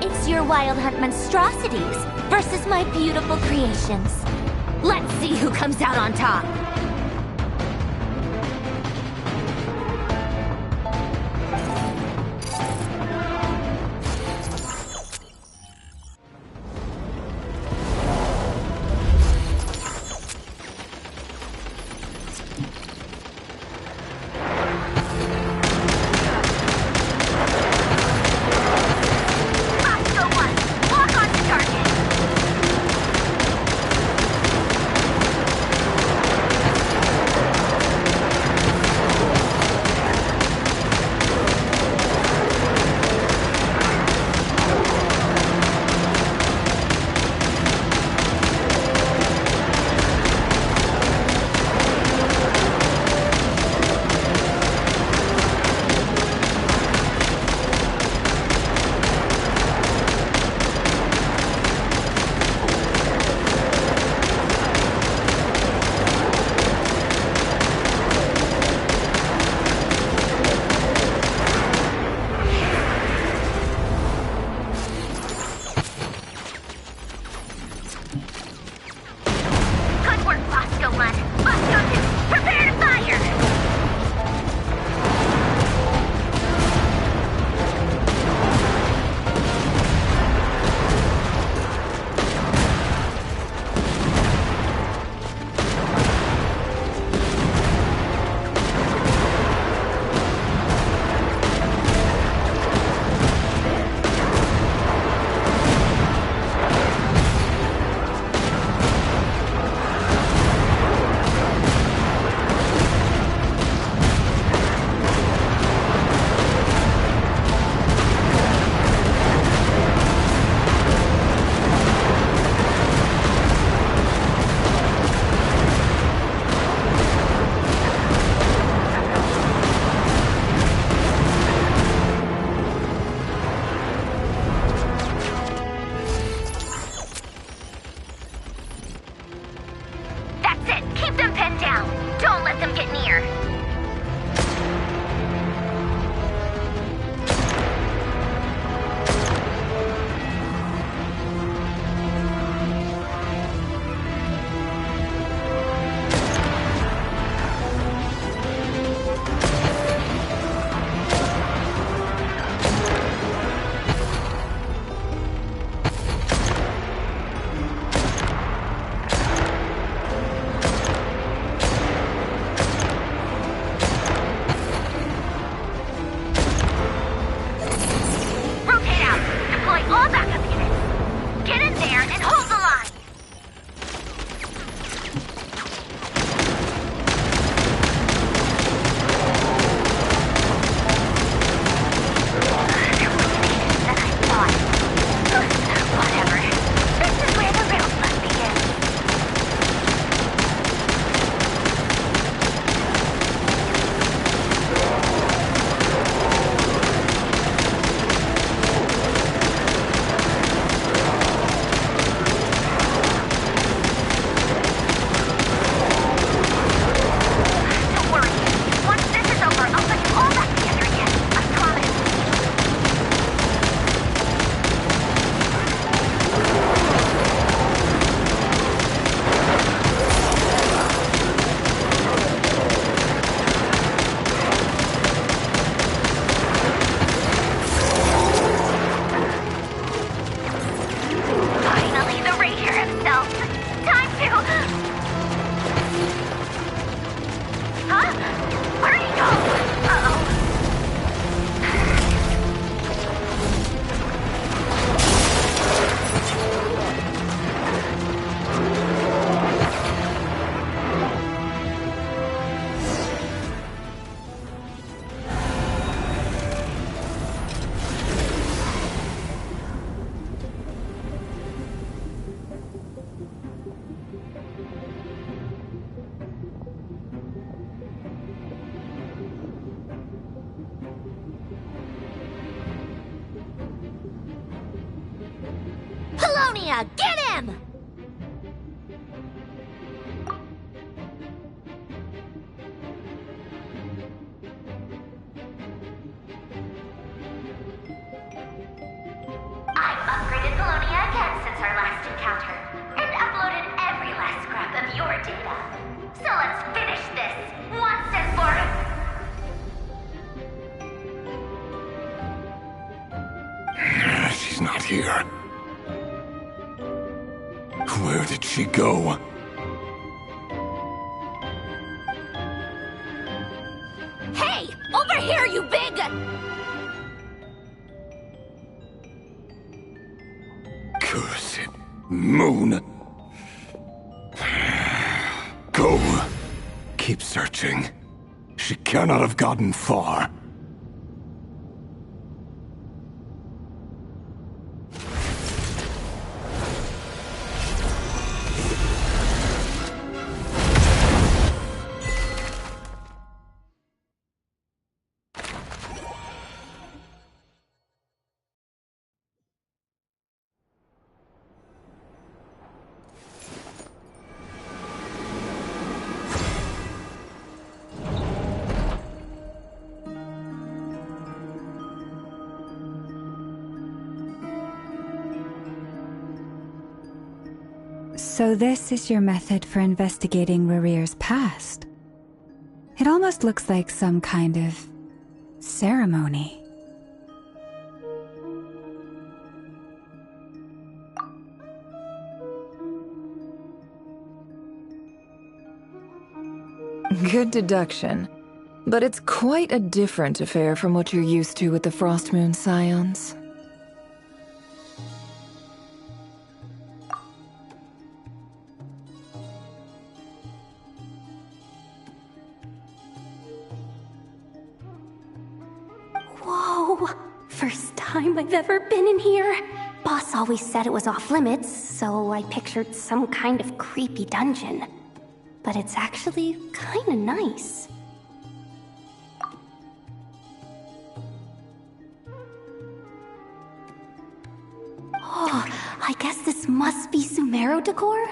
It's your Wild Hunt monstrosities versus my beautiful creations. Let's see who comes out on top. Serenitea, get him! I've upgraded Bologna again since our last encounter, and uploaded every last scrap of your data. So let's finish this, once and for all. She's not here. Where did she go? Hey! Over here, you big... Cursed moon. Go. Keep searching. She cannot have gotten far. So this is your method for investigating Rarir's past. It almost looks like some kind of ceremony. Good deduction. But it's quite a different affair from what you're used to with the Frost Moon Scions. Whoa! First time I've ever been in here. Boss always said it was off limits, so I pictured some kind of creepy dungeon. But it's actually kinda nice. Oh, I guess this must be Sumero decor?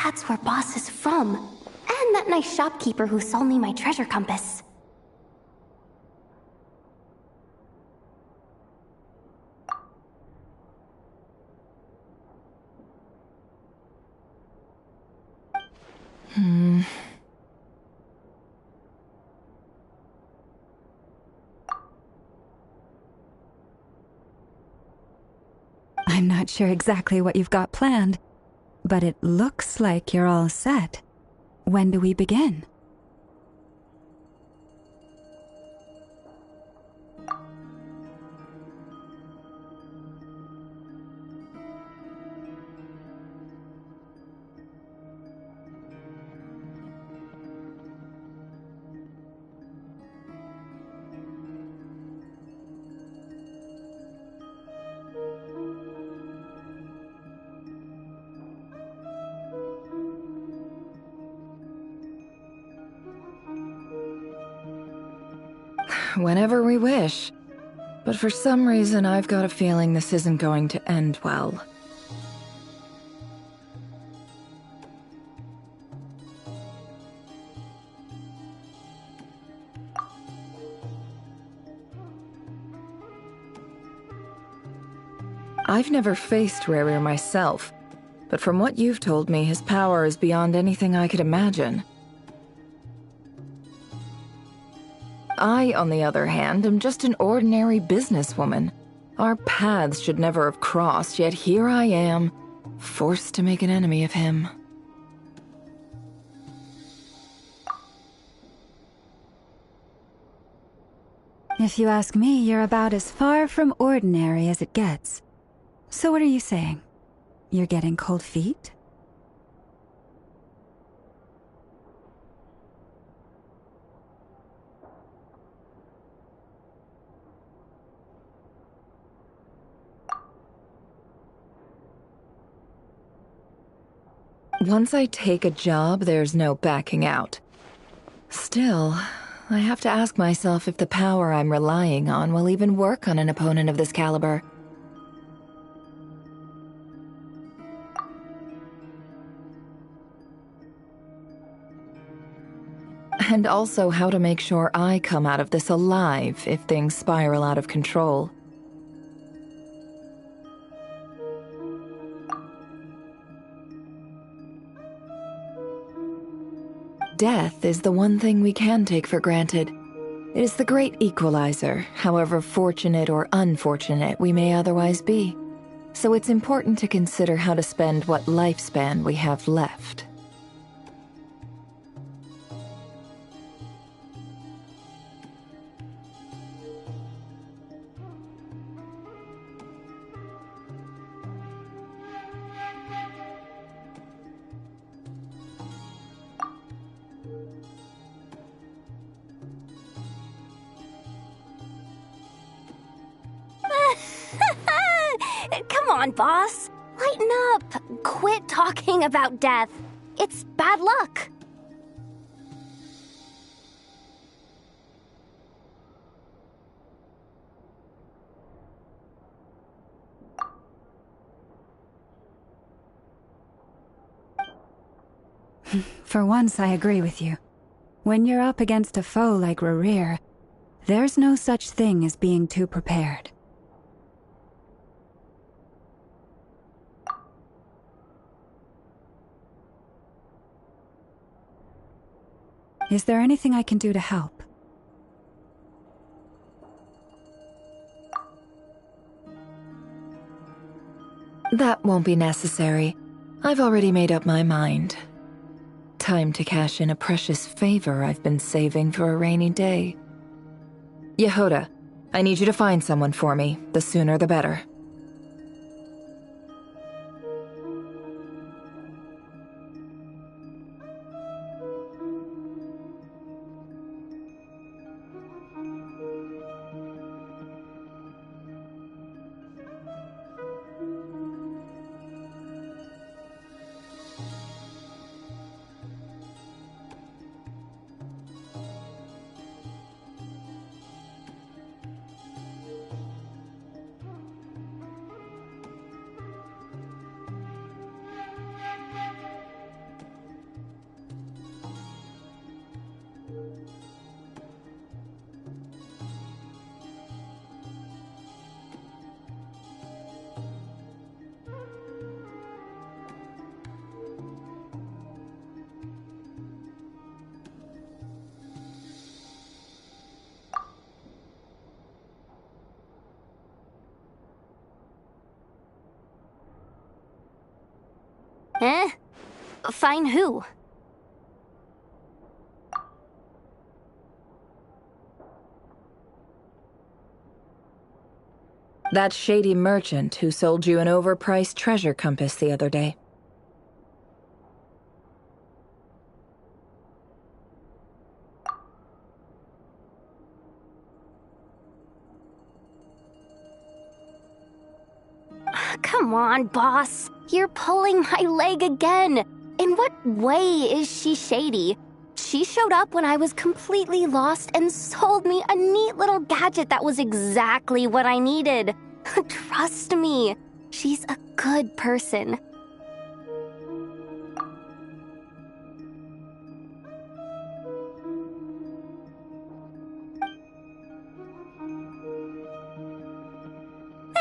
That's where Boss is from. And that nice shopkeeper who sold me my treasure compass. I'm not sure exactly what you've got planned, but it looks like you're all set. When do we begin? Whenever we wish. But for some reason, I've got a feeling this isn't going to end well. I've never faced Rarir myself, but from what you've told me, his power is beyond anything I could imagine. I, on the other hand, am just an ordinary businesswoman. Our paths should never have crossed, yet here I am, forced to make an enemy of him. If you ask me, you're about as far from ordinary as it gets. So what are you saying? You're getting cold feet? Once I take a job, there's no backing out. Still, I have to ask myself if the power I'm relying on will even work on an opponent of this caliber. And also how to make sure I come out of this alive if things spiral out of control. Death is the one thing we can take for granted. It is the great equalizer, however fortunate or unfortunate we may otherwise be. So it's important to consider how to spend what lifespan we have left. Come on, boss. Lighten up. Quit talking about death. It's bad luck. For once, I agree with you. When you're up against a foe like Rerir, there's no such thing as being too prepared. Is there anything I can do to help? That won't be necessary. I've already made up my mind. Time to cash in a precious favor I've been saving for a rainy day. Yehoda, I need you to find someone for me. The sooner the better. Find who? That shady merchant who sold you an overpriced treasure compass the other day. Come on, boss. You're pulling my leg again. In what way is she shady? She showed up when I was completely lost and sold me a neat little gadget that was exactly what I needed. Trust me, she's a good person.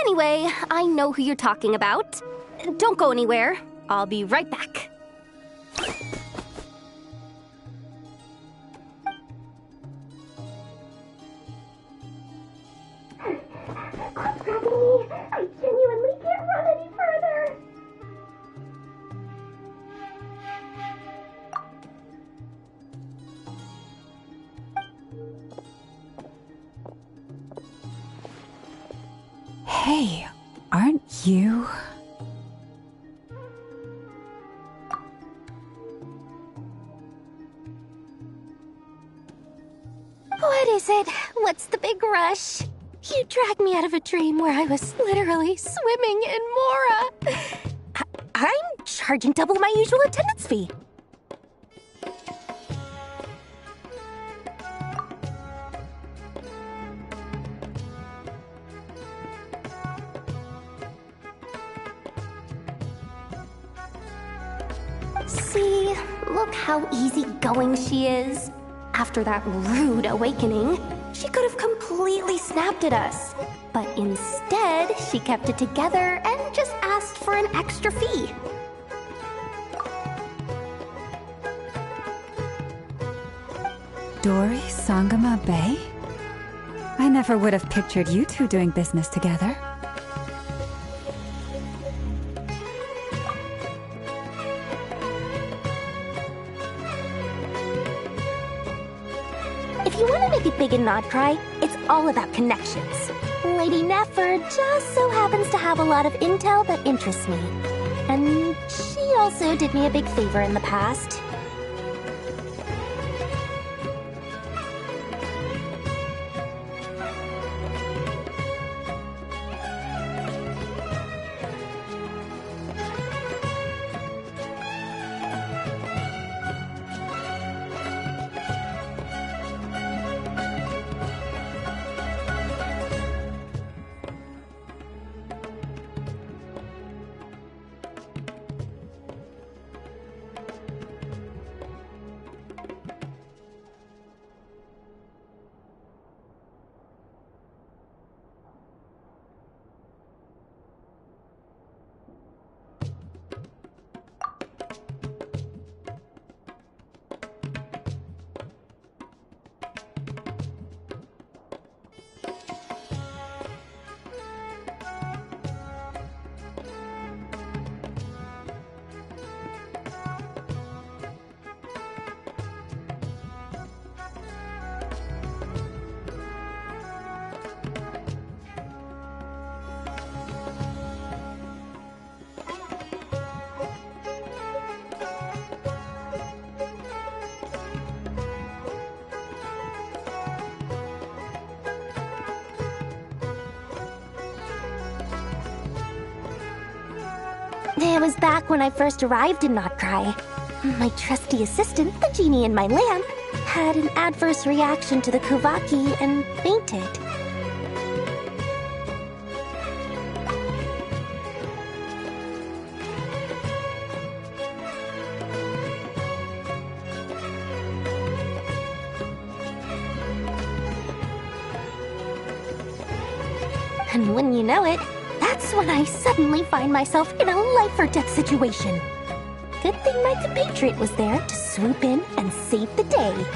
Anyway, I know who you're talking about. Don't go anywhere. I'll be right back. I genuinely can't run any further. Hey, aren't you? What is it? What's the big rush? You dragged me out of a dream where I was literally swimming in Mora. I'm charging double my usual attendance fee. See, look how easygoing she is. After that rude awakening, she could have completely snapped at us. But instead, she kept it together and just asked for an extra fee. Dori Sangama Bay? I never would have pictured you two doing business together. If you want to make it big in Nod-Krai, it's all about connections. Lady Nefer just so happens to have a lot of intel that interests me. And she also did me a big favor in the past. It was back when I first arrived in Nod-Krai. My trusty assistant, the genie in my lamp, had an adverse reaction to the Kuvaki and fainted. And when you know it, that's when I suddenly find myself in a life-or-death situation. Good thing my compatriot was there to swoop in and save the day.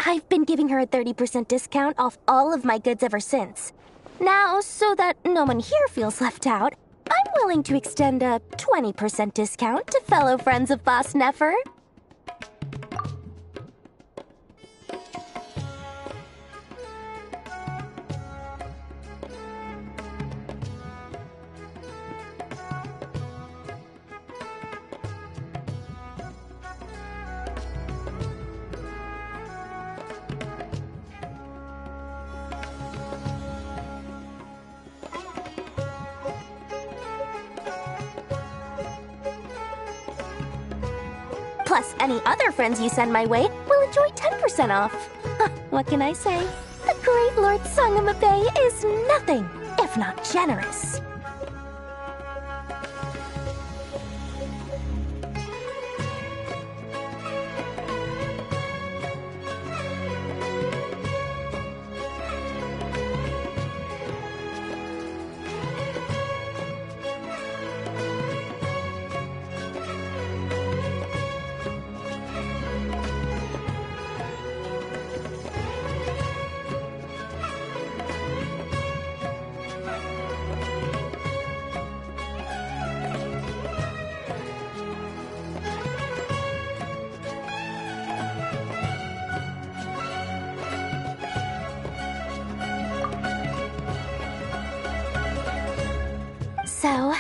I've been giving her a 30% discount off all of my goods ever since. Now, so that no one here feels left out, I'm willing to extend a 20% discount to fellow friends of Boss Nefer. Plus, any other friends you send my way will enjoy 10% off. What can I say? The great Lord Sangama Bay is nothing if not generous. So,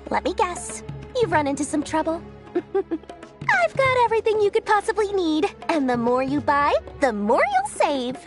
let me guess. You've run into some trouble? I've got everything you could possibly need. And the more you buy, the more you'll save.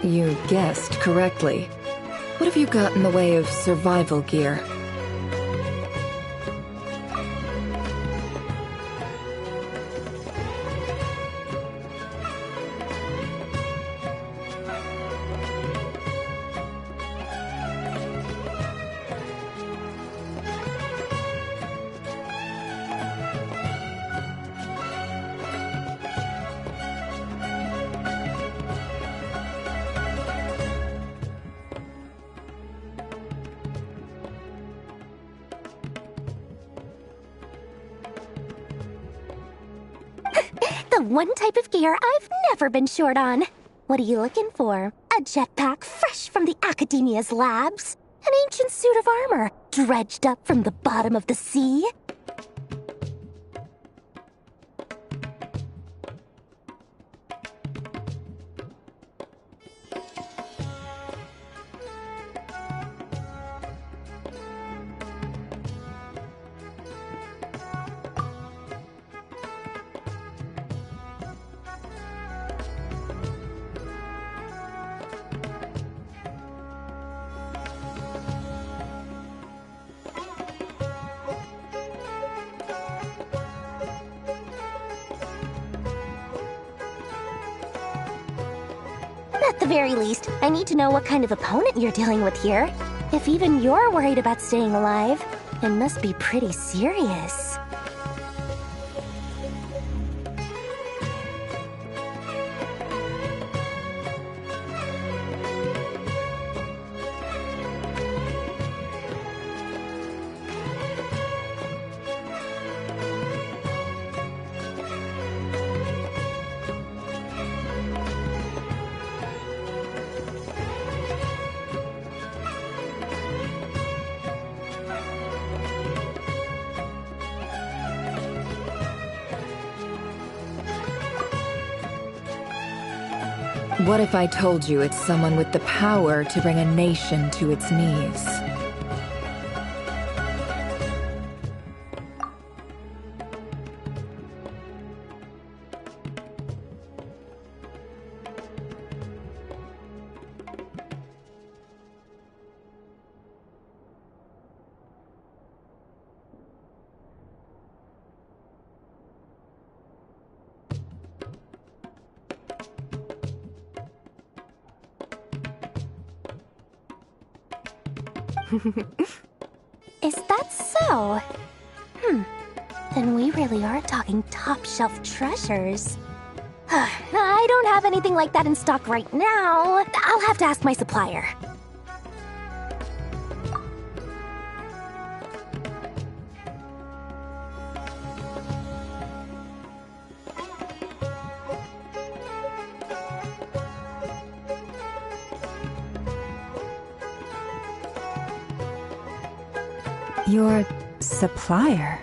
You guessed correctly. What have you got in the way of survival gear? The one type of gear I've never been short on. What are you looking for? A jetpack fresh from the Academia's labs? An ancient suit of armor dredged up from the bottom of the sea? At the very least, I need to know what kind of opponent you're dealing with here. If even you're worried about staying alive, it must be pretty serious. What if I told you it's someone with the power to bring a nation to its knees? Is that so? Then we really are talking top-shelf treasures. I don't have anything like that in stock right now. I'll have to ask my supplier. Your supplier?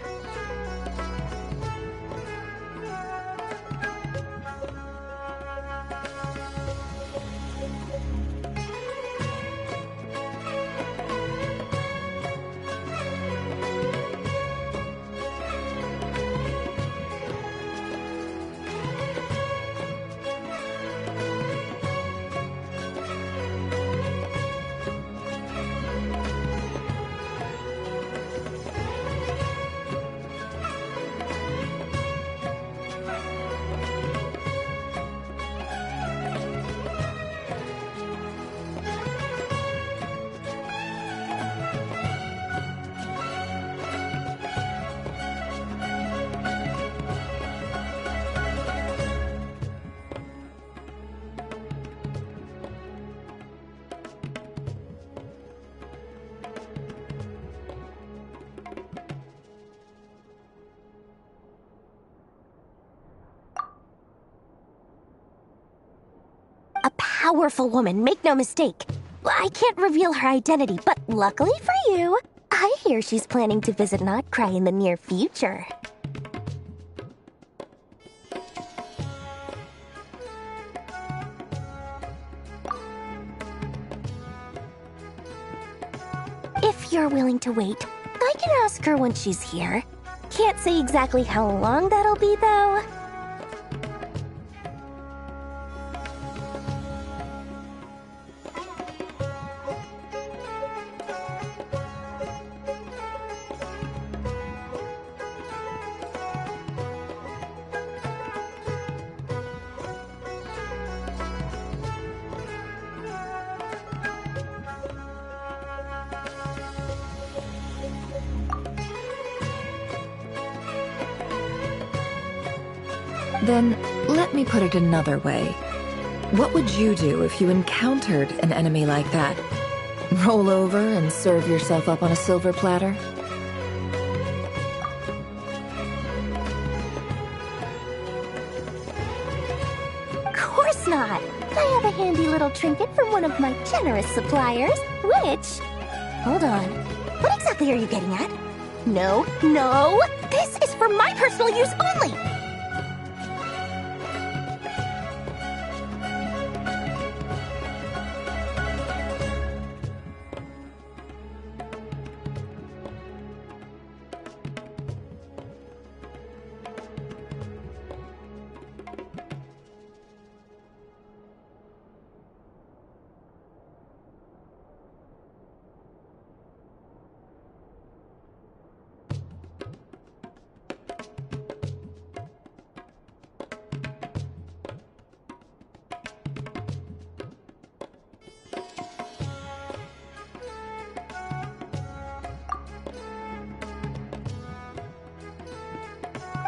Powerful woman, make no mistake. I can't reveal her identity, but luckily for you, I hear she's planning to visit Nod-Krai in the near future. If you're willing to wait, I can ask her when she's here. Can't say exactly how long that'll be, though. Then, let me put it another way. What would you do if you encountered an enemy like that? Roll over and serve yourself up on a silver platter? Of course not! I have a handy little trinket from one of my generous suppliers, which... Hold on. What exactly are you getting at? No, no! This is for my personal use only!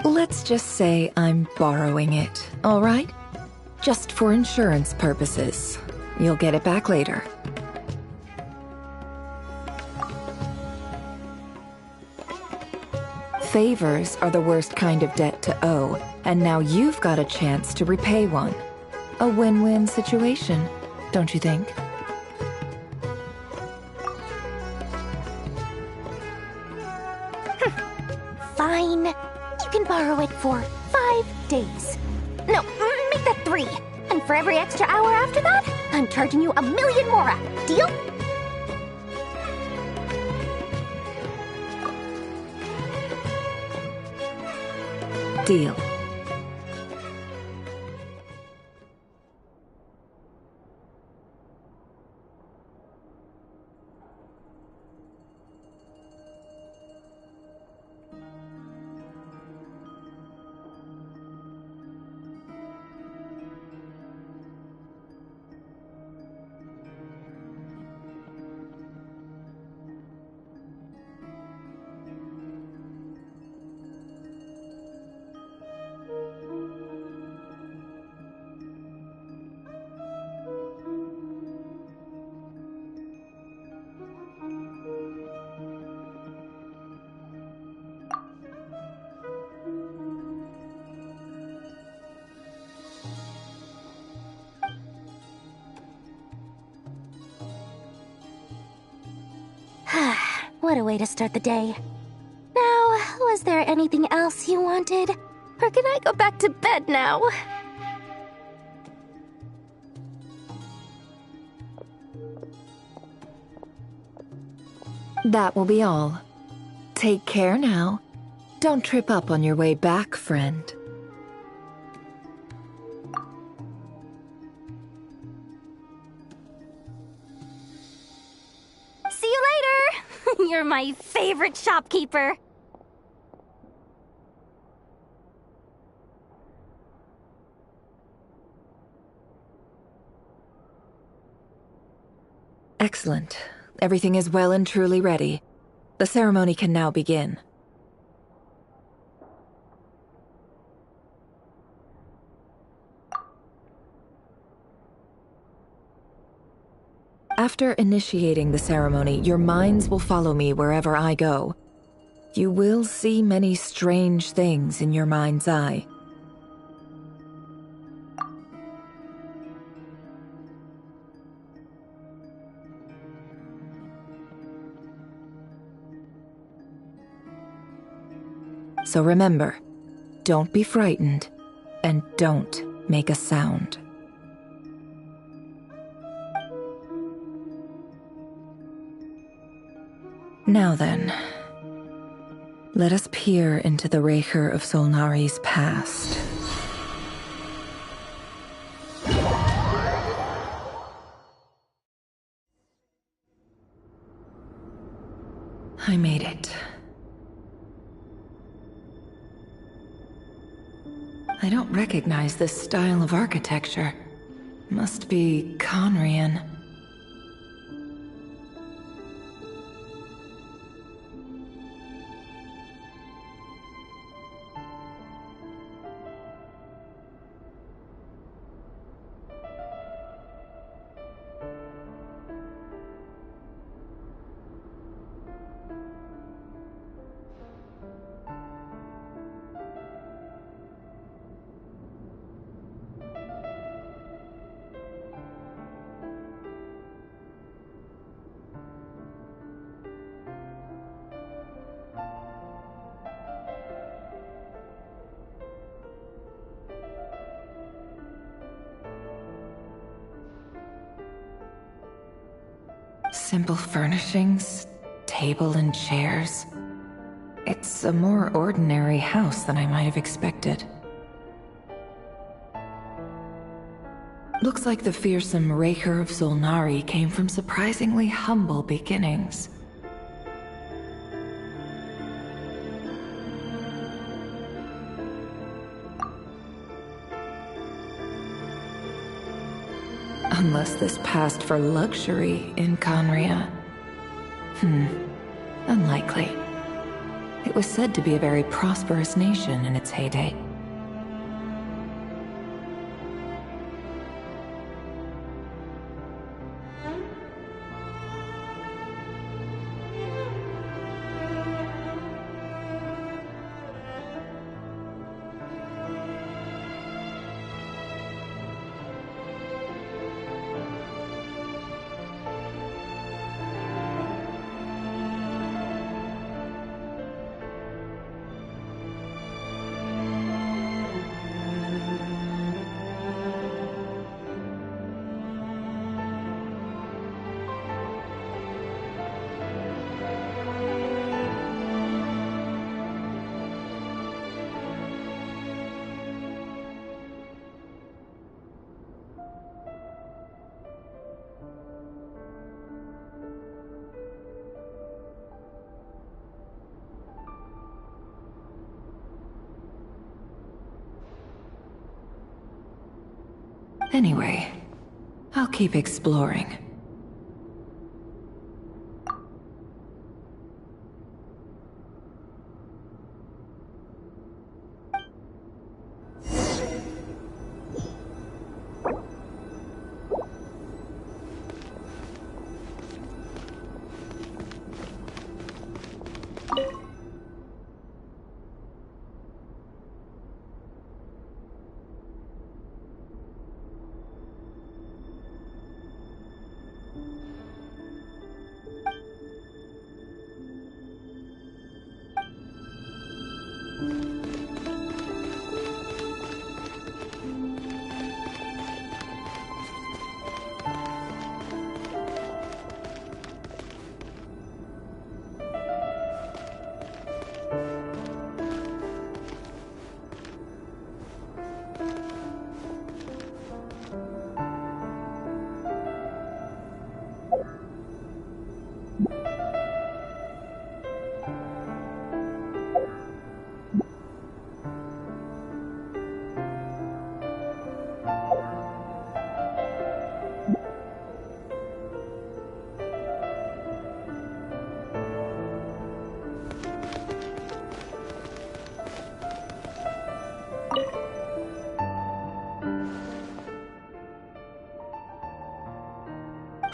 Let's just say I'm borrowing it, all right? Just for insurance purposes. You'll get it back later. Favors are the worst kind of debt to owe, and now you've got a chance to repay one. A win-win situation, don't you think? Fine. You can borrow it for 5 days. No, make that 3. And for every extra hour after that, I'm charging you 1,000,000 more. Deal? Deal. What a way to start the day. Now, was there anything else you wanted? Or can I go back to bed now? That will be all. Take care now. Don't trip up on your way back, friend. See you later! You're my favorite shopkeeper. Excellent. Everything is well and truly ready. The ceremony can now begin. After initiating the ceremony, your minds will follow me wherever I go. You will see many strange things in your mind's eye. So remember, don't be frightened, and don't make a sound. Now then, let us peer into the Raker of Solnari's past. I made it. I don't recognize this style of architecture. Must be Conrian. Simple furnishings, table and chairs. It's a more ordinary house than I might have expected. Looks like the fearsome Raker of Zolnari came from surprisingly humble beginnings. Unless this passed for luxury in Conria. Unlikely. It was said to be a very prosperous nation in its heyday. Anyway, I'll keep exploring.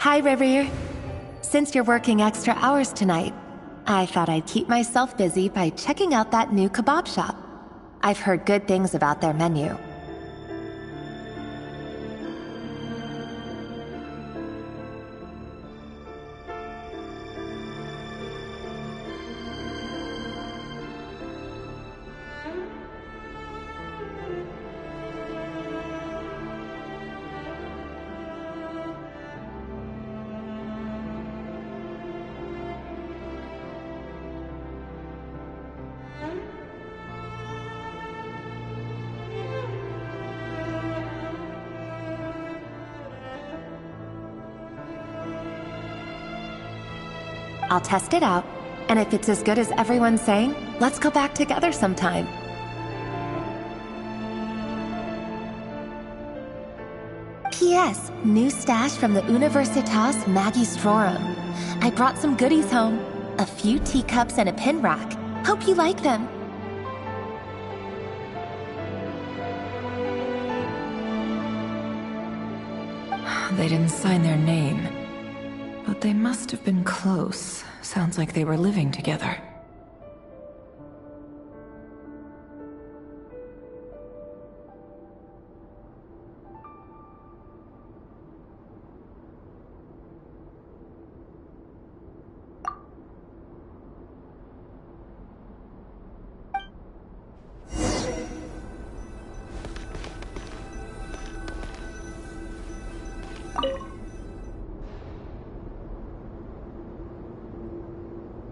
Hi, River. Since you're working extra hours tonight, I thought I'd keep myself busy by checking out that new kebab shop. I've heard good things about their menu. I'll test it out, and if it's as good as everyone's saying, let's go back together sometime. P.S. New stash from the Universitas Magistrorum. I brought some goodies home. A few teacups and a pin rack. Hope you like them. They didn't sign their name. But they must have been close. Sounds like they were living together.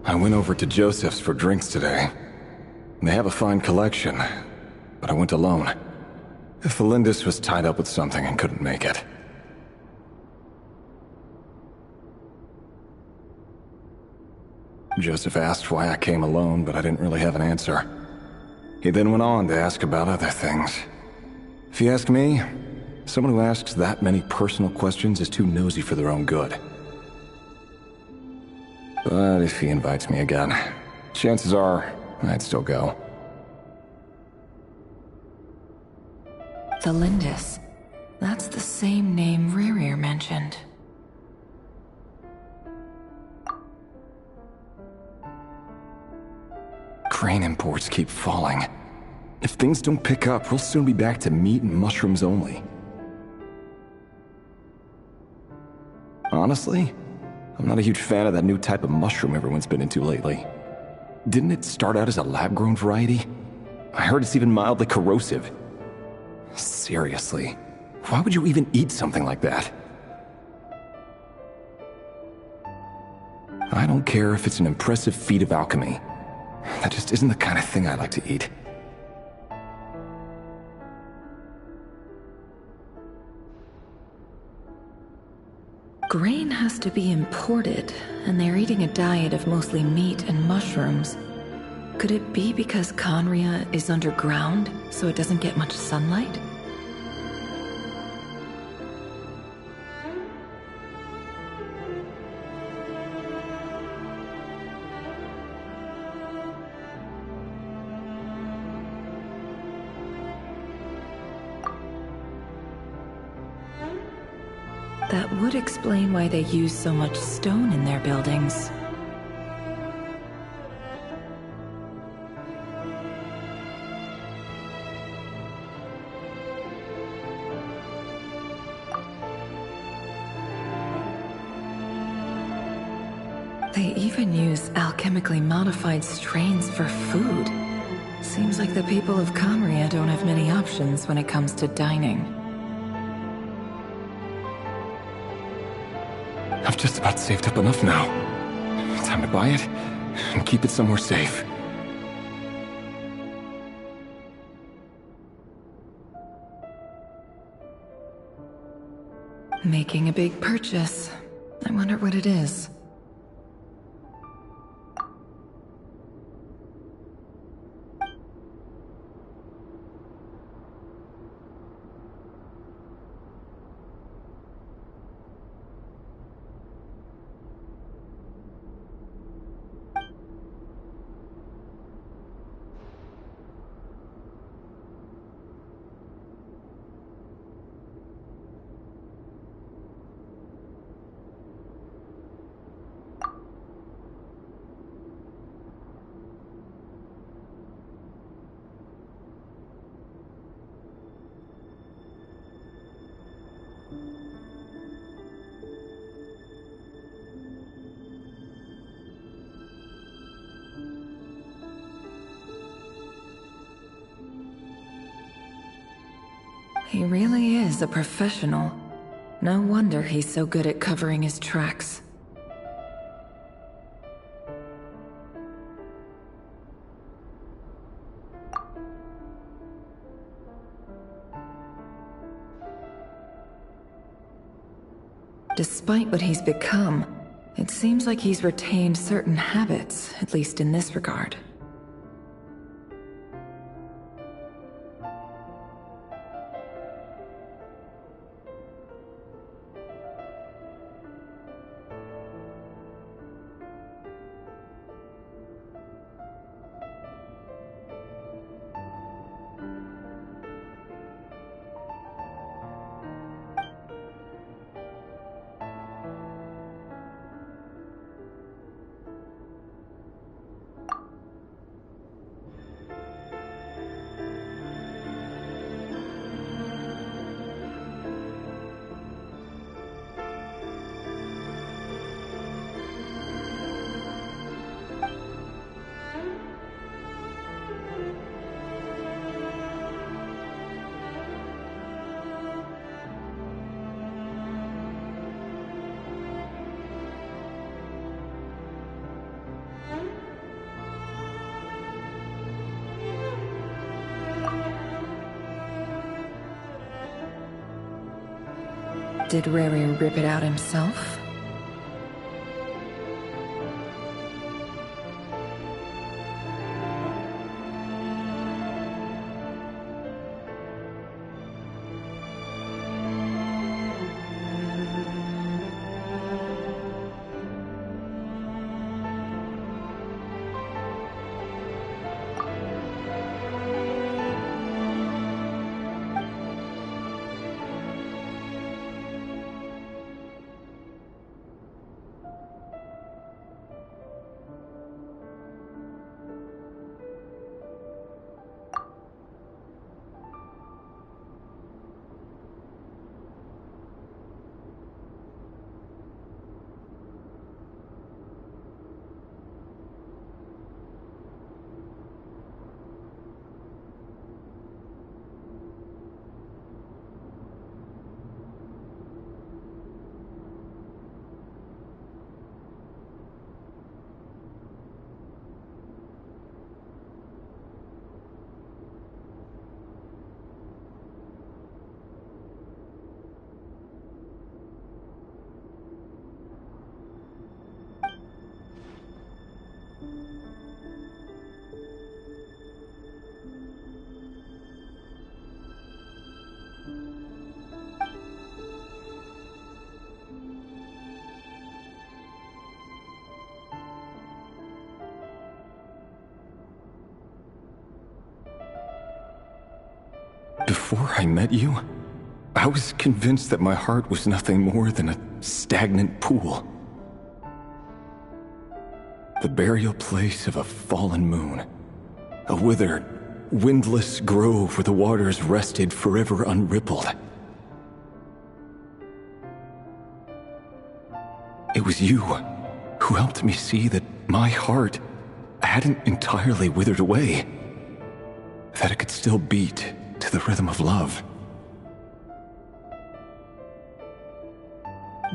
I went over to Joseph's for drinks today. They have a fine collection, but I went alone. Felindis was tied up with something and couldn't make it. Joseph asked why I came alone, but I didn't really have an answer. He then went on to ask about other things. If you ask me, someone who asks that many personal questions is too nosy for their own good. But if he invites me again, chances are I'd still go. Felindis. That's the same name Rerir mentioned. Grain imports keep falling. If things don't pick up, we'll soon be back to meat and mushrooms only. Honestly, I'm not a huge fan of that new type of mushroom everyone's been into lately. Didn't it start out as a lab-grown variety? I heard it's even mildly corrosive. Seriously, why would you even eat something like that? I don't care if it's an impressive feat of alchemy. That just isn't the kind of thing I like to eat. Grain has to be imported, and they're eating a diet of mostly meat and mushrooms. Could it be because Conria is underground, so it doesn't get much sunlight? That would explain why they use so much stone in their buildings. They even use alchemically modified strains for food. Seems like the people of Conria don't have many options when it comes to dining. I've just about saved up enough now. Time to buy it and keep it somewhere safe. Making a big purchase. I wonder what it is. He really is a professional. No wonder he's so good at covering his tracks. Despite what he's become, it seems like he's retained certain habits, at least in this regard. Did Rary rip it out himself? Before I met you, I was convinced that my heart was nothing more than a stagnant pool. The burial place of a fallen moon. A withered, windless grove where the waters rested forever unrippled. It was you who helped me see that my heart hadn't entirely withered away. That it could still beat to the rhythm of love.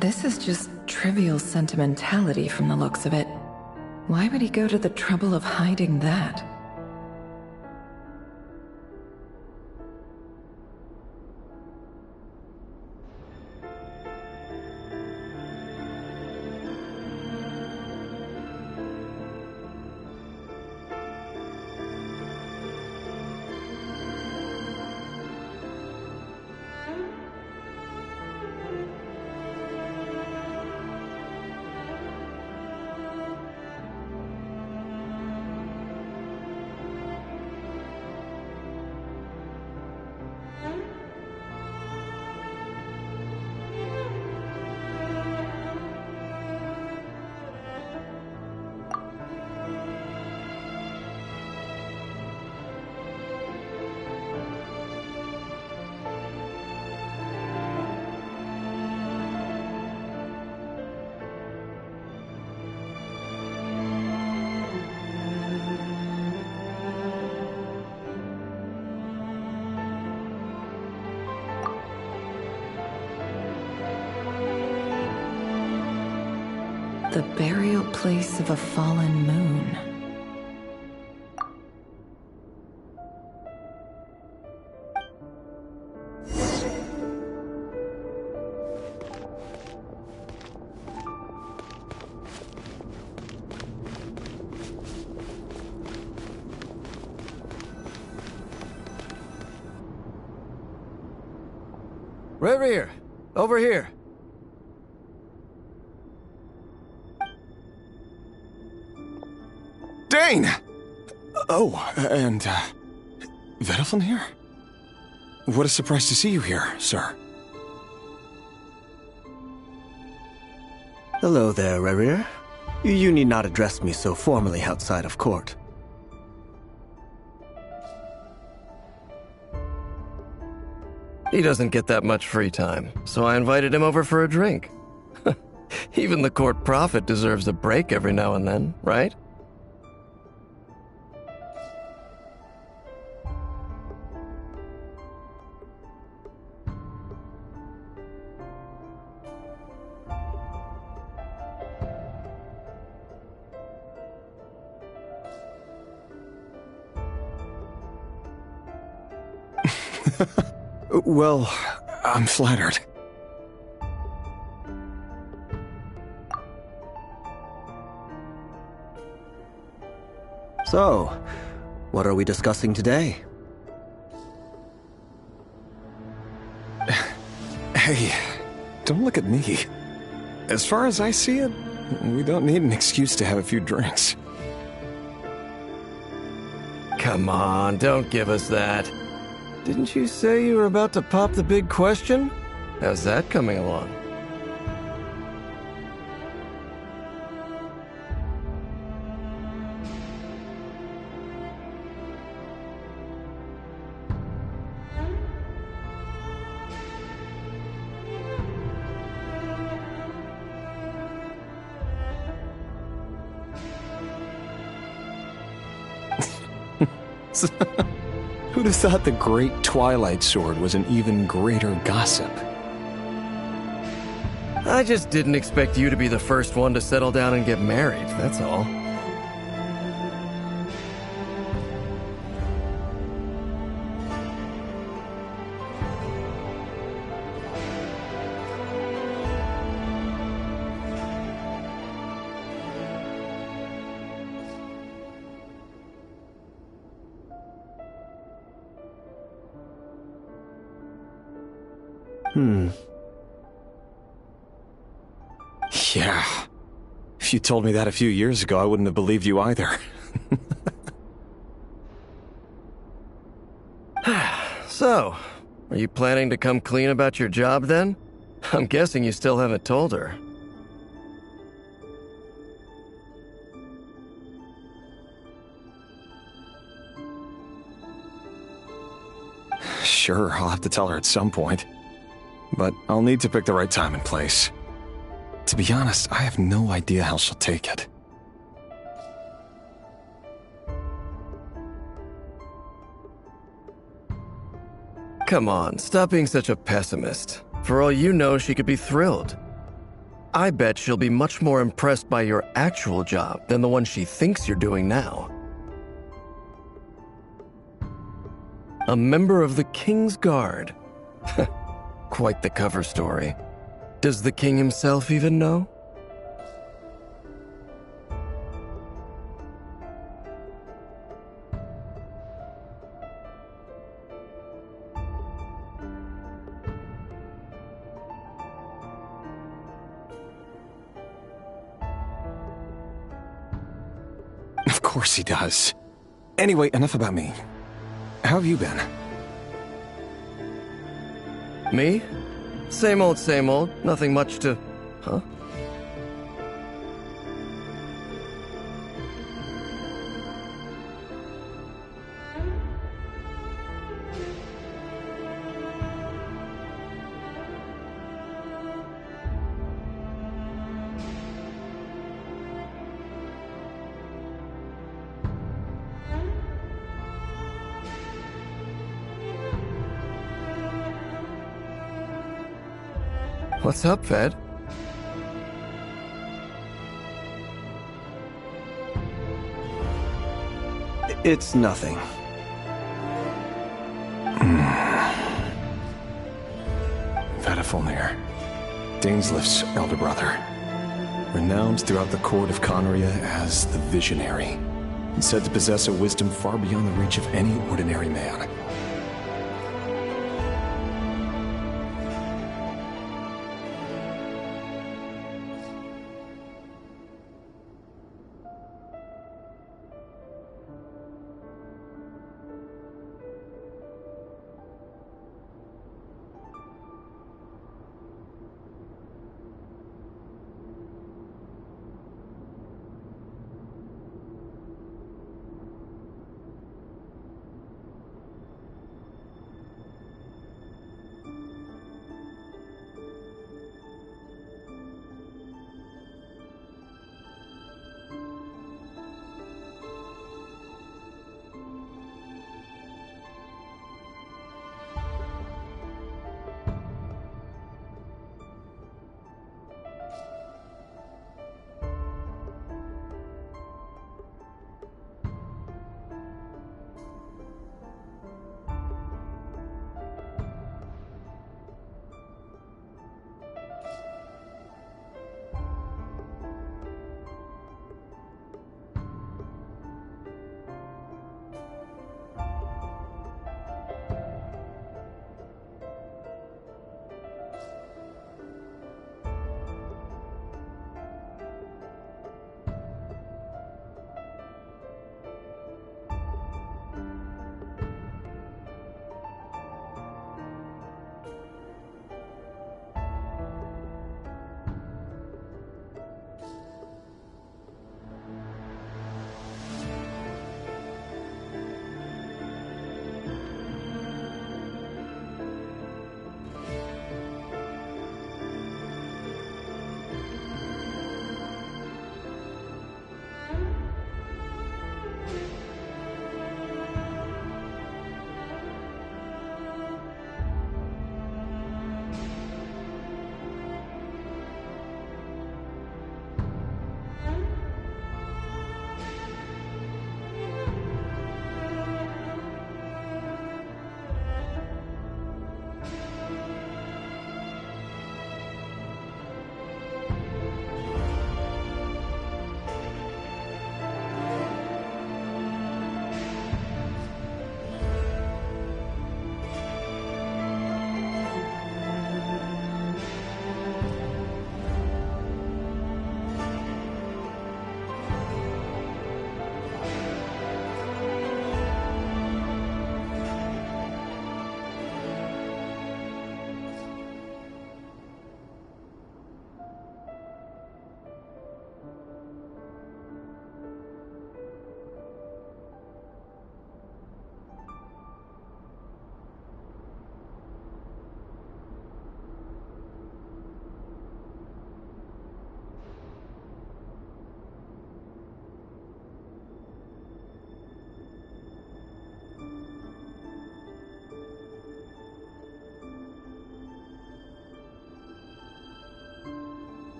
This is just trivial sentimentality from the looks of it. Why would he go to the trouble of hiding that? The burial place of a fallen moon. Reverie, over here. Dane! Oh, and, Veddelson here? What a surprise to see you here, sir. Hello there, Reverie. You need not address me so formally outside of court. He doesn't get that much free time, so I invited him over for a drink. Even the court prophet deserves a break every now and then, right? Well, I'm flattered. So, what are we discussing today? Hey, don't look at me. As far as I see it, we don't need an excuse to have a few drinks. Come on, don't give us that. Didn't you say you were about to pop the big question? How's that coming along? Who'd have thought the Great Twilight Sword was an even greater gossip? I just didn't expect you to be the first one to settle down and get married, that's all. Yeah. If you told me that a few years ago, I wouldn't have believed you either. So, are you planning to come clean about your job then? I'm guessing you still haven't told her. Sure, I'll have to tell her at some point. But I'll need to pick the right time and place. To be honest, I have no idea how she'll take it. Come on, stop being such a pessimist. For all you know, she could be thrilled. I bet she'll be much more impressed by your actual job than the one she thinks you're doing now. A member of the King's Guard. Quite the cover story. Does the king himself even know? Of course he does. Anyway, enough about me. How have you been? Me? Same old, nothing much to... Huh? What's up, Fed? It's nothing. Vedafulnir, Dainslift's elder brother. Renowned throughout the court of Conria as the Visionary, and said to possess a wisdom far beyond the reach of any ordinary man.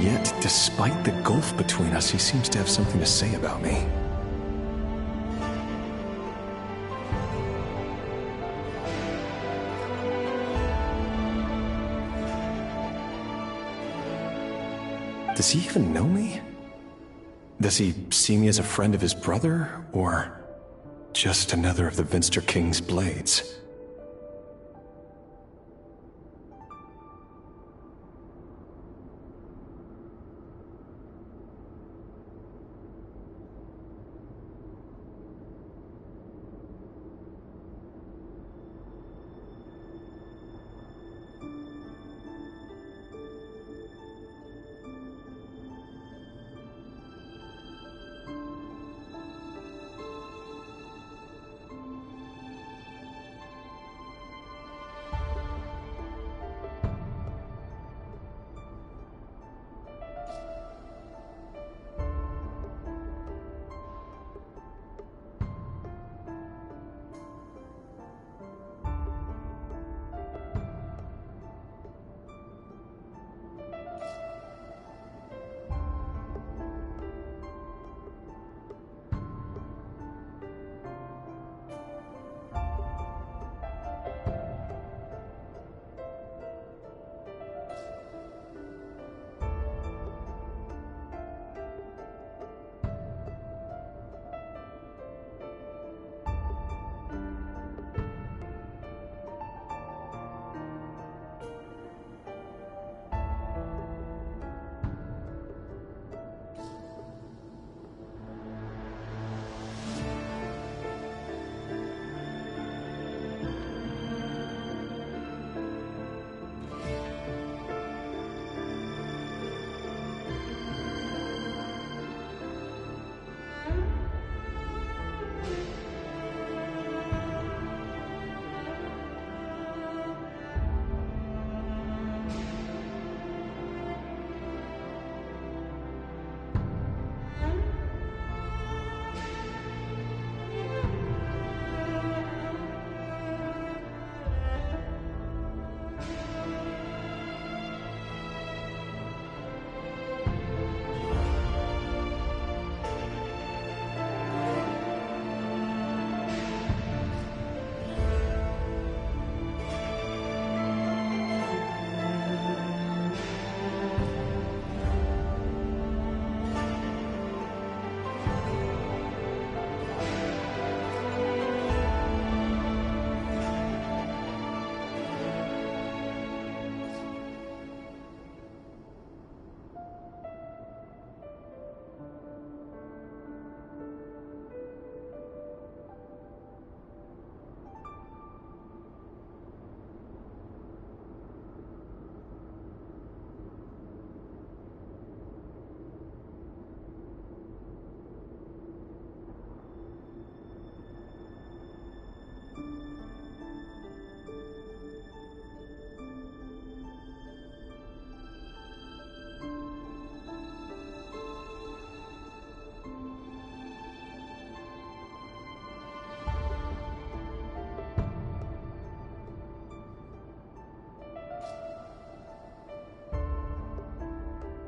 yet, despite the gulf between us, he seems to have something to say about me. Does he even know me? Does he see me as a friend of his brother, or just another of the Vinster King's blades?